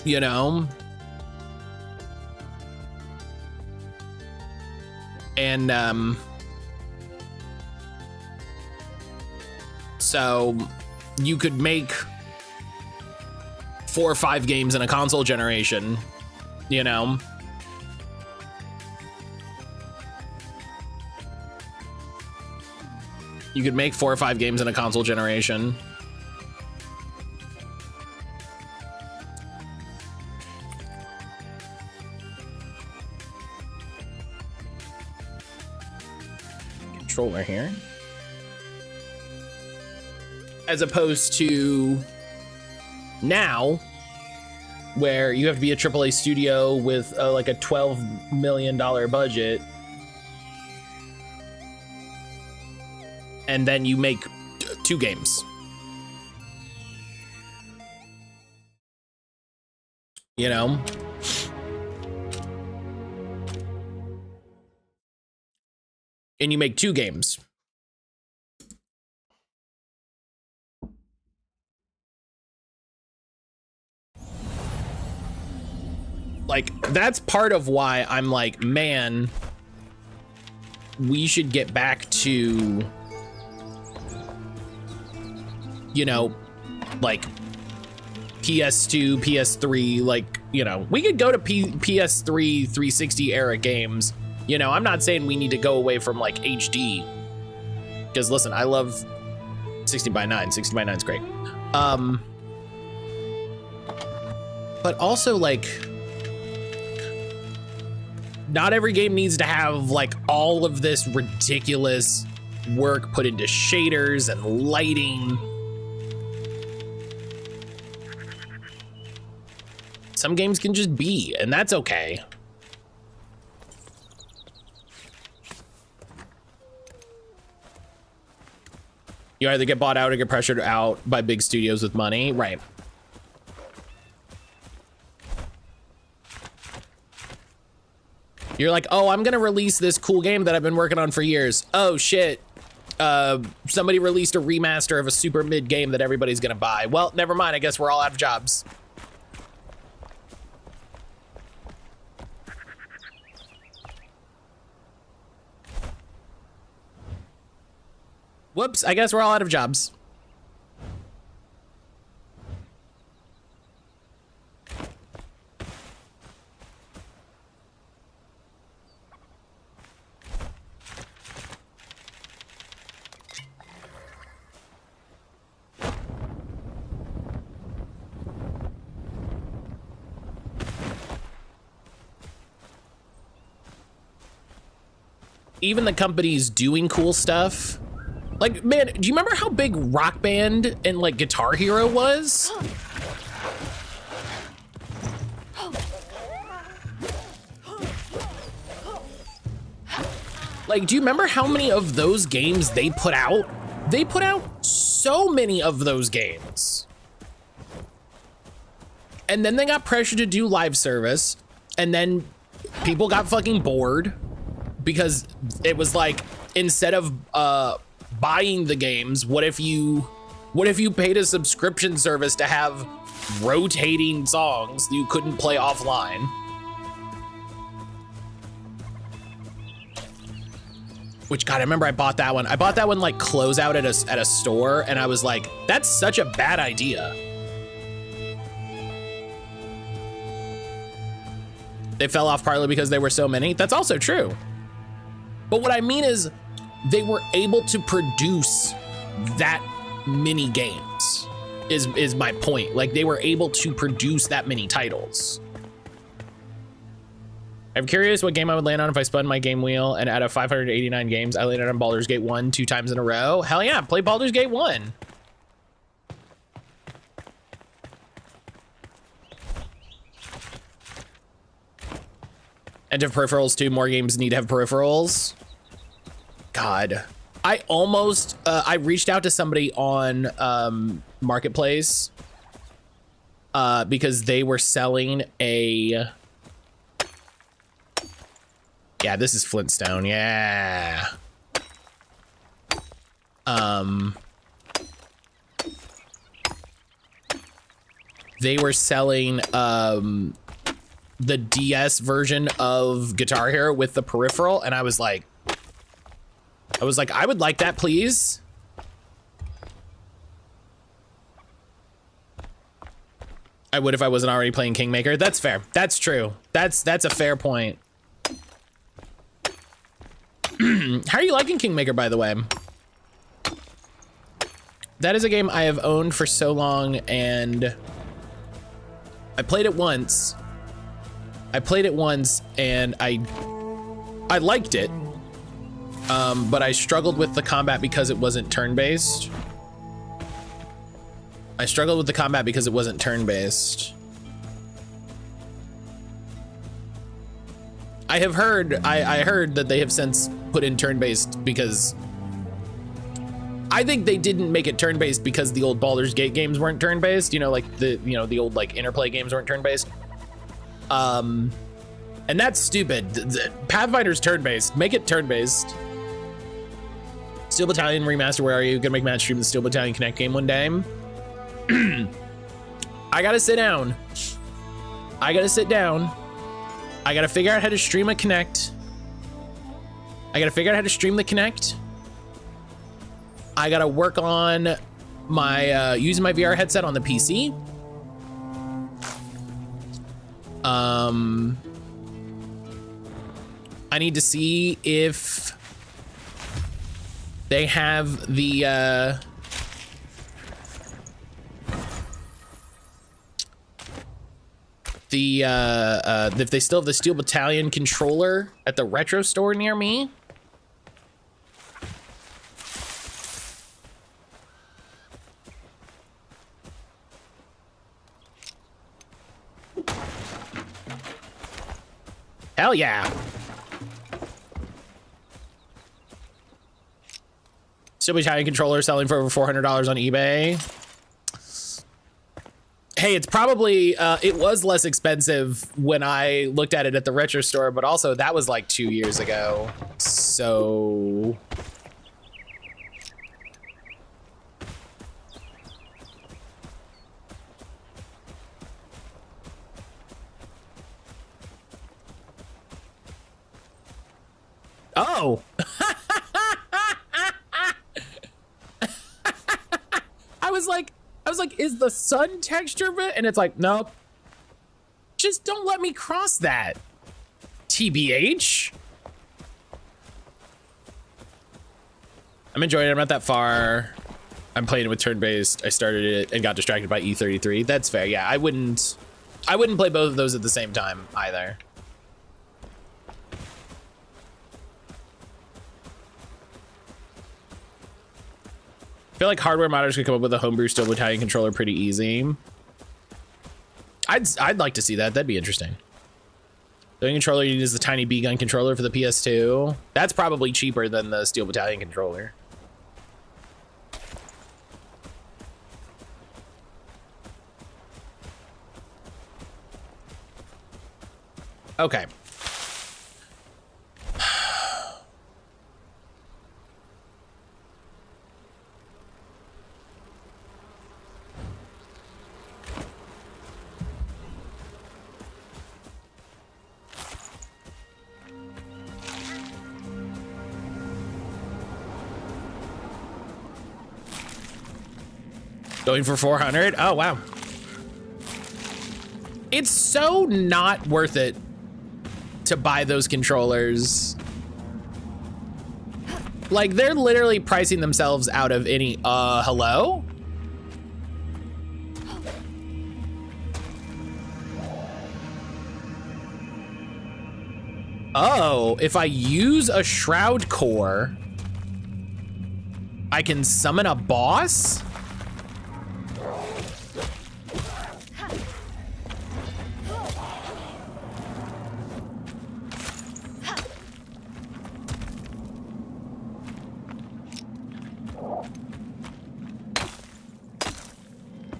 You know? And so you could make 4 or 5 games in a console generation, you know? You could make 4 or 5 games in a console generation. Controller here. As opposed to now, where you have to be a AAA studio with like a $12 million budget, and then you make 2 games. You know? And you make 2 games. Like, that's part of why I'm like, man, we should get back to, you know, like PS2, PS3, like, you know, we could go to PS3 360 era games. You know, I'm not saying we need to go away from like HD, because listen, I love 60 by 9. 60 by 9 is great. But also, like, not every game needs to have like all of this ridiculous work put into shaders and lighting. Some games can just be, and that's okay. You either get bought out or get pressured out by big studios with money, right? You're like, oh, I'm gonna release this cool game that I've been working on for years. Oh shit, somebody released a remaster of a super mid game that everybody's gonna buy. Well, never mind, I guess we're all out of jobs. Whoops, I guess we're all out of jobs. Even the companies doing cool stuff. Like, man, do you remember how big Rock Band and like Guitar Hero was? Like, do you remember how many of those games they put out? They put out so many of those games. And then they got pressured to do live service, and then people got fucking bored because it was like, instead of buying the games, what if you paid a subscription service to have rotating songs that you couldn't play offline? Which, God, I remember I bought that one. I bought that one like closeout at a store, and I was like, that's such a bad idea. They fell off partly because there were so many. That's also true. But what I mean is, they were able to produce that many games, is my point. Like, they were able to produce that many titles. I'm curious what game I would land on if I spun my game wheel, and out of 589 games, I landed on Baldur's Gate 1 2 times in a row. Hell yeah, play Baldur's Gate 1. And to have peripherals too, more games need to have peripherals. God, I almost, I reached out to somebody on Marketplace because they were selling a, yeah, this is Flintstone, yeah. They were selling the DS version of Guitar Hero with the peripheral, and I was like, I would like that, please. I would if I wasn't already playing Kingmaker. That's fair. That's true. That's a fair point. How are you liking Kingmaker, by the way? That is a game I have owned for so long, and I played it once. And I liked it. But I struggled with the combat because it wasn't turn-based. I have heard, I heard that they have since put in turn-based because I think they didn't make it turn-based because the old Baldur's Gate games weren't turn-based, you know, like the old like Interplay games weren't turn-based. And that's stupid. Pathfinder's turn-based. Make it turn-based. Steel Battalion Remaster, where are you? Gonna make Matt stream the Steel Battalion Connect game one day. I gotta sit down. I gotta figure out how to stream a Connect. I gotta stream the Connect. I gotta work on my using my VR headset on the PC. I need to see if they have the if they still have the Steel Battalion controller at the retro store near me. Hell yeah. Steel Battalion controller selling for over $400 on eBay. Hey, it's probably, it was less expensive when I looked at it at the retro store, but also that was like 2 years ago. So... Oh! I was like, is the sun texture bit? And it's like, nope. Just don't let me cross that. TBH. I'm enjoying it. I'm not that far. I'm playing it with turn-based. I started it and got distracted by E33. That's fair. Yeah, I wouldn't play both of those at the same time either. I feel like hardware modders could come up with a homebrew Steel Battalion controller pretty easy. I'd like to see that. That'd be interesting. The only controller you need is the tiny B-gun controller for the PS2. That's probably cheaper than the Steel Battalion controller. Okay. Going for 400? Oh, wow. It's so not worth it to buy those controllers. Like, they're literally pricing themselves out of any, hello? Oh, if I use a shroud core, I can summon a boss?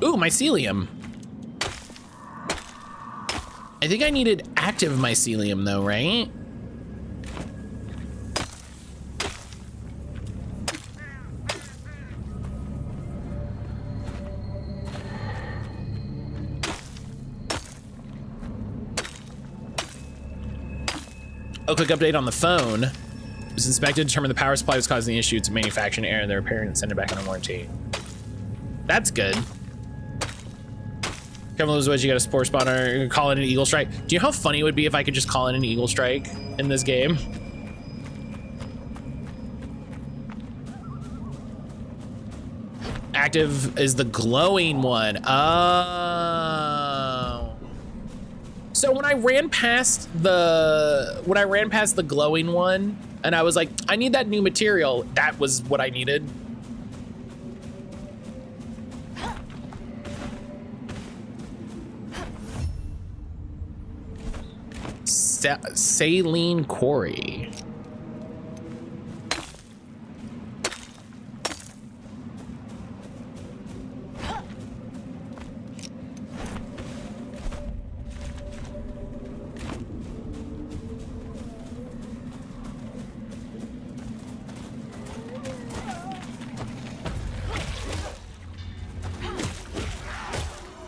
Ooh, mycelium. I think I needed active mycelium though, right? A quick update on the phone. It was inspected to determine the power supply was causing the issue. It's a manufacturing error and they're repairing and send it back on a warranty. That's good. Careful those ways, you got a spore spawner, call it an eagle strike. Do you know how funny it would be if I could just call it an eagle strike in this game? Active is the glowing one. Oh. So when I ran past the glowing one and I was like, I need that new material, that was what I needed. Saline quarry.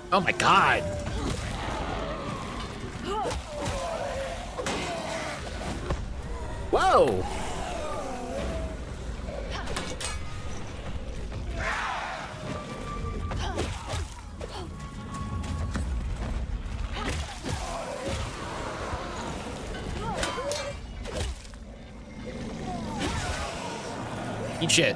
Oh my God. Whoa! Eat shit.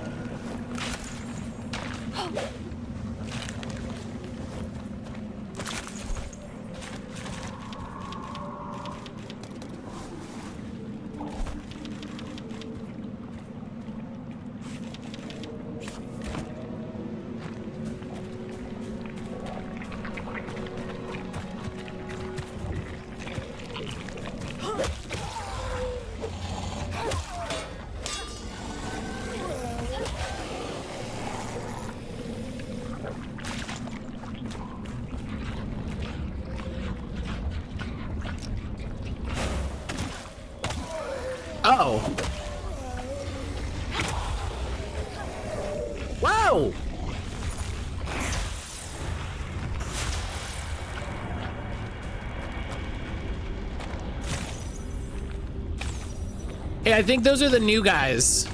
Hey, I think those are the new guys.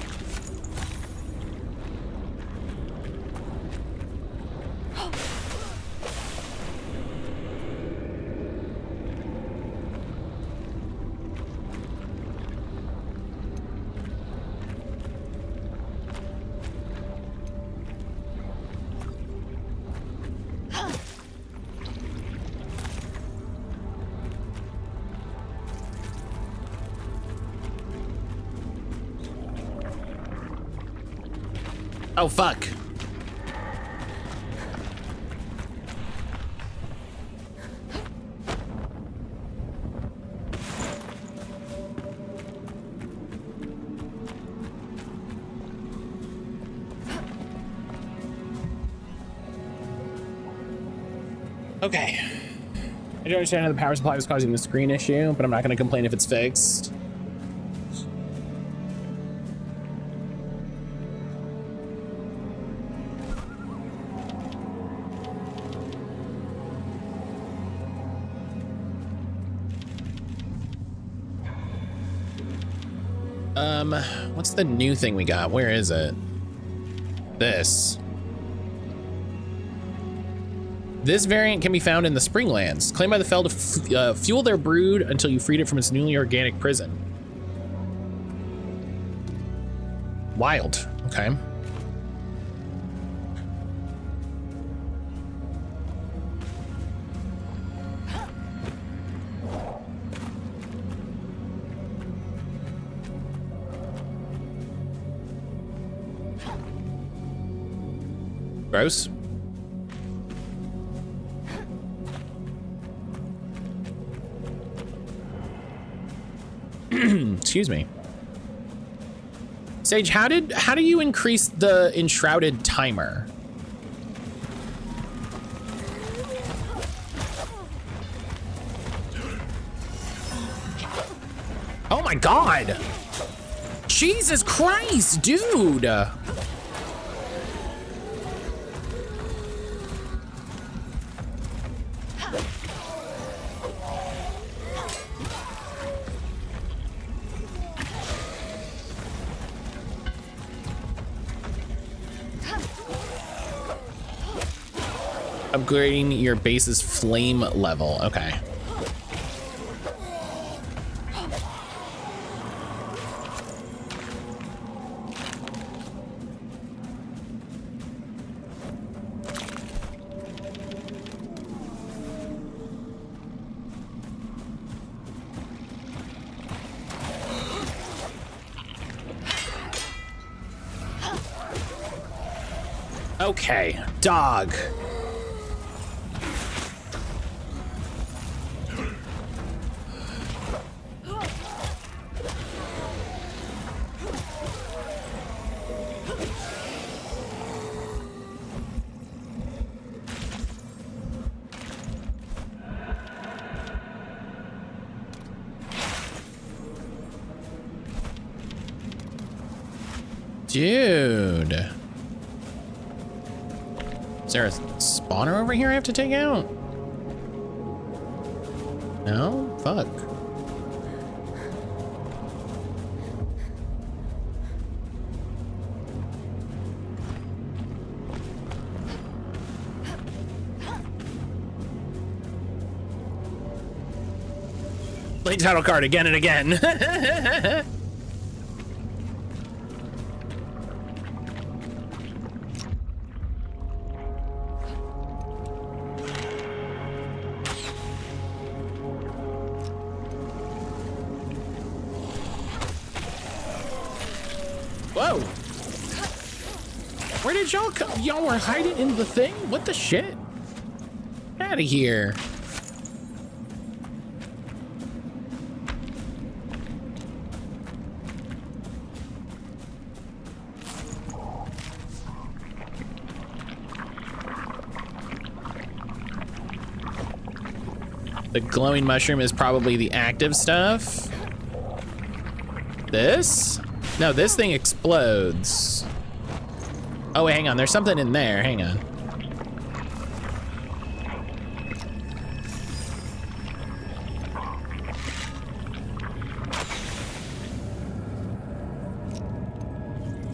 Oh, fuck. Okay. I don't understand how the power supply was causing the screen issue, but I'm not going to complain if it's fixed. What's the new thing we got? Where is it? This variant can be found in the Springlands, claimed by the Fel to fuel their brood until you freed it from its newly organic prison. Wild. Okay. Gross. Excuse me. Sage, how do you increase the enshrouded timer? Oh my god. Jesus Christ, dude. Upgrading your base's flame level. Okay. Okay, dog. Dude. Is there a spawner over here I have to take out? No? Fuck. Play title card again and again. Whoa! Where did y'all come? Y'all were hiding in the thing? What the shit? Out of here. The glowing mushroom is probably the active stuff. This? No, this thing explodes. Oh, wait, hang on. There's something in there. Hang on.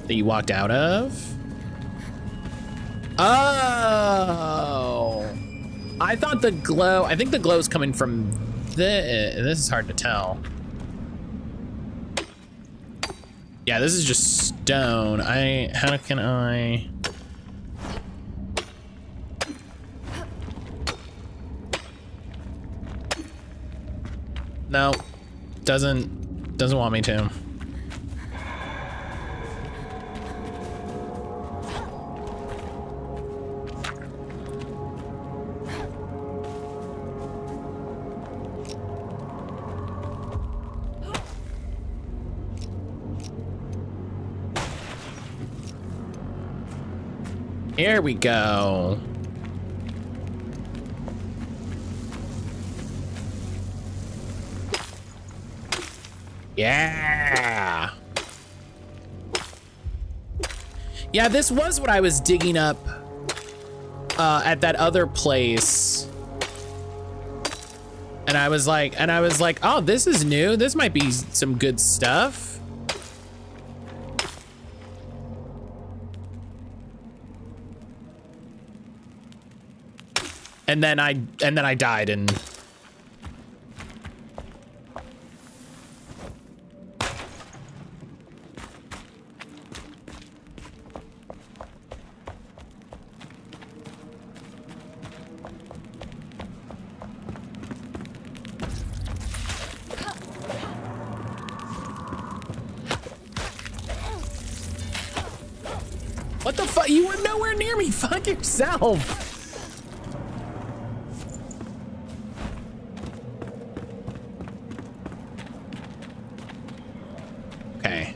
That you walked out of? Oh. I thought the glow, I think the glow's coming from this is hard to tell. Yeah, this is just stone. How can I? No, doesn't want me to. Here we go. Yeah. Yeah, this was what I was digging up at that other place. And I was like, oh, this is new. This might be some good stuff. And then I died and what the fuck? You were nowhere near me. Fuck yourself. Okay.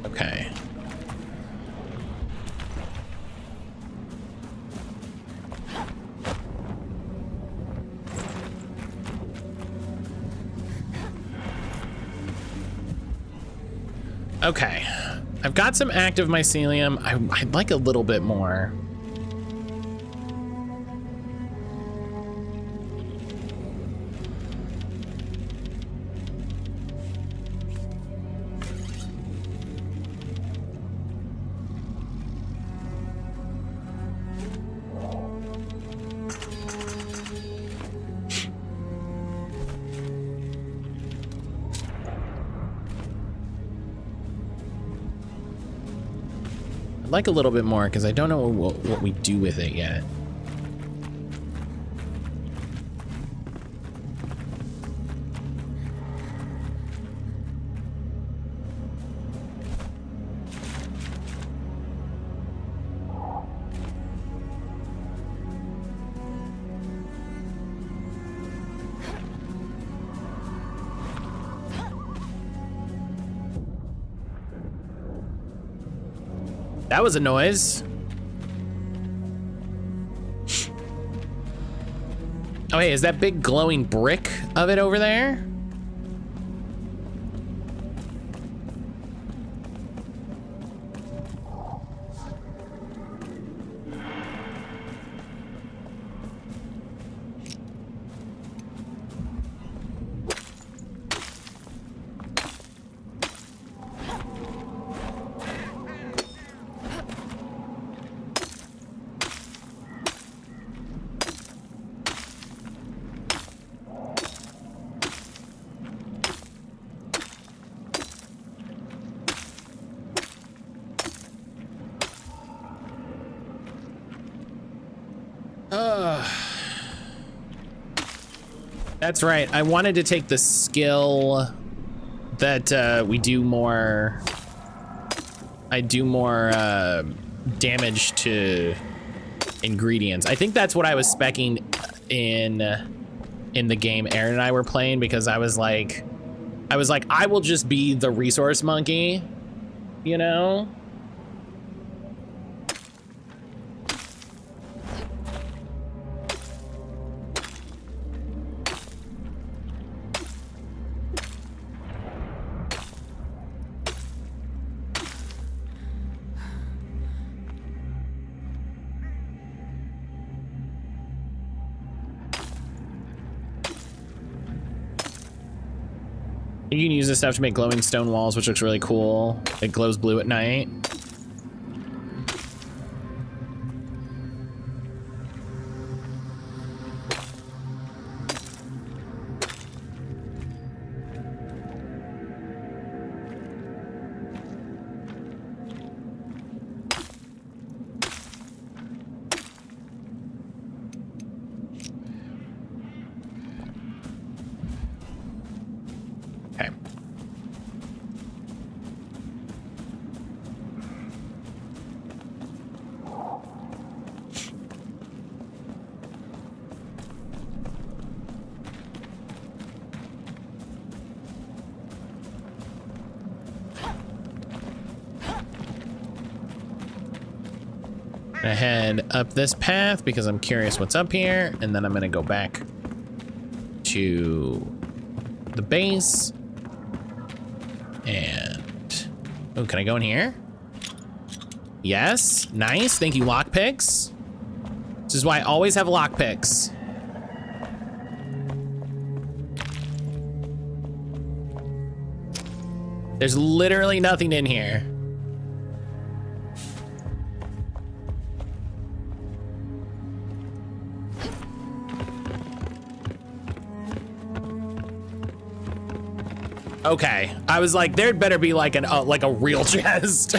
Okay. Okay. I've got some active mycelium. I'd like a little bit more. I'd like a little bit more because I don't know what we do with it yet. That was a noise. Oh, hey, is that big glowing brick of it over there? That's right. I wanted to take the skill that we do more. I do more damage to ingredients. I think that's what I was speccing in the game Aaron and I were playing, because I was like, I will just be the resource monkey, you know? You can use this stuff to make glowing stone walls, which looks really cool. It glows blue at night. Gonna head up this path because I'm curious what's up here, and then I'm gonna go back to the base. And oh, can I go in here? Yes, nice. Thank you, lockpicks. This is why I always have lockpicks. There's literally nothing in here. Okay, I was like, there'd better be like an like a real chest.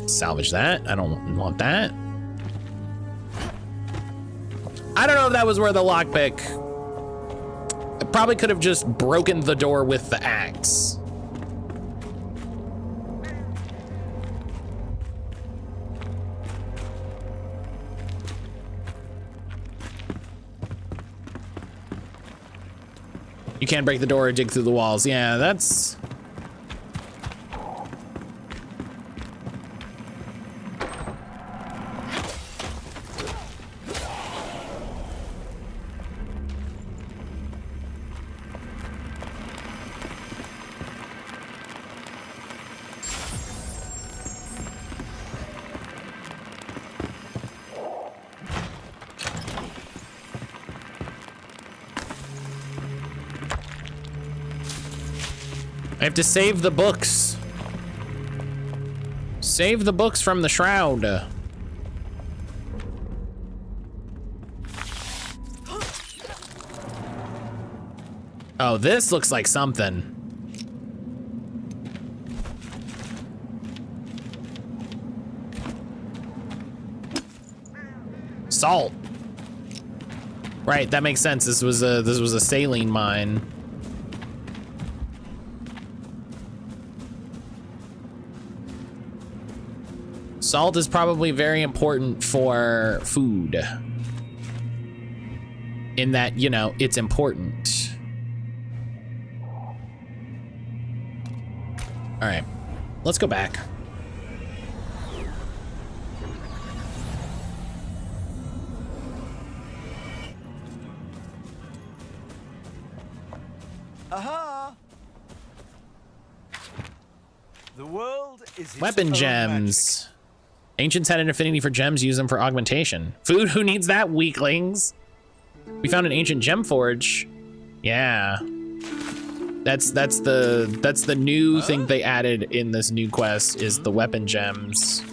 Salvage that. I don't want that. I don't know if that was worth a lockpick. I probably could have just broken the door with the axe. You can't break the door or dig through the walls. Yeah, that's... I have to save the books. Save the books from the shroud. Oh, this looks like something. Salt. Right, that makes sense. This was a saline mine. Salt is probably very important for food. In that, you know, it's important. All right, let's go back. Aha! The world is its Weapon own gems. magic. Ancients had an affinity for gems, use them for augmentation. Food, who needs that, weaklings? We found an ancient gem forge. Yeah. That's the new thing they added in this new quest is the weapon gems.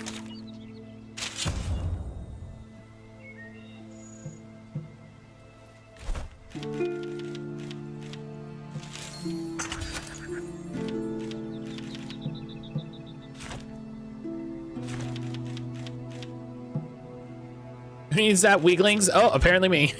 Who needs that, weaklings? Oh, apparently me.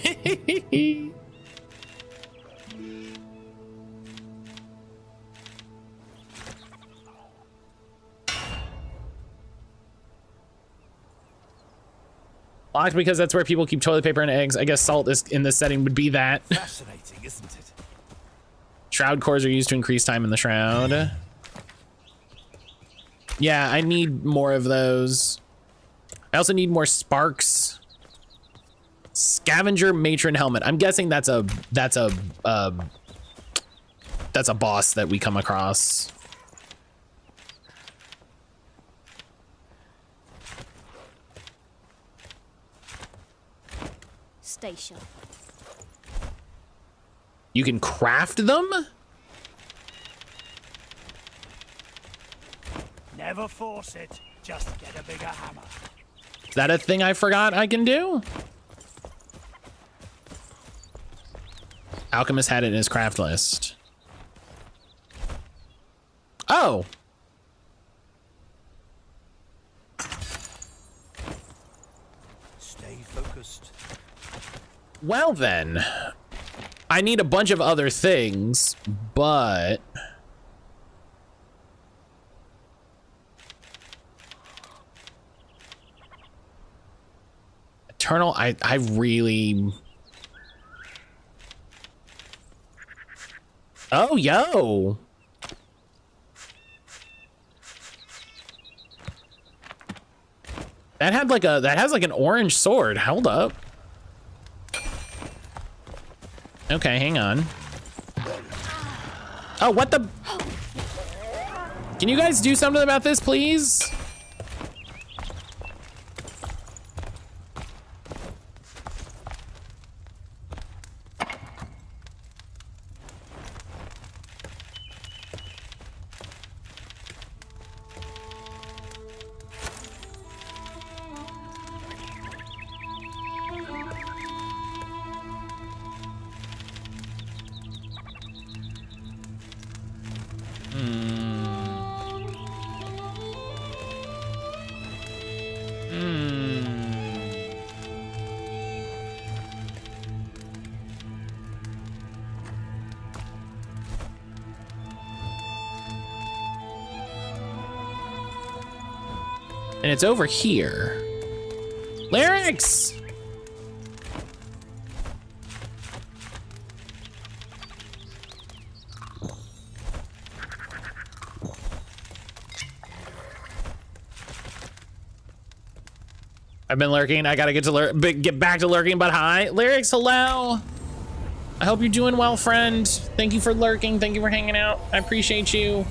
Locked because that's where people keep toilet paper and eggs. I guess salt is in this setting would be that. Fascinating, isn't it? Shroud cores are used to increase time in the shroud. Yeah, I need more of those. I also need more sparks. Scavenger matron helmet. I'm guessing that's a boss that we come across. station. You can craft them? Never force it. Just get a bigger hammer. Is that a thing I forgot I can do? Alchemist had it in his craft list. Oh. Stay focused. Well then, I need a bunch of other things, but Eternal, I really. Oh, yo. That had like a, that has like an orange sword. Hold up. Okay, hang on. Oh, what the? Can you guys do something about this, please? And it's over here. Lyrics! I've been lurking. I gotta get back to lurking, but hi. Lyrics, hello. I hope you're doing well, friend. Thank you for lurking. Thank you for hanging out. I appreciate you.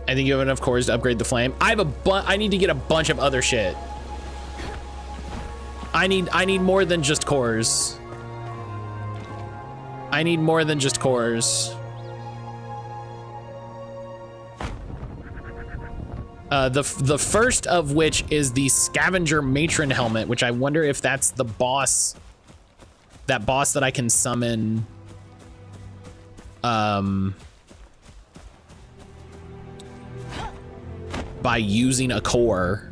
I think you have enough cores to upgrade the flame. I have I need to get a bunch of other shit. I need more than just cores. I need more than just cores. The first of which is the scavenger matron helmet, which I wonder if that's the boss, that boss that I can summon. By using a core.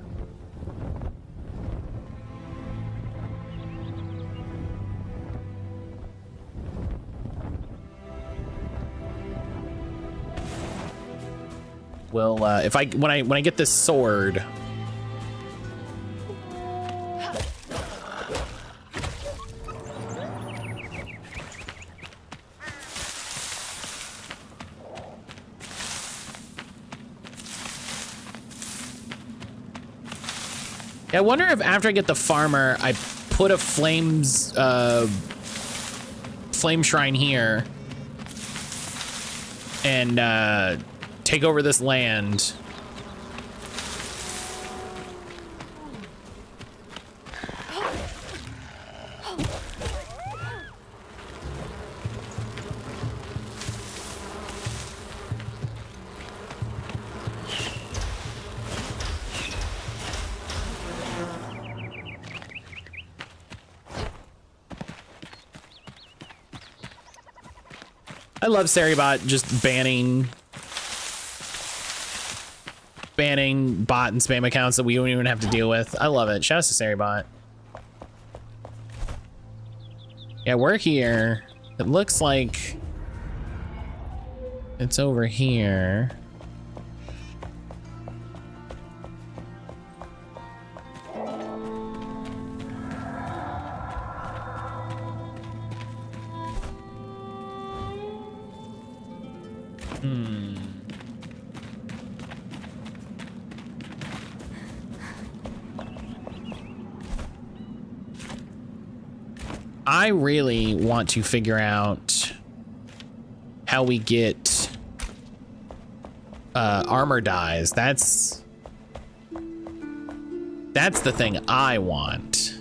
Well, if when I get this sword. I wonder if after I get the farmer, I put a flame shrine here and take over this land. I love Seribot just banning bot and spam accounts that we don't even have to deal with. I love it. Shout out to Seribot. Yeah, we're here. It looks like it's over here. I really want to figure out how we get armor dyes. That's That's the thing I want.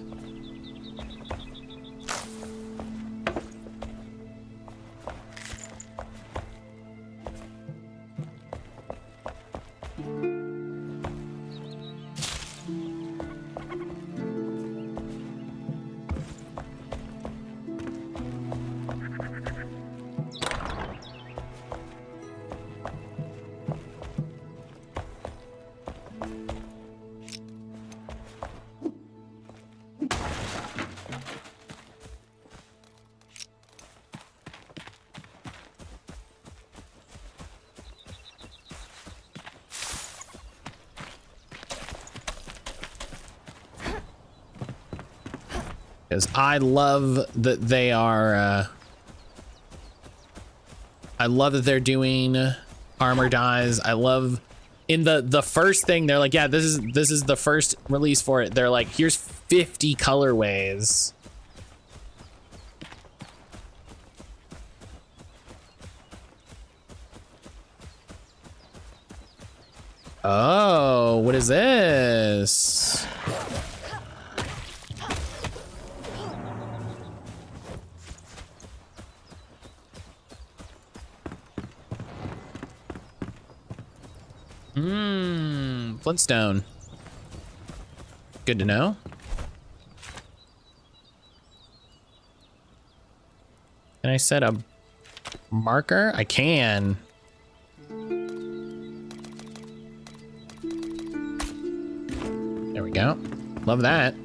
Because I love that they are, I love that they're doing armor dyes. I love in the first thing, they're like, yeah, this is the first release for it. They're like, here's 50 colorways. Oh, what is this? Flintstone. Good to know. Can I set a marker? I can. There we go. Love that.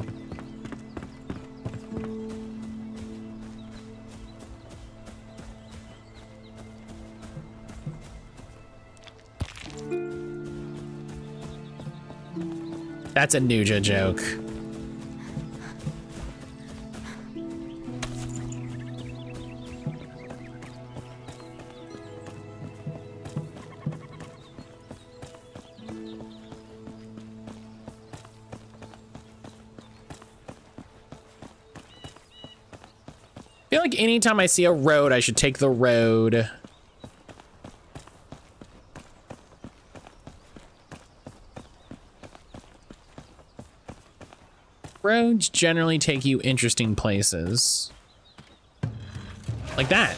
That's a Nuja joke. I feel like anytime I see a road, I should take the road. Roads generally take you interesting places. Like that.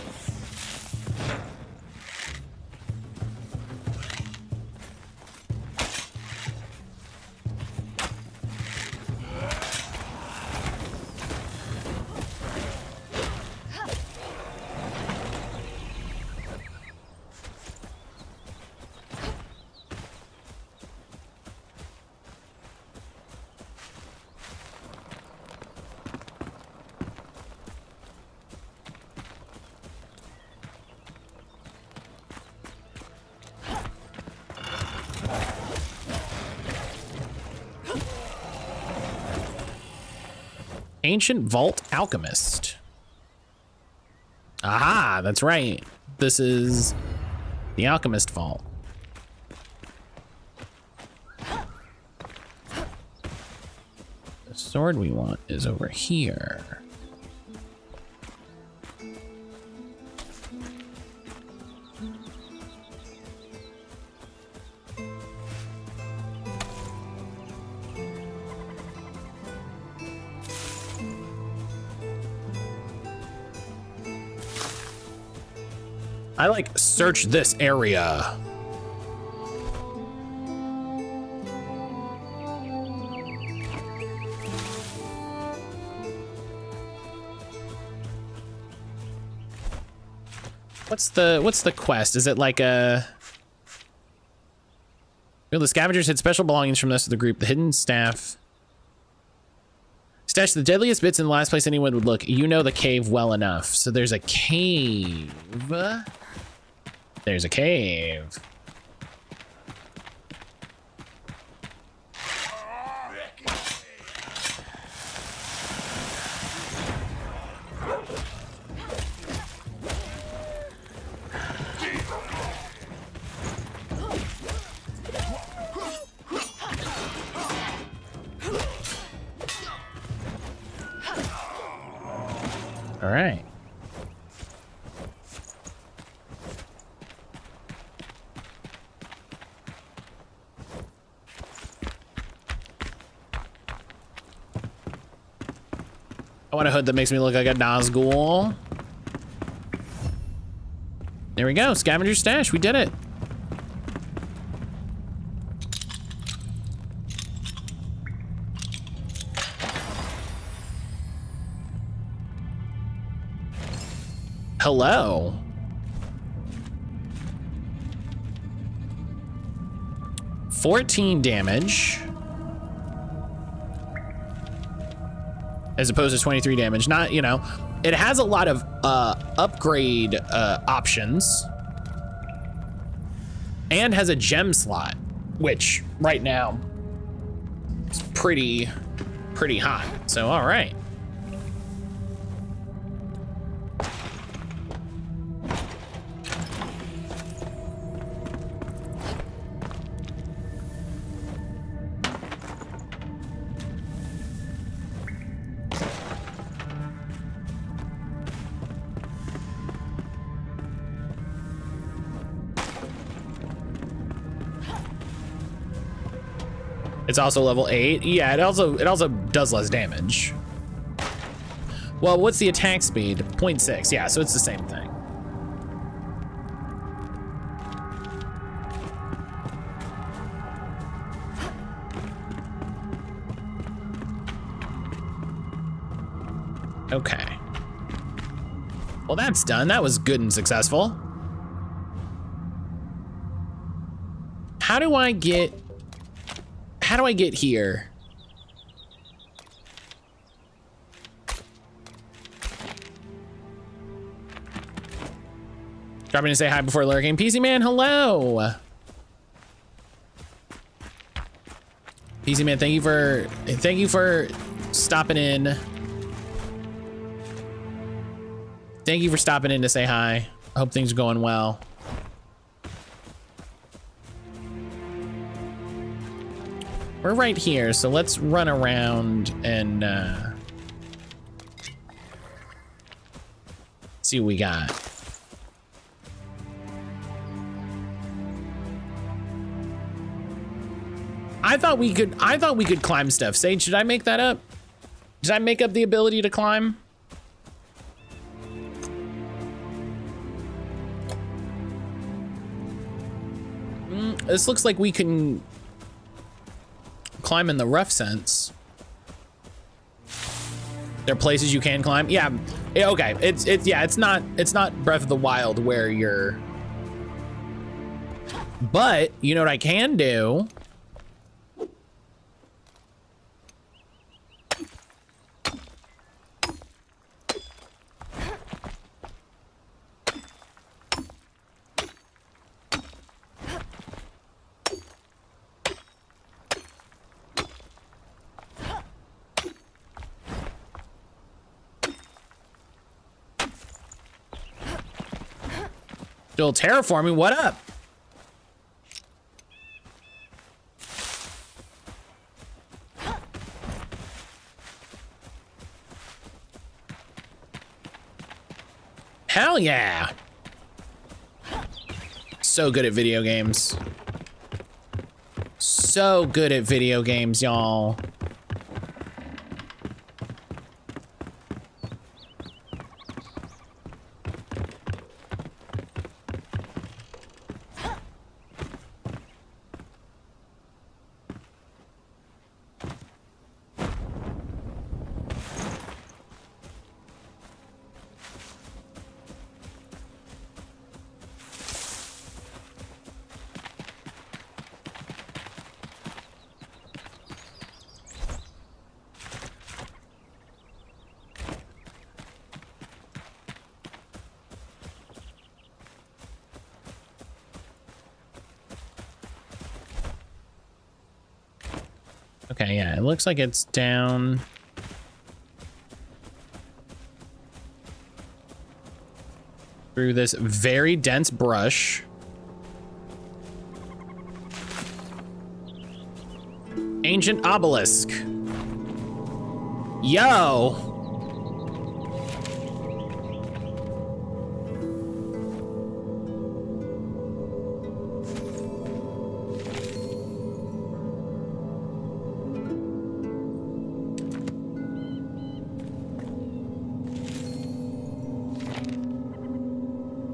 Ancient Vault Alchemist. Aha, that's right. This is the Alchemist Vault. The sword we want is over here. I like search this area. What's the quest? Is it like a... The scavengers hid special belongings from the rest of the group. The hidden staff. Stash the deadliest bits in the last place anyone would look. You know the cave well enough. So there's a cave. There's a cave. All right. I want a hood that makes me look like a Nazgul. There we go, scavenger stash, we did it. Hello. $14 damage. As opposed to 23 damage. Not, you know, it has a lot of upgrade options. And has a gem slot, which right now is pretty hot. So, all right. It's also level 8. Yeah, it also does less damage. Well, what's the attack speed? 0.6. Yeah, so it's the same thing. Okay. Well, that's done. That was good and successful. How do I get here? Dropping to say hi before lurking. PC Man, hello. PC Man, thank you for stopping in. Thank you for stopping in to say hi. I hope things are going well. We're right here, so let's run around and see what we got. I thought we could climb stuff. Sage, did I make that up? Did I make up the ability to climb? This looks like we can climb in the rough sense. There are places you can climb. Yeah, okay. It's not Breath of the Wild where you're. But you know what I can do? Still terraforming, what up? Hell yeah. So good at video games. So good at video games, y'all. Okay, yeah, it looks like it's down. Through this very dense brush. Ancient obelisk. Yo.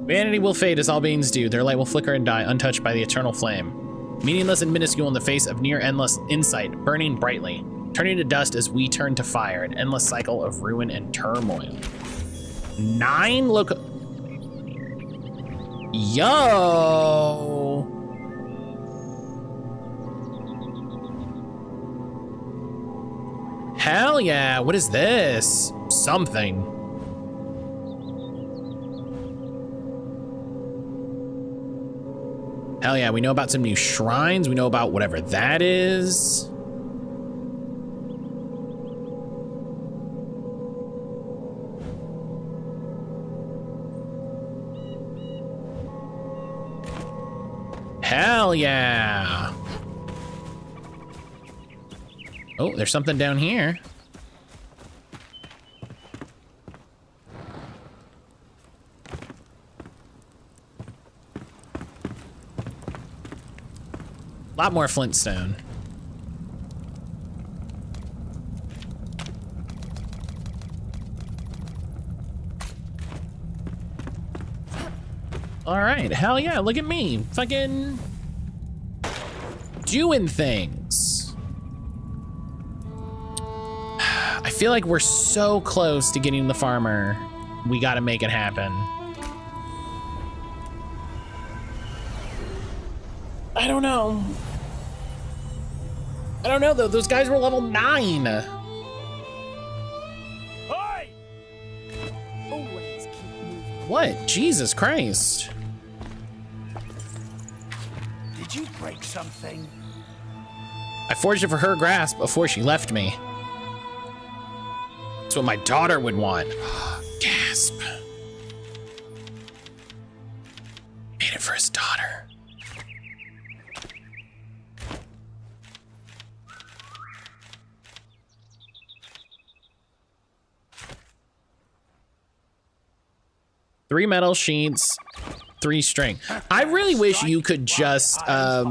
Vanity will fade as all beings do. Their light will flicker and die, untouched by the eternal flame. Meaningless and minuscule in the face of near endless insight, burning brightly, turning to dust as we turn to fire, an endless cycle of ruin and turmoil. 9 look. Yo. Hell yeah, what is this? Something. Hell yeah, we know about some new shrines. We know about whatever that is. Hell yeah. Oh, there's something down here. A lot more flintstone. All right, hell yeah, look at me. Fucking doing things. I feel like we're so close to getting the farmer. We gotta make it happen. I don't know. I don't know though, those guys were level 9. Hey! Always keep moving. What? Jesus Christ. Did you break something? I forged it for her grasp before she left me. That's what my daughter would want. Gasp. Made it for his daughter. Three metal sheets, 3 string. I really wish you could just, I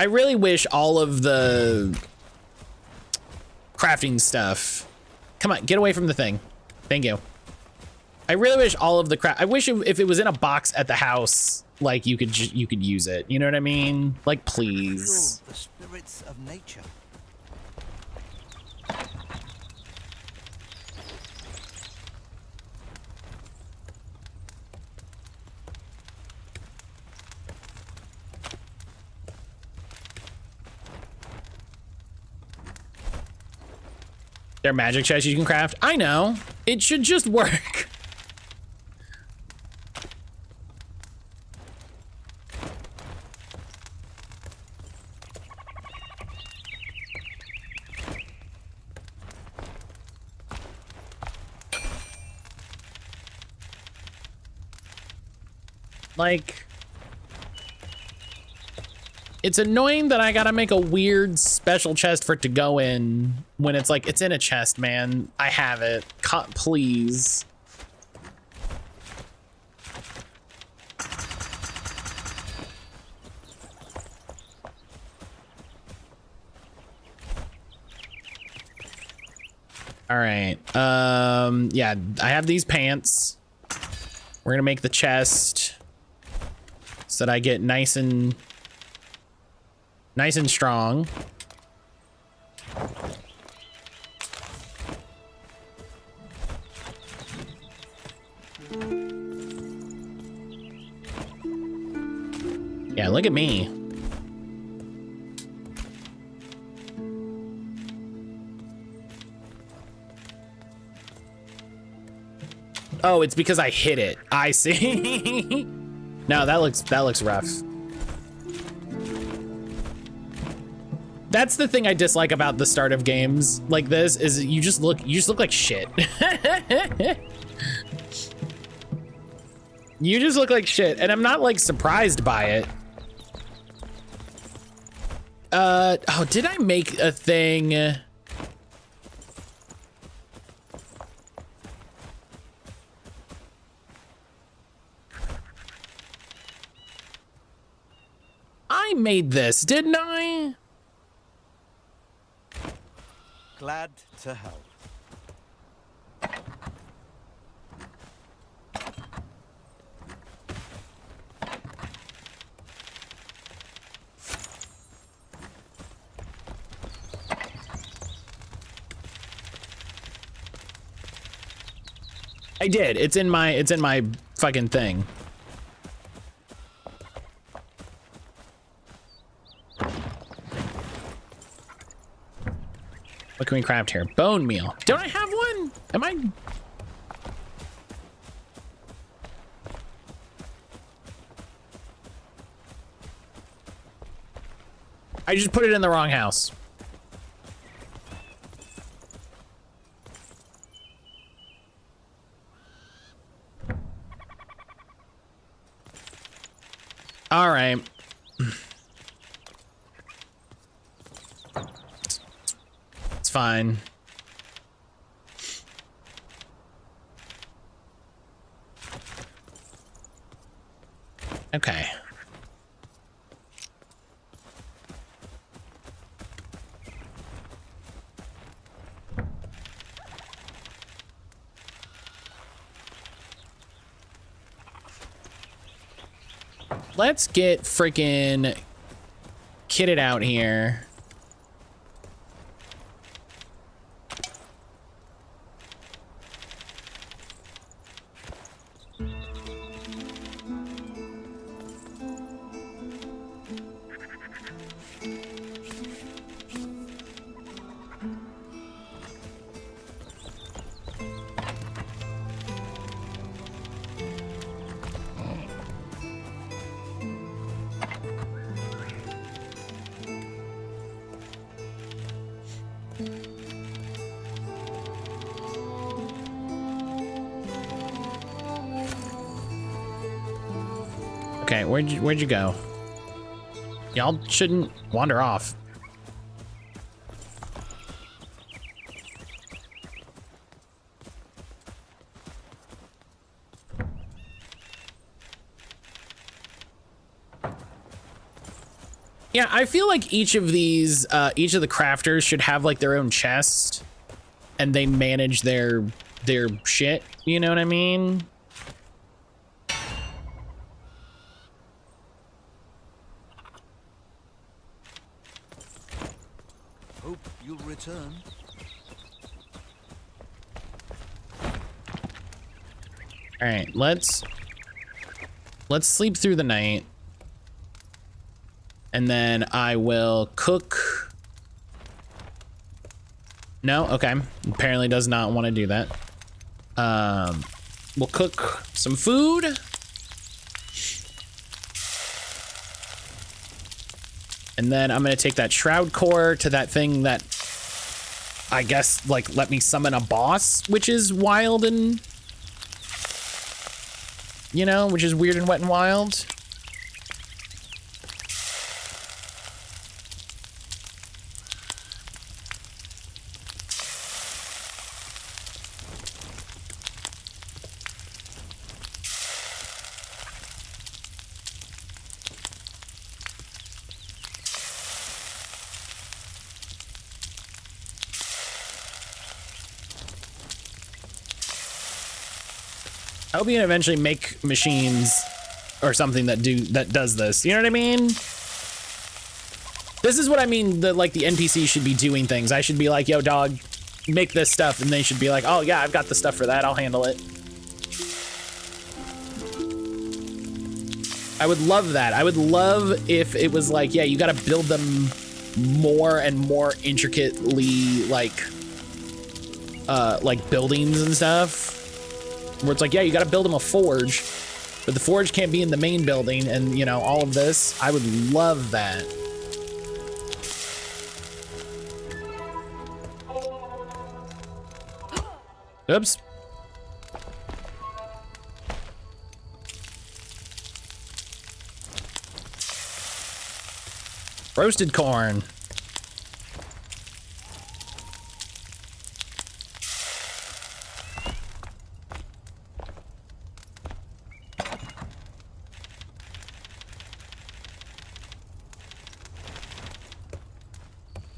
really wish all of the crafting stuff. Come on, get away from the thing. Thank you. I really wish all of the craft. I wish if it was in a box at the house, like you could use it. You know what I mean? Like, please. Feel the spirits of nature. They're magic chests you can craft. I know. It should just work. Like, it's annoying that I gotta make a weird special chest for it to go in when it's like, it's in a chest, man. I have it. Please. All right. Yeah, I have these pants. We're gonna make the chest so that I get nice and strong. Yeah, look at me. Oh, it's because I hit it. I see. No, that looks rough. That's the thing I dislike about the start of games like this is you just look like shit. You just look like shit, and I'm not like surprised by it. Oh, did I make a thing? I made this, didn't I? Glad to help. I did. It's in my fucking thing. What can we craft here? Bone meal. Don't I have one? Am I? I just put it in the wrong house. All right. It's fine. Okay. Let's get freaking kitted out here. Okay, where'd you go? Y'all shouldn't wander off. Yeah, I feel like each of these, each of the crafters should have like their own chest, and they manage their shit. You know what I mean? Hope you'll return. All right, let's sleep through the night. And then I will cook. No, okay. Apparently does not want to do that. We'll cook some food. And then I'm gonna take that shroud core to that thing that I guess like let me summon a boss, which is wild and, you know, which is weird and wet and wild. I hope you can eventually make machines or something that does this. You know what I mean? This is what I mean. The NPC should be doing things. I should be like, yo, dog, make this stuff, and they should be like, oh yeah, I've got the stuff for that. I'll handle it. I would love that. I would love if it was like, yeah, you got to build them more and more intricately, like buildings and stuff. Where it's like, yeah, you got to build them a forge, but the forge can't be in the main building, and you know, all of this. I would love that. Oops. Roasted corn.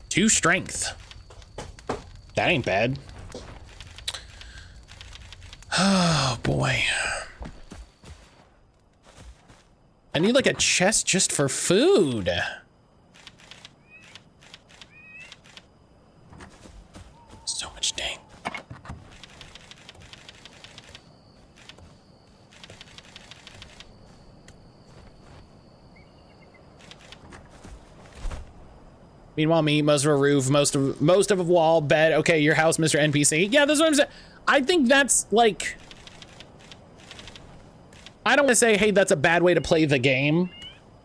Two strength. That ain't bad. Oh boy. I need like a chest just for food. So much dang. Meanwhile, me, most of a roof, most of a wall, bed. Okay, your house, Mr. NPC. Yeah, that's what I'm saying. I think that's like, I don't want to say, hey, that's a bad way to play the game.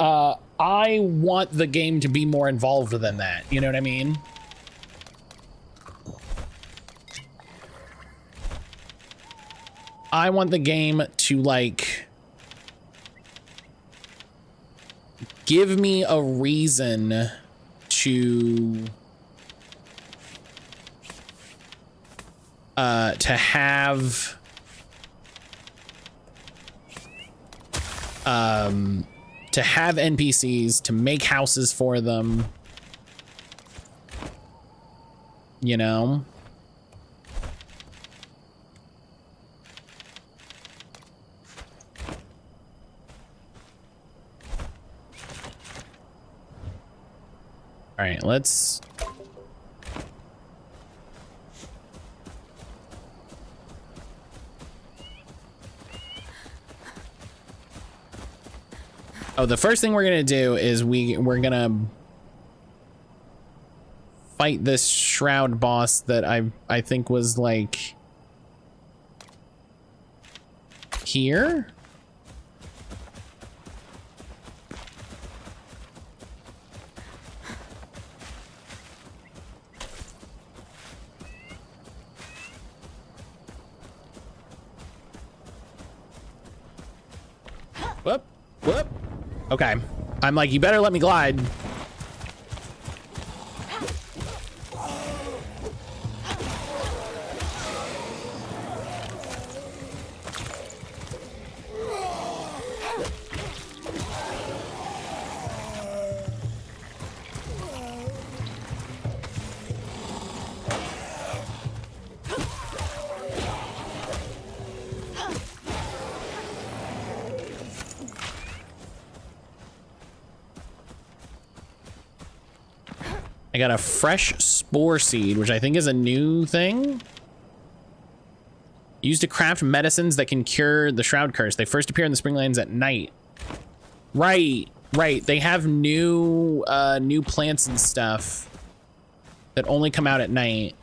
I want the game to be more involved than that. You know what I mean? I want the game to like give me a reason to have NPCs, to make houses for them, you know? All right, let's... Oh, the first thing we're gonna do is we're gonna fight this shroud boss that I think was like here. Whoop, whoop. Okay. I'm like, you better let me glide. I got a fresh spore seed, which I think is a new thing. Used to craft medicines that can cure the shroud curse. They first appear in the Springlands at night. Right, right. They have new new plants and stuff that only come out at night.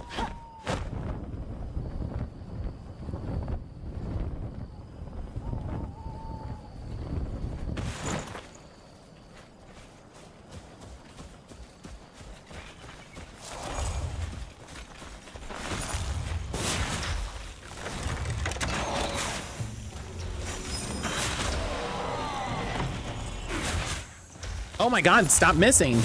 Oh my God, stop missing.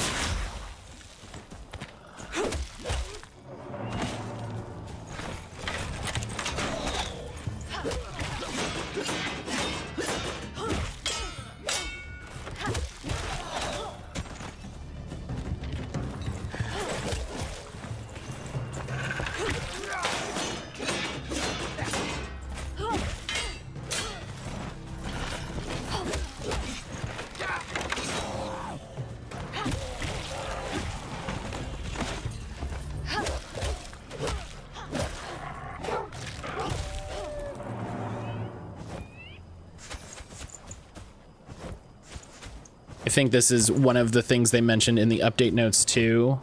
I think this is one of the things they mentioned in the update notes too,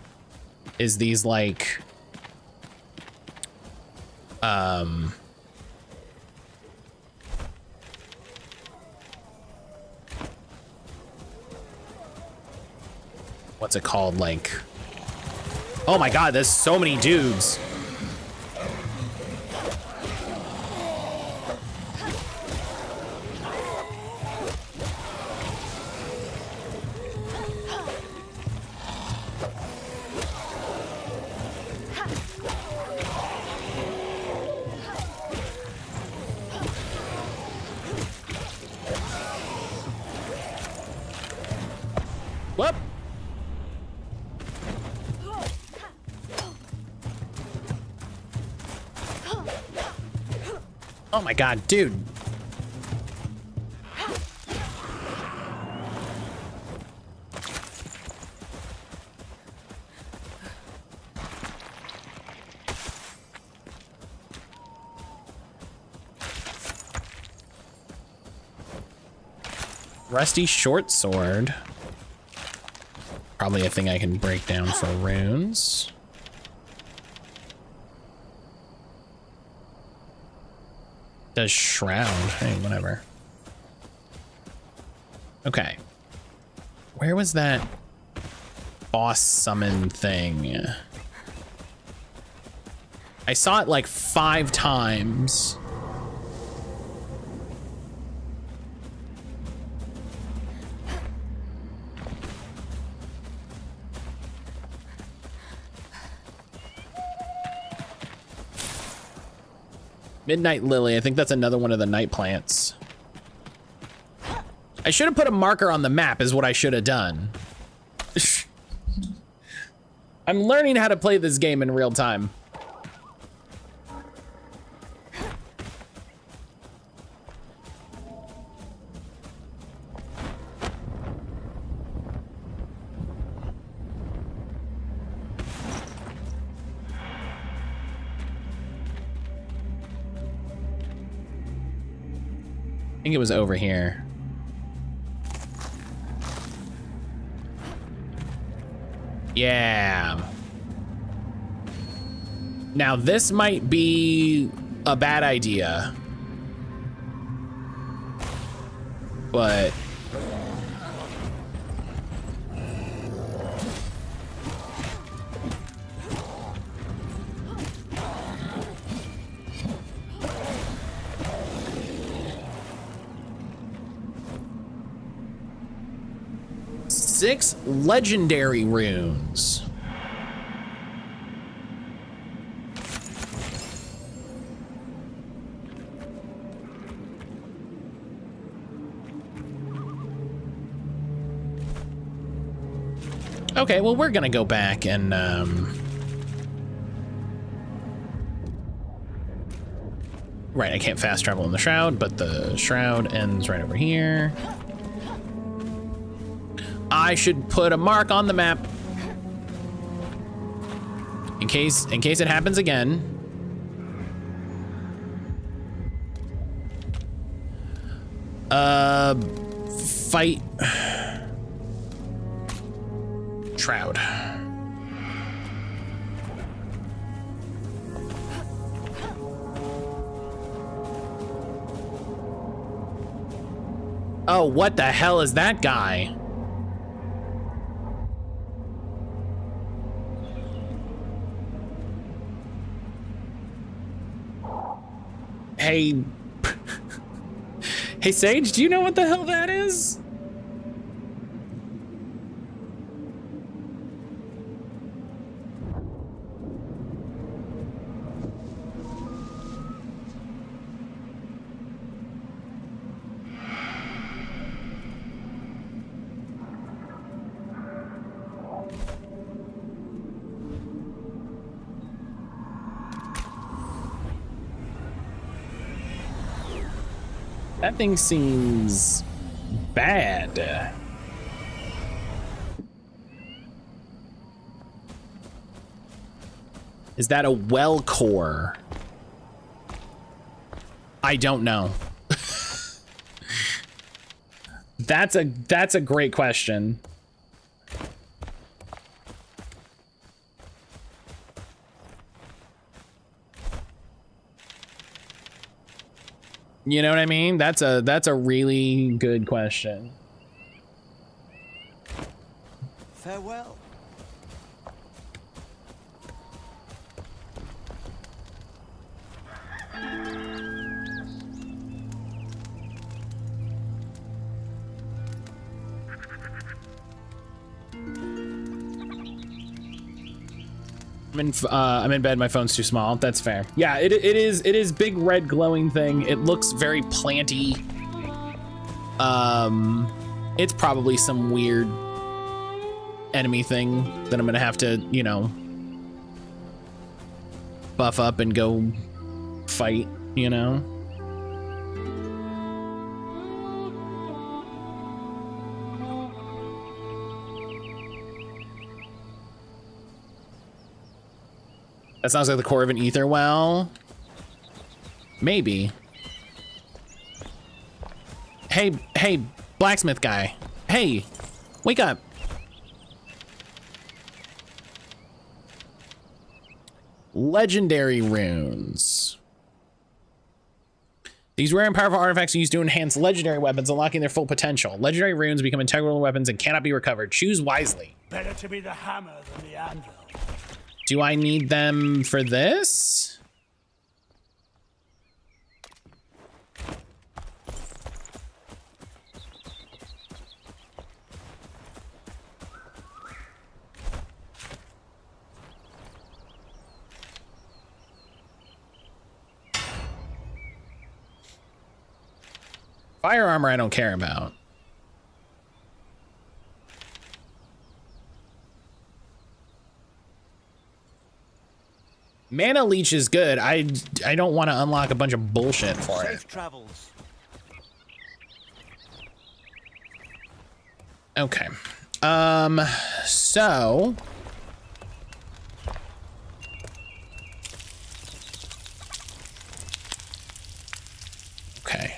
is these like what's it called? Like, oh my God, there's so many dudes. Whoop. Oh my God, dude. Rusty short sword. Probably a thing I can break down for runes. Does shroud. Hey, whatever. Okay. Where was that boss summon thing? I saw it like 5 times. Midnight Lily, I think that's another one of the night plants. I should have put a marker on the map is what I should have done. I'm learning how to play this game in real time. I think it was over here. Yeah. Now this might be a bad idea. But six legendary runes. Okay, well, we're gonna go back and right, I can't fast travel in the shroud, but the shroud ends right over here. I should put a mark on the map in case it happens again. Fight shroud. Oh, what the hell is that guy? Hey, hey Sage, do you know what the hell that is? That thing seems bad. Is that a well core? I don't know. That's a great question. You know what I mean? That's a really good question. Farewell. I'm in bed. My phone's too small. That's fair. Yeah, it is big red glowing thing. It looks very planty. It's probably some weird enemy thing that I'm gonna have to, you know, buff up and go fight, you know. That sounds like the core of an ether well. Maybe. Hey, blacksmith guy. Hey, wake up. Legendary runes. These rare and powerful artifacts are used to enhance legendary weapons, unlocking their full potential. Legendary runes become integral to weapons and cannot be recovered. Choose wisely. Better to be the hammer than the anvil. Do I need them for this? Fire armor I don't care about. Mana leech is good. I don't want to unlock a bunch of bullshit for it. Safe travels. Okay. So okay.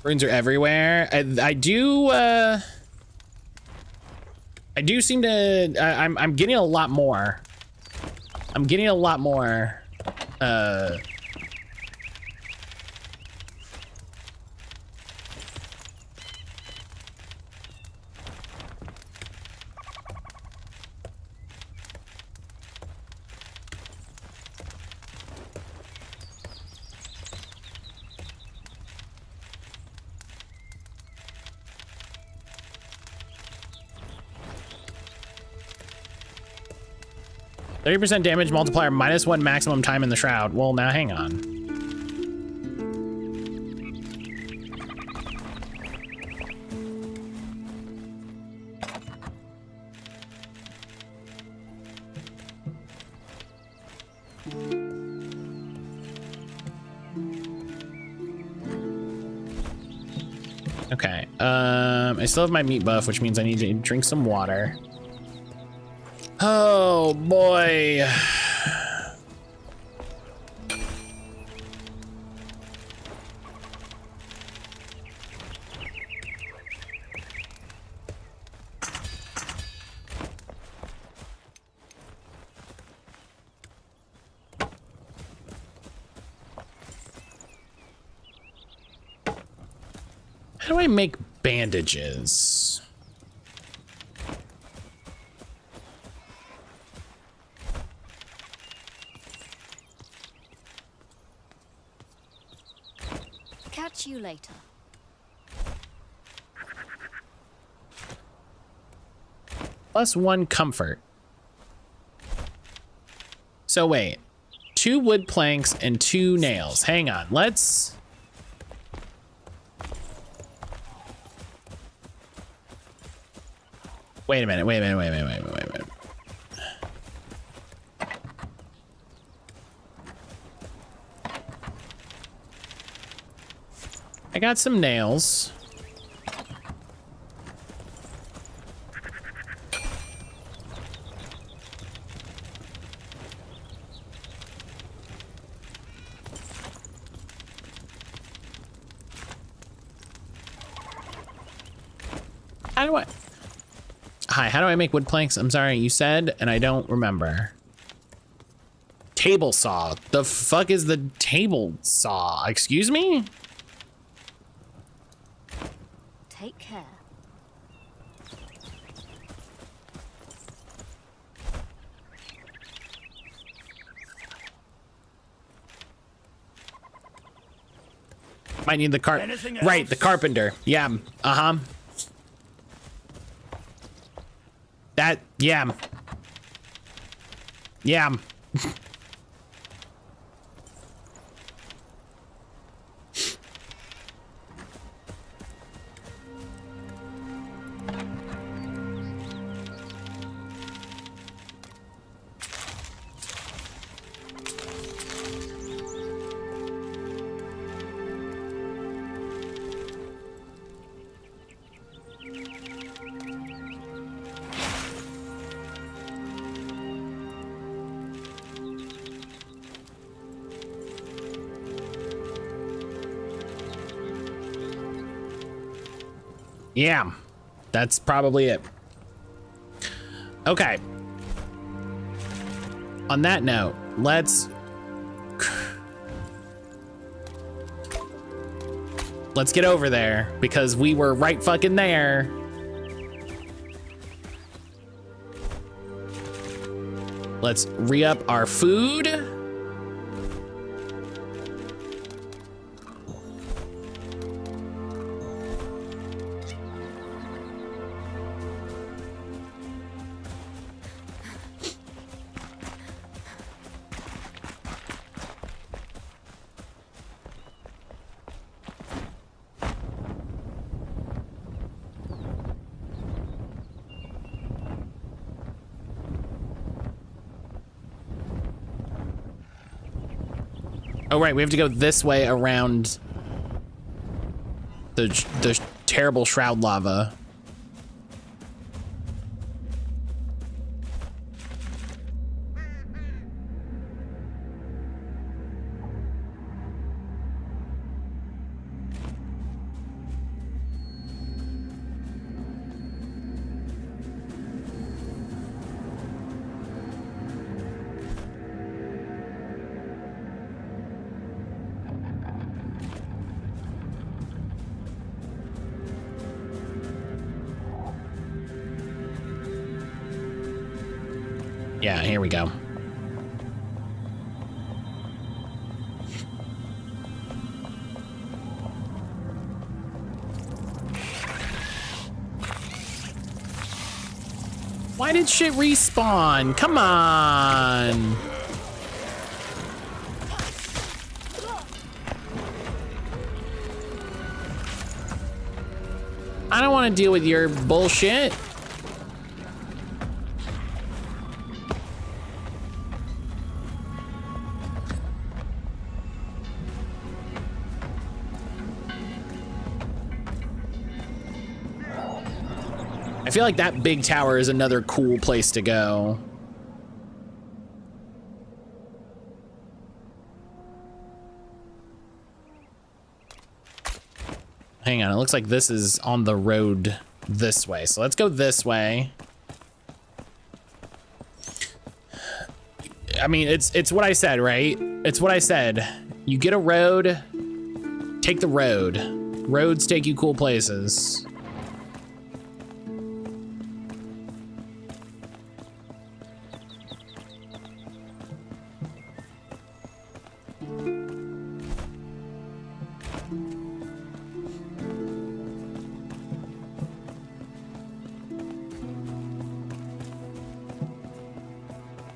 Runes are everywhere. I do seem to I'm getting a lot more. I'm getting a lot more 30% damage multiplier, -1 maximum time in the shroud. Well, now hang on. Okay, I still have my meat buff, which means I need to drink some water. Oh boy. How do I make bandages? Catch you later. +1 comfort. So wait, 2 wood planks and 2 nails. Hang on, let's... Wait a minute, wait a minute, wait a minute, wait a minute, wait a minute. I got some nails. How do I... Hi, how do I make wood planks? I'm sorry, you said, and I don't remember. Table saw. The fuck is the table saw? Excuse me? Take care. Might need the right, the carpenter. Yeah, uh-huh. That, yeah. Yeah. Yeah, that's probably it. Okay. On that note, let's get over there because we were right fucking there. Let's re-up our food. Oh, right, we have to go this way around the terrible shroud lava. Yeah, here we go. Why did shit respawn? Come on. I don't want to deal with your bullshit. I feel like that big tower is another cool place to go. Hang on, it looks like this is on the road this way. So let's go this way. I mean, it's what I said, right? It's what I said. You get a road, take the road. Roads take you cool places.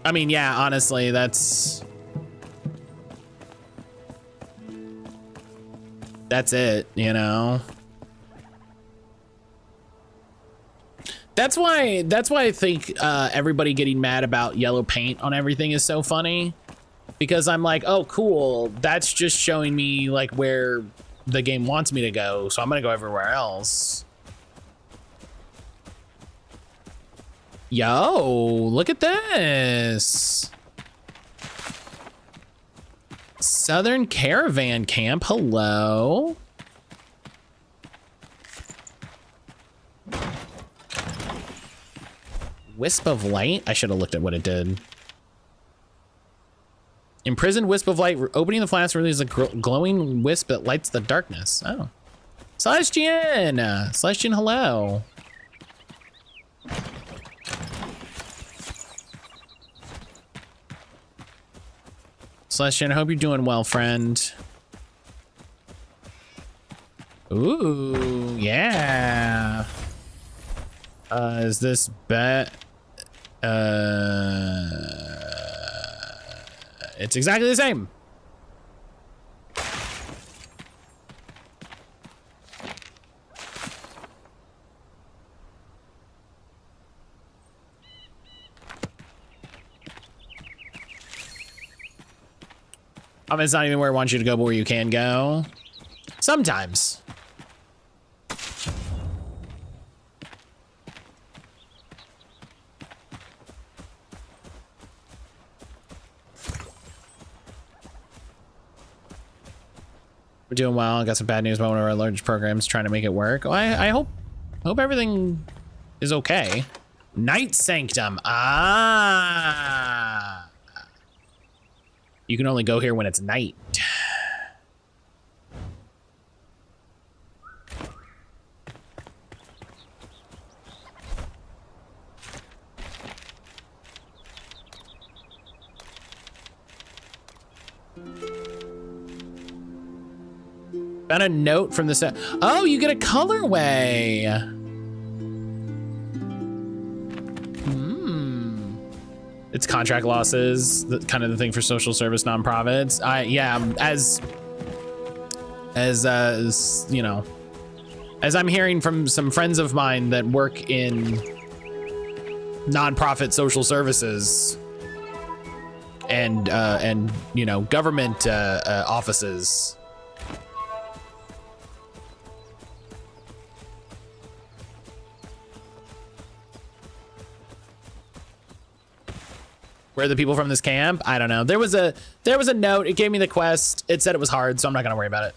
I mean, yeah, honestly, that's it, you know? That's why I think everybody getting mad about yellow paint on everything is so funny. Because I'm like, oh, cool. That's just showing me like where the game wants me to go. So I'm gonna go everywhere else. Yo, look at this. Southern Caravan Camp, hello. Wisp of Light? I should have looked at what it did. Imprisoned Wisp of Light, opening the flask releases a glowing wisp that lights the darkness. Oh. Celestian! Celestian, hello. Celestian, I hope you're doing well, friend. Ooh, yeah. Is this bet? It's exactly the same. I mean, it's not even where I want you to go, but where you can go. Sometimes. We're doing well. I got some bad news about one of our largest programs trying to make it work. I hope everything is okay. Night Sanctum. Ah. You can only go here when it's night. Got a note from the set. Oh, you get a colorway. It's contract losses, kind of the thing for social service nonprofits. Yeah, as you know, as I'm hearing from some friends of mine that work in nonprofit social services and you know, government offices. Where are the people from this camp? I don't know. There was a note. It gave me the quest. It said it was hard, so I'm not gonna worry about it.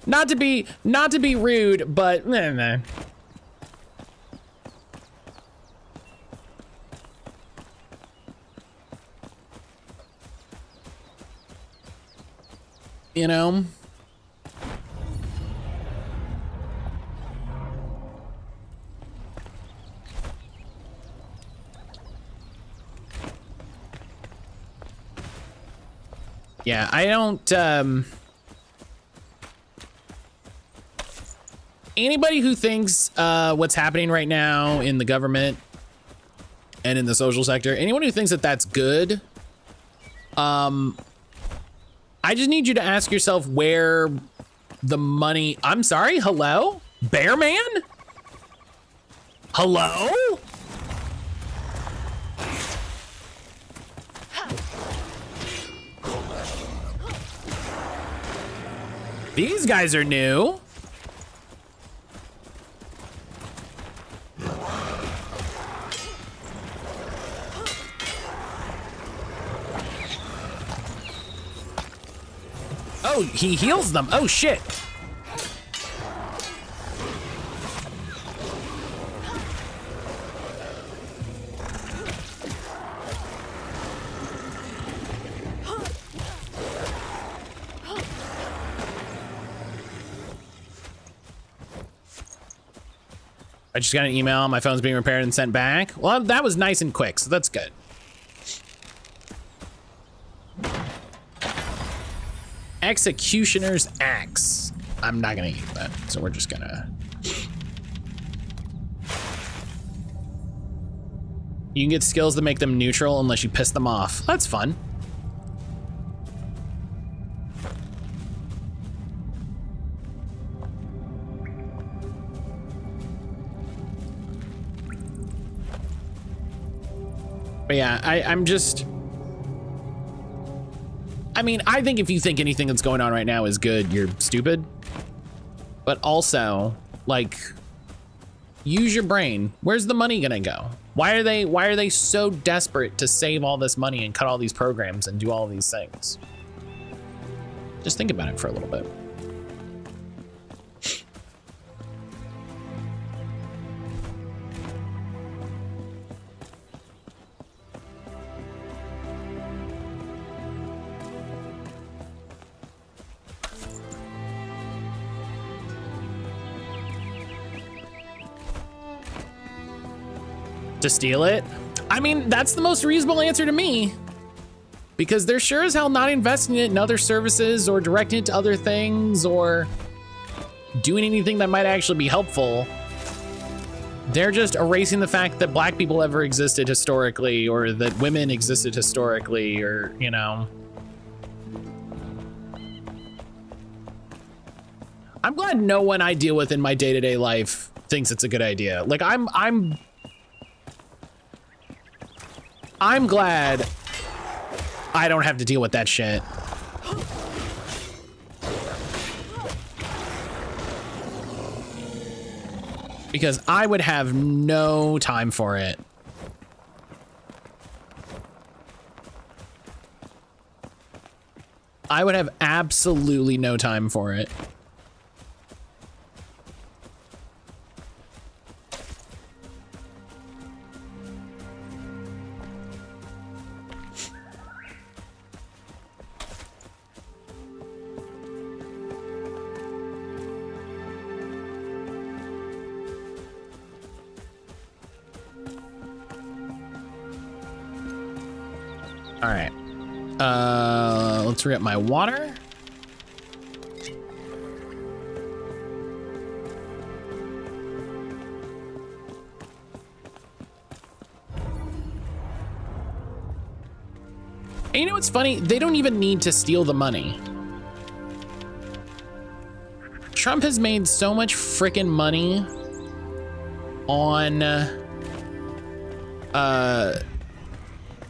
Not to be rude, but meh. You know. Yeah, I don't, anybody who thinks, what's happening right now in the government and in the social sector, anyone who thinks that that's good, I just need you to ask yourself where the money, I'm sorry, hello? Bear Man? Hello? These guys are new. Oh, he heals them. Oh, shit. I just got an email. My phone's being repaired and sent back. Well, that was nice and quick, so that's good. Executioner's Axe. I'm not gonna use that, so we're just gonna... You can get skills that make them neutral unless you piss them off. That's fun. But yeah, I'm just... I mean, I think if you think anything that's going on right now is good, you're stupid. But also, like, use your brain. Where's the money gonna go? Why are they so desperate to save all this money and cut all these programs and do all these things? Just think about it for a little bit. To steal it? I mean, that's the most reasonable answer to me, because they're sure as hell not investing it in other services or directing it to other things or doing anything that might actually be helpful. They're just erasing the fact that black people ever existed historically, or that women existed historically, or, you know. I'm glad no one I deal with in my day-to-day life thinks it's a good idea. Like, I'm glad I don't have to deal with that shit. Because I would have no time for it. I would have absolutely no time for it. All right. Let's re-up my water. And you know what's funny? They don't even need to steal the money. Trump has made so much freaking money on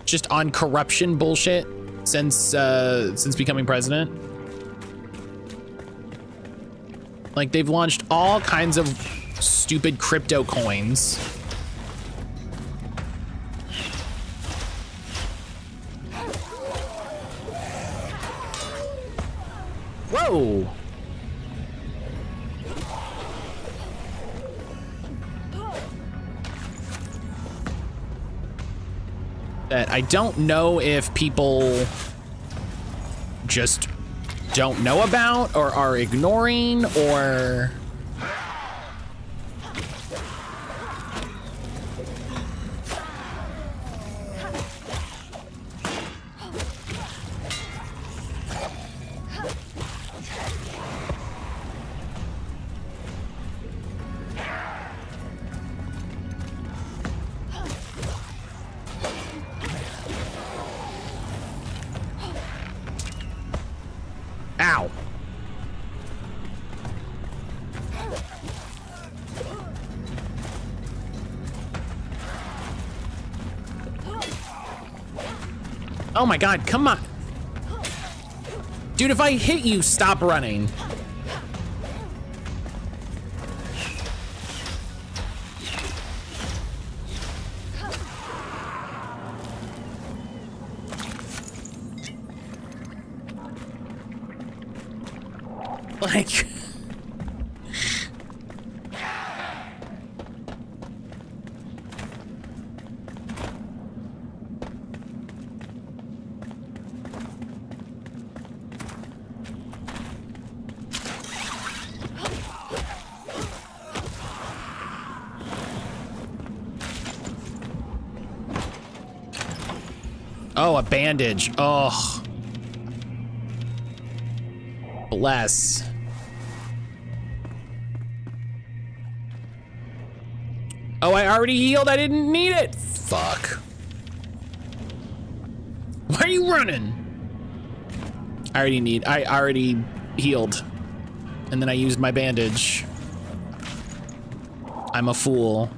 just on corruption bullshit since becoming president. Like, they've launched all kinds of stupid crypto coins. Whoa. That I don't know if people just don't know about or are ignoring or... Ow. Oh my God, come on. Dude, if I hit you, stop running. Like... Oh, a bandage. Oh. Bless. Oh, I already healed. I didn't need it. Fuck. Why are you running? I already healed. And then I used my bandage. I'm a fool.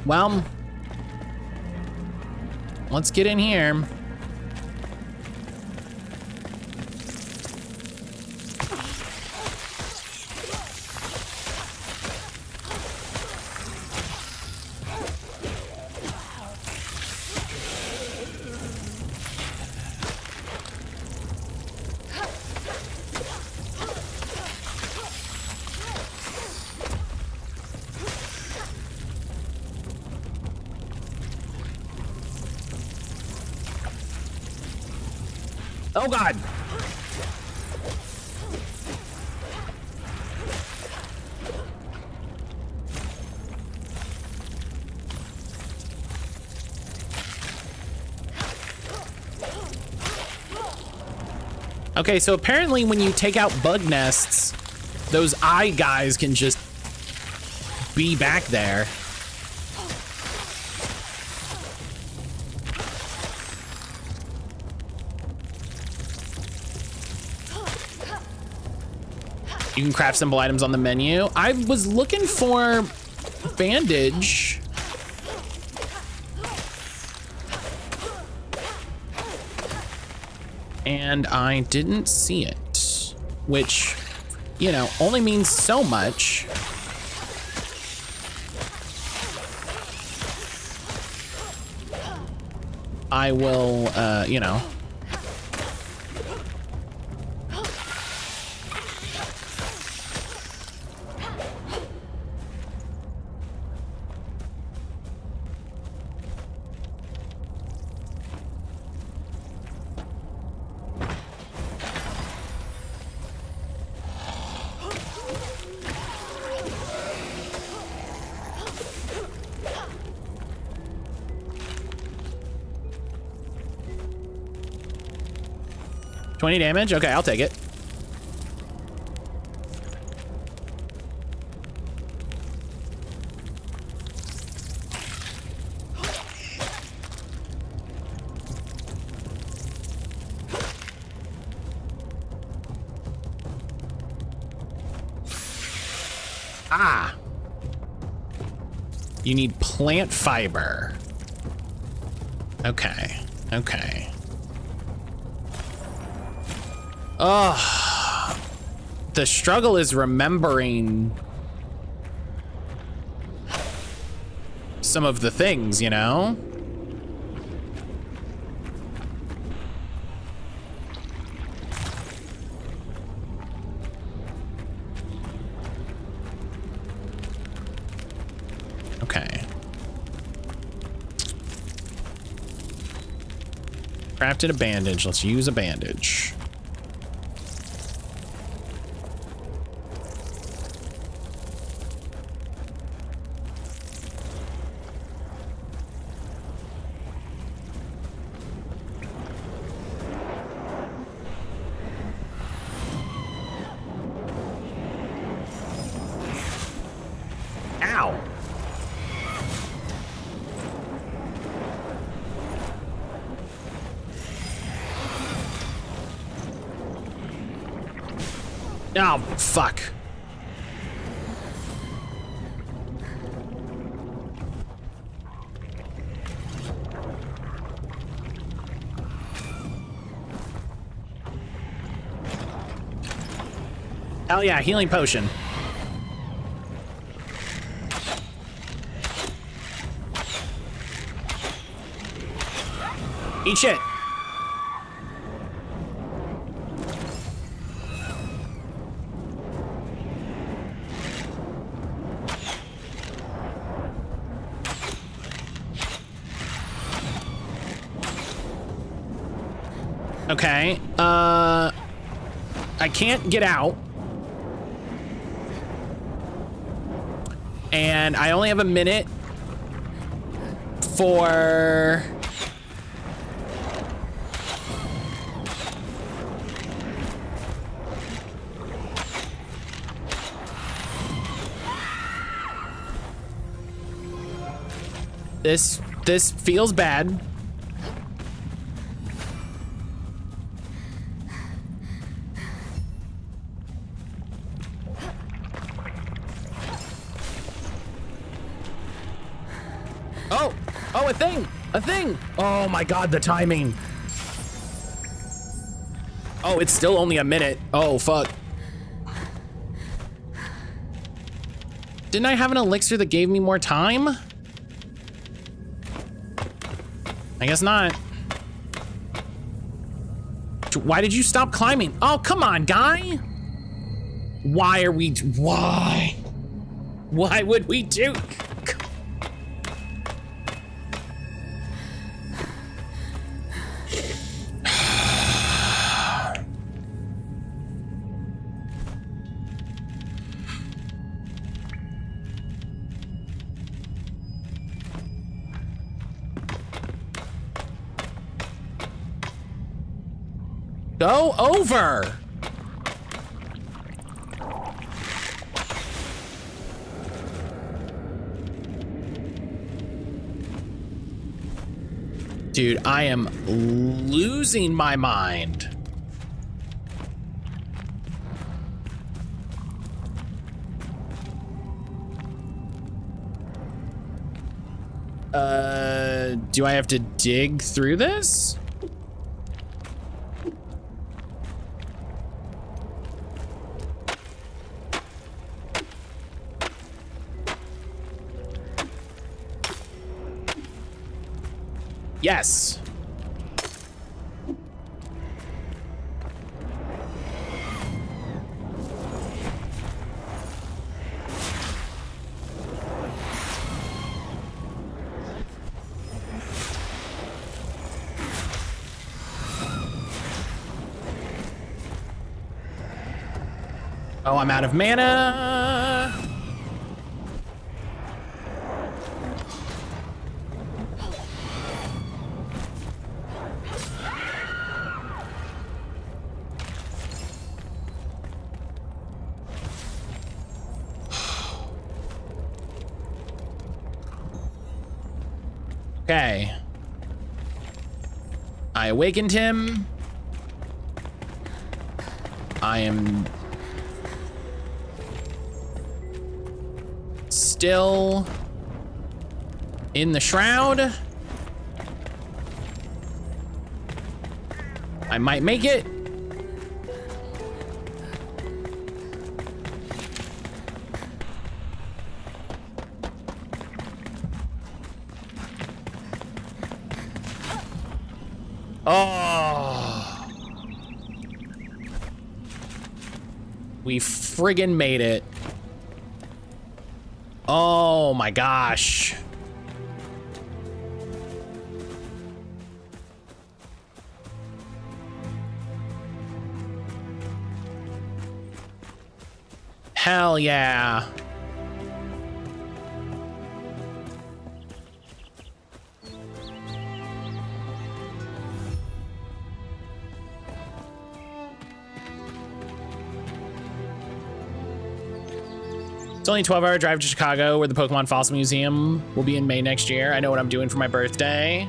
Well, let's get in here. Oh God. Okay, so apparently when you take out bug nests, those eye guys can just be back there. You can craft simple items on the menu. I was looking for bandage. And I didn't see it, which, you know, only means so much. I will, you know. 20 damage? Okay, I'll take it. Ah! You need plant fiber. Okay, okay. Oh, the struggle is remembering some of the things, you know? Okay. Crafted a bandage. Let's use a bandage. Ow. Oh, fuck. Hell yeah, healing potion. Eat shit. Okay, I can't get out. And I only have a minute for... This feels bad. Oh, a thing. Oh my God, the timing. Oh, it's still only a minute. Oh, fuck. Didn't I have an elixir that gave me more time? I guess not. Why did you stop climbing? Oh, come on, guy. Why would we do? Go over. Dude, I am losing my mind. Do I have to dig through this? Yes. Oh, I'm out of mana. Okay. I awakened him. I am still in the shroud. I might make it. Oh. We friggin' made it. Oh my gosh. Hell yeah. It's only a 12-hour drive to Chicago, where the Pokemon Fossil Museum will be in May next year. I know what I'm doing for my birthday.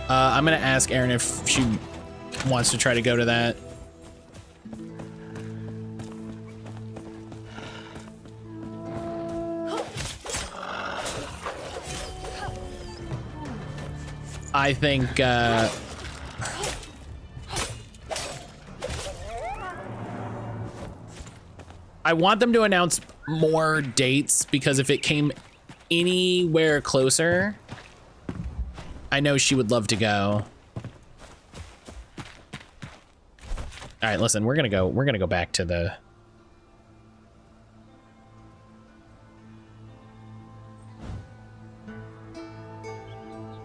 I'm gonna ask Erin if she wants to try to go to that. I think, I want them to announce more dates, because if it came anywhere closer, I know she would love to go. All right, listen, we're gonna go back to the...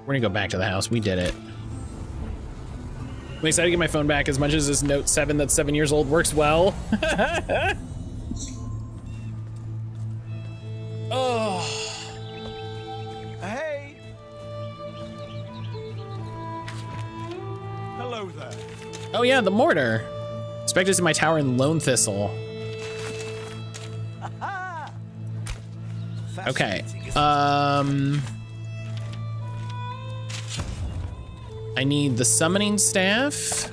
We're gonna go back to the house. We did it. I'm excited to get my phone back. As much as this Note 7 that's 7 years old works well. Oh. Hey. Hello there. Oh yeah, the mortar. Expect to see my tower in Lone Thistle. Okay. I need the summoning staff,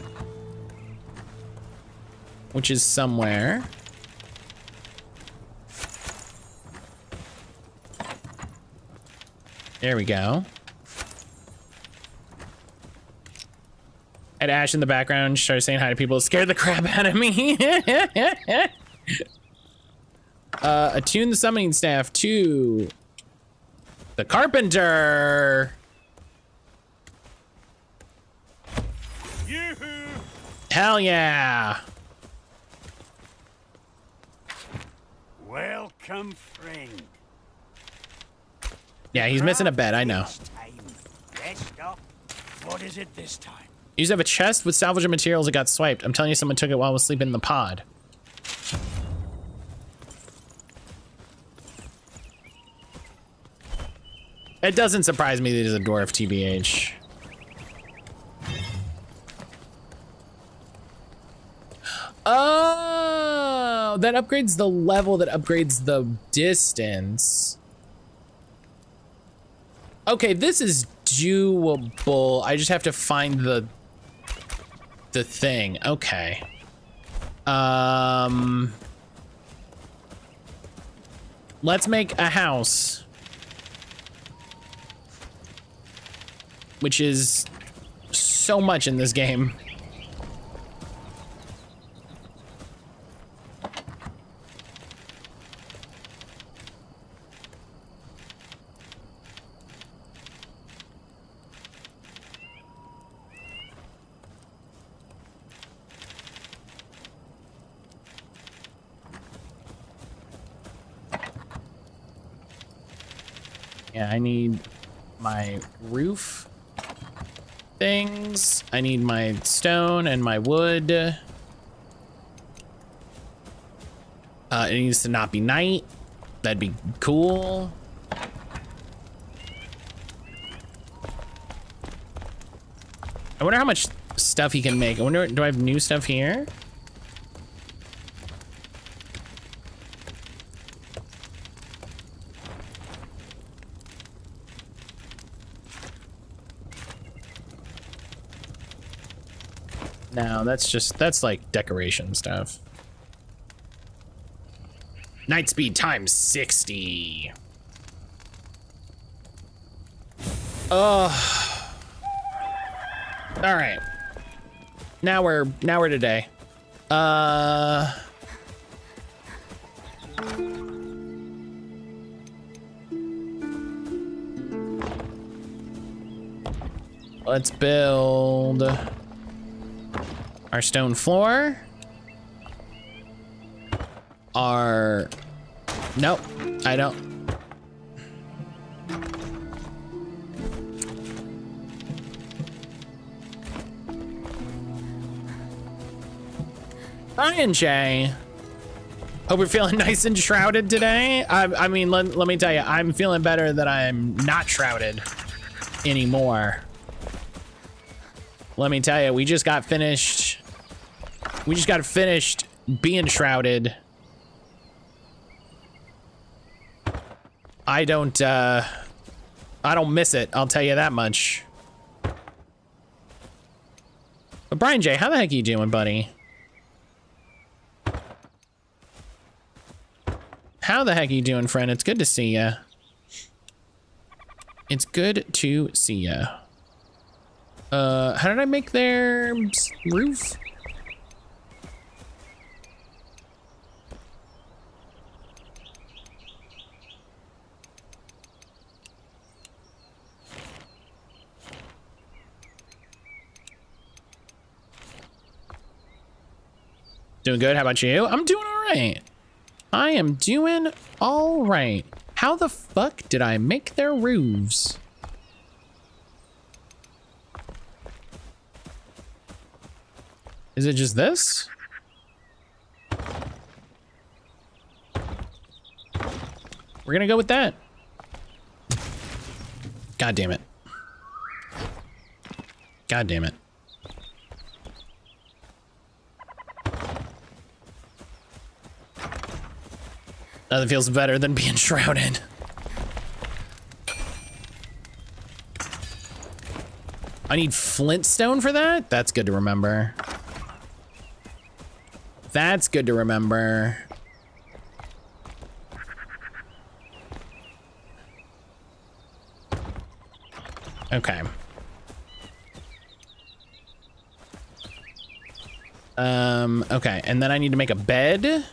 which is somewhere. There we go. Had Ash in the background, started saying hi to people. It scared the crap out of me. Attune the summoning staff to the carpenter. Hell yeah. Welcome, friend. Yeah, he's missing a bed, I know. Rest up. What is it this time? You used to have a chest with salvage materials that got swiped. I'm telling you, someone took it while I was sleeping in the pod. It doesn't surprise me that he's a dwarf, TBH. Oh, that upgrades the level, that upgrades the distance. Okay, this is doable. I just have to find the thing. Okay. Let's make a house, which is so much in this game. Yeah, I need my roof things. I need my stone and my wood. It needs to not be night. That'd be cool. I wonder how much stuff he can make. I wonder, do I have new stuff here? No, that's like decoration stuff. Night speed times 60. Oh. All right. Now we're today. Let's build our stone floor. Nope, I don't. Brian J. Hope you're feeling nice and shrouded today. I mean, let me tell you, I'm feeling better that I'm not shrouded anymore. Let me tell you, we just got finished being shrouded. I don't miss it, I'll tell you that much. But Brian J, how the heck are you doing, buddy? How the heck are you doing, friend? It's good to see ya. It's good to see ya. How did I make their roof? Doing good. How about you? I'm doing all right. I am doing all right. How the fuck did I make their roofs? Is it just this? We're gonna go with that. God damn it. God damn it. Nothing feels better than being shrouded. I need flintstone for that? That's good to remember. That's good to remember. Okay. Okay, and then I need to make a bed.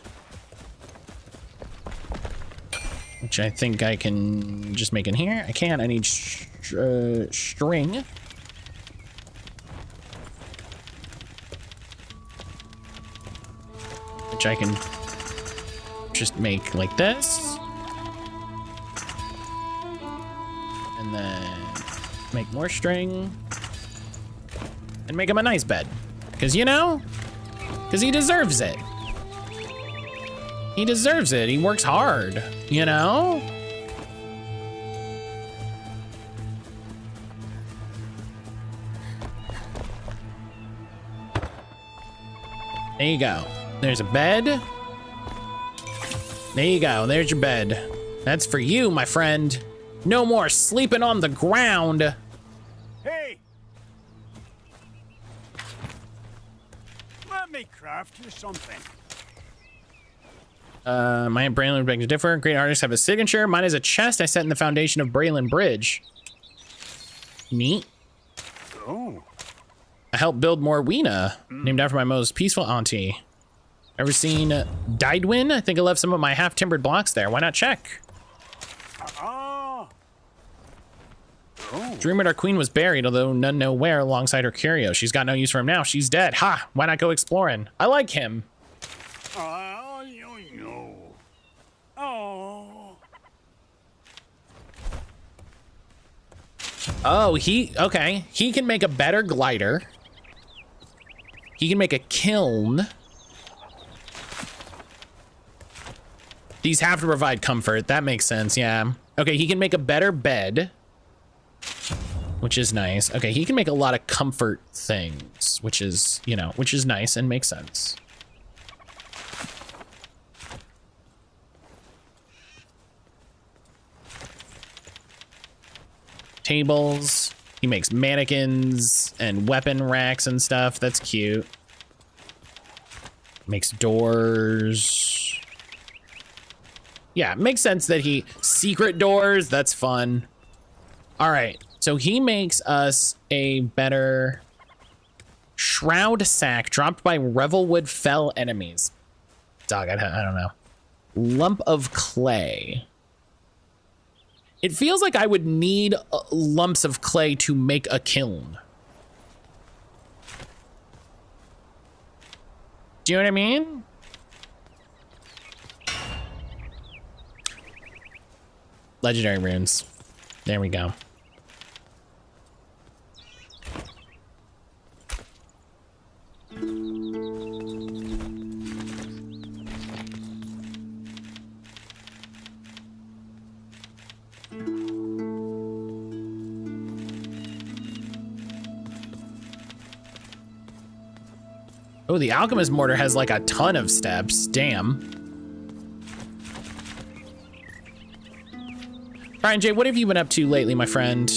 Which I think I can just make in here. I can't, I need string. Which I can just make like this. And then make more string. And make him a nice bed. Because, you know, because he deserves it. He deserves it. He works hard, you know? There you go. There's a bed. There you go. There's your bed. That's for you, my friend. No more sleeping on the ground. Hey! Let me craft you something. My Aunt Braylon begs to differ. Great artists have a signature. Mine is a chest I set in the foundation of Braylon Bridge. Neat. Oh. I helped build Morwena, named after my most peaceful auntie. Ever seen Didewin? I think I left some of my half-timbered blocks there. Why not check? Oh. Dreamed our queen was buried, although none know where, alongside her curio. She's got no use for him now. She's dead. Ha! Why not go exploring? I like him. Oh, okay. He can make a better glider. He can make a kiln. These have to provide comfort. That makes sense, yeah. Okay, he can make a better bed, which is nice. Okay, he can make a lot of comfort things, which is, you know, which is nice and makes sense. Tables. He makes mannequins and weapon racks and stuff. That's cute. Makes doors. Yeah, it makes sense that he... Secret doors, that's fun. All right, so he makes us a better shroud sack dropped by Revelwood Fell enemies. Dog, I don't know. Lump of clay. It feels like I would need lumps of clay to make a kiln. Do you know what I mean? Legendary runes. There we go. Oh, the alchemist mortar has like a ton of steps. Damn. Brian J, what have you been up to lately, my friend?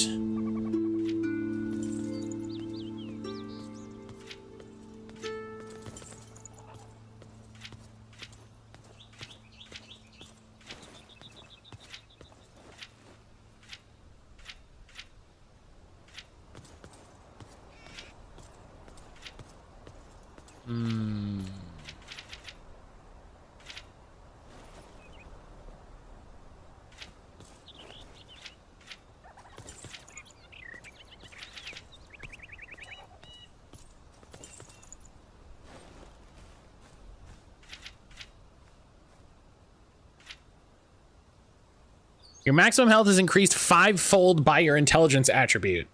Your maximum health is increased 5-fold by your intelligence attribute.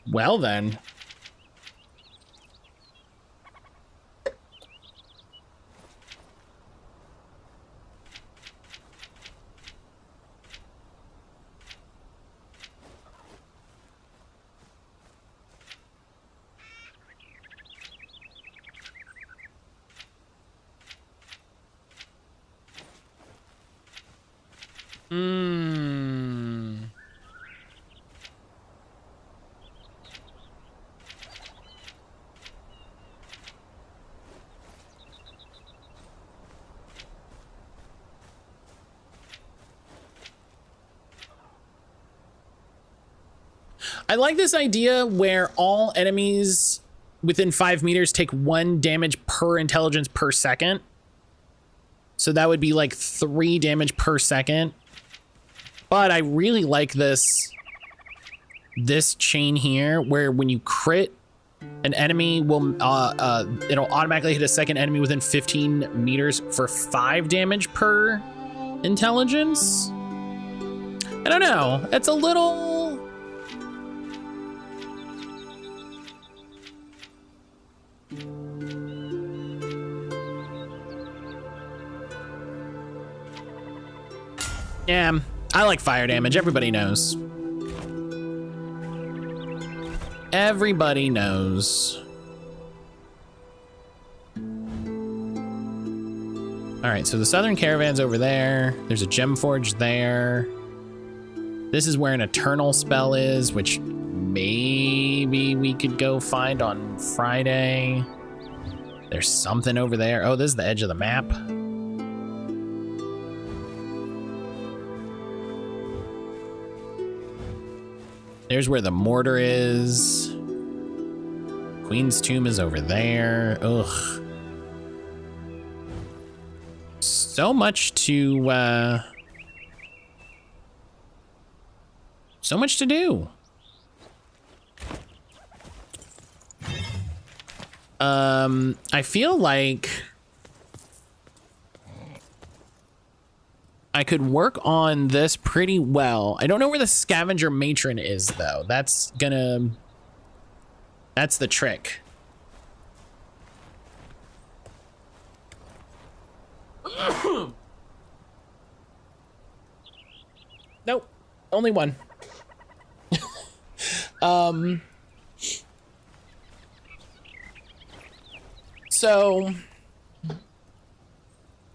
Well then. I like this idea where all enemies within 5 meters take 1 damage per intelligence per second. So that would be like 3 damage per second. But I really like this chain here where when you crit, an enemy will it'll automatically hit a second enemy within 15 meters for 5 damage per intelligence. I don't know. It's a little... Yeah, I like fire damage. Everybody knows. Everybody knows. All right, so the southern caravan's over there. There's a gem forge there. This is where an eternal spell is, which maybe we could go find on Friday. There's something over there. Oh, this is the edge of the map. There's where the mortar is. Queen's tomb is over there. Ugh. So much to do. I feel like I could work on this pretty well. I don't know where the scavenger matron is though. That's the trick. Nope, only one. So,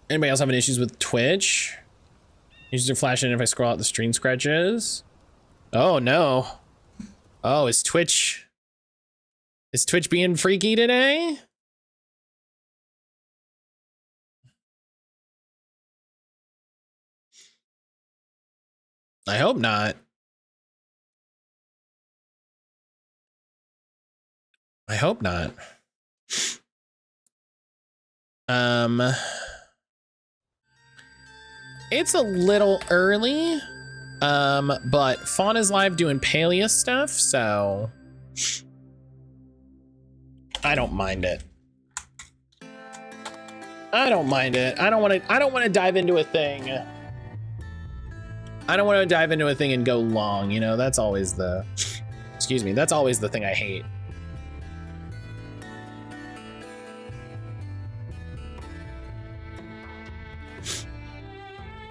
anybody else having issues with Twitch? Users are flashing if I scroll out the screen scratches. Oh no. Oh, is Twitch being freaky today? I hope not. I hope not. It's a little early, but Fawn is live doing Palea stuff, so I don't mind it. I don't mind it. I don't want to dive into a thing. I don't want to dive into a thing and go long, you know, that's always the, excuse me, that's always the thing I hate.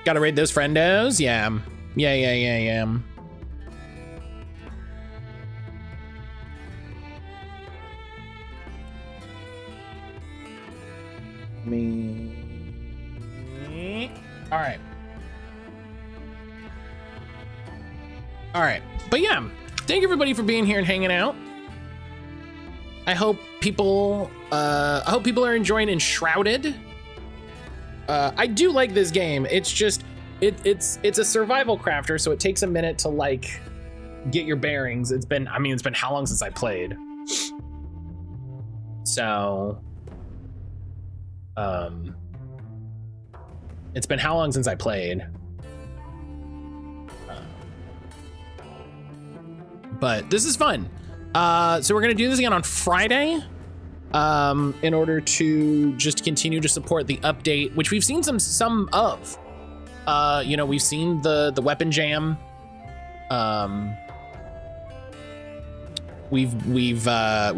Gotta raid those friendos? Yeah. Yeah. All right. But yeah, thank everybody for being here and hanging out. I hope people are enjoying Enshrouded. I do like this game. It's just, it's a survival crafter, so it takes a minute to like get your bearings. It's been how long since I played? So, it's been how long since I played? But this is fun. So we're gonna do this again on Friday. In order to just continue to support the update, which we've seen some of. You know, we've seen the weapon jam. We've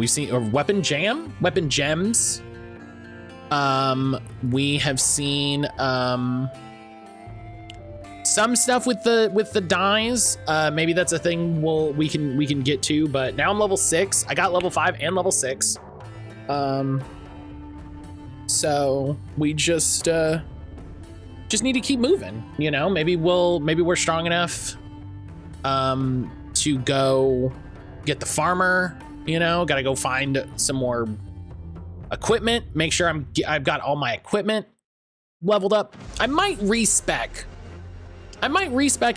seen weapon gems. We have seen some stuff with the dyes. Maybe that's a thing we can get to. But now I'm level 6. I got level 5 and level 6. So we just need to keep moving, you know. Maybe we're strong enough to go get the farmer, you know. Gotta go find some more equipment, make sure I've got all my equipment leveled up. I might respec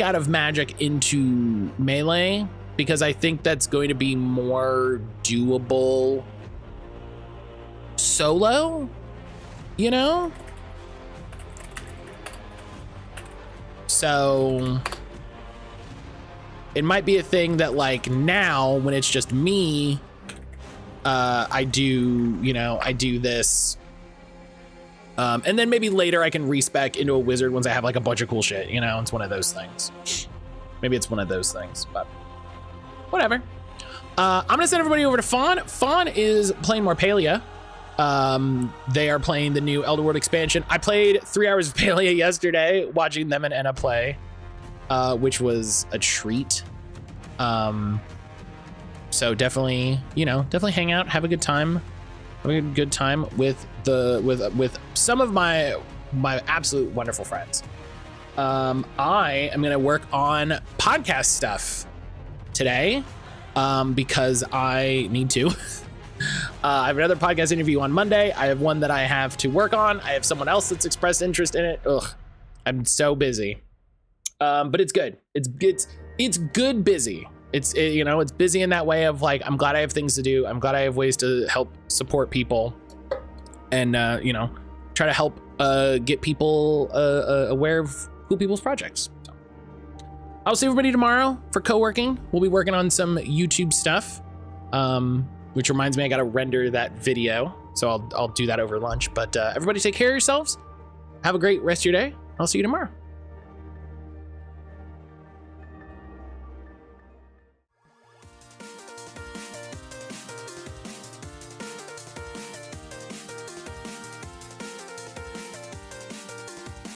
out of magic into melee, because I think that's going to be more doable solo, you know? So it might be a thing that like now when it's just me, I do this. And then maybe later I can respec into a wizard once I have like a bunch of cool shit, you know? It's one of those things. Maybe it's one of those things, but whatever. I'm gonna send everybody over to Fawn. Fawn is playing more Palea. They are playing the new Elder World expansion. I played 3 hours of Palea yesterday, watching them and Enna play, which was a treat. So definitely hang out, have a good time. Have a good time with some of my absolute wonderful friends. I am gonna work on podcast stuff today, because I need to. I have another podcast interview on Monday. I have one that I have to work on. I have someone else that's expressed interest in it. Ugh, I'm so busy. But it's good. It's good busy. It's busy in that way of like, I'm glad I have things to do. I'm glad I have ways to help support people, and try to help get people aware of cool people's projects. So, I'll see everybody tomorrow for co-working. We'll be working on some YouTube stuff. Which reminds me, I gotta render that video, so I'll do that over lunch. But everybody take care of yourselves. Have a great rest of your day. I'll see you tomorrow.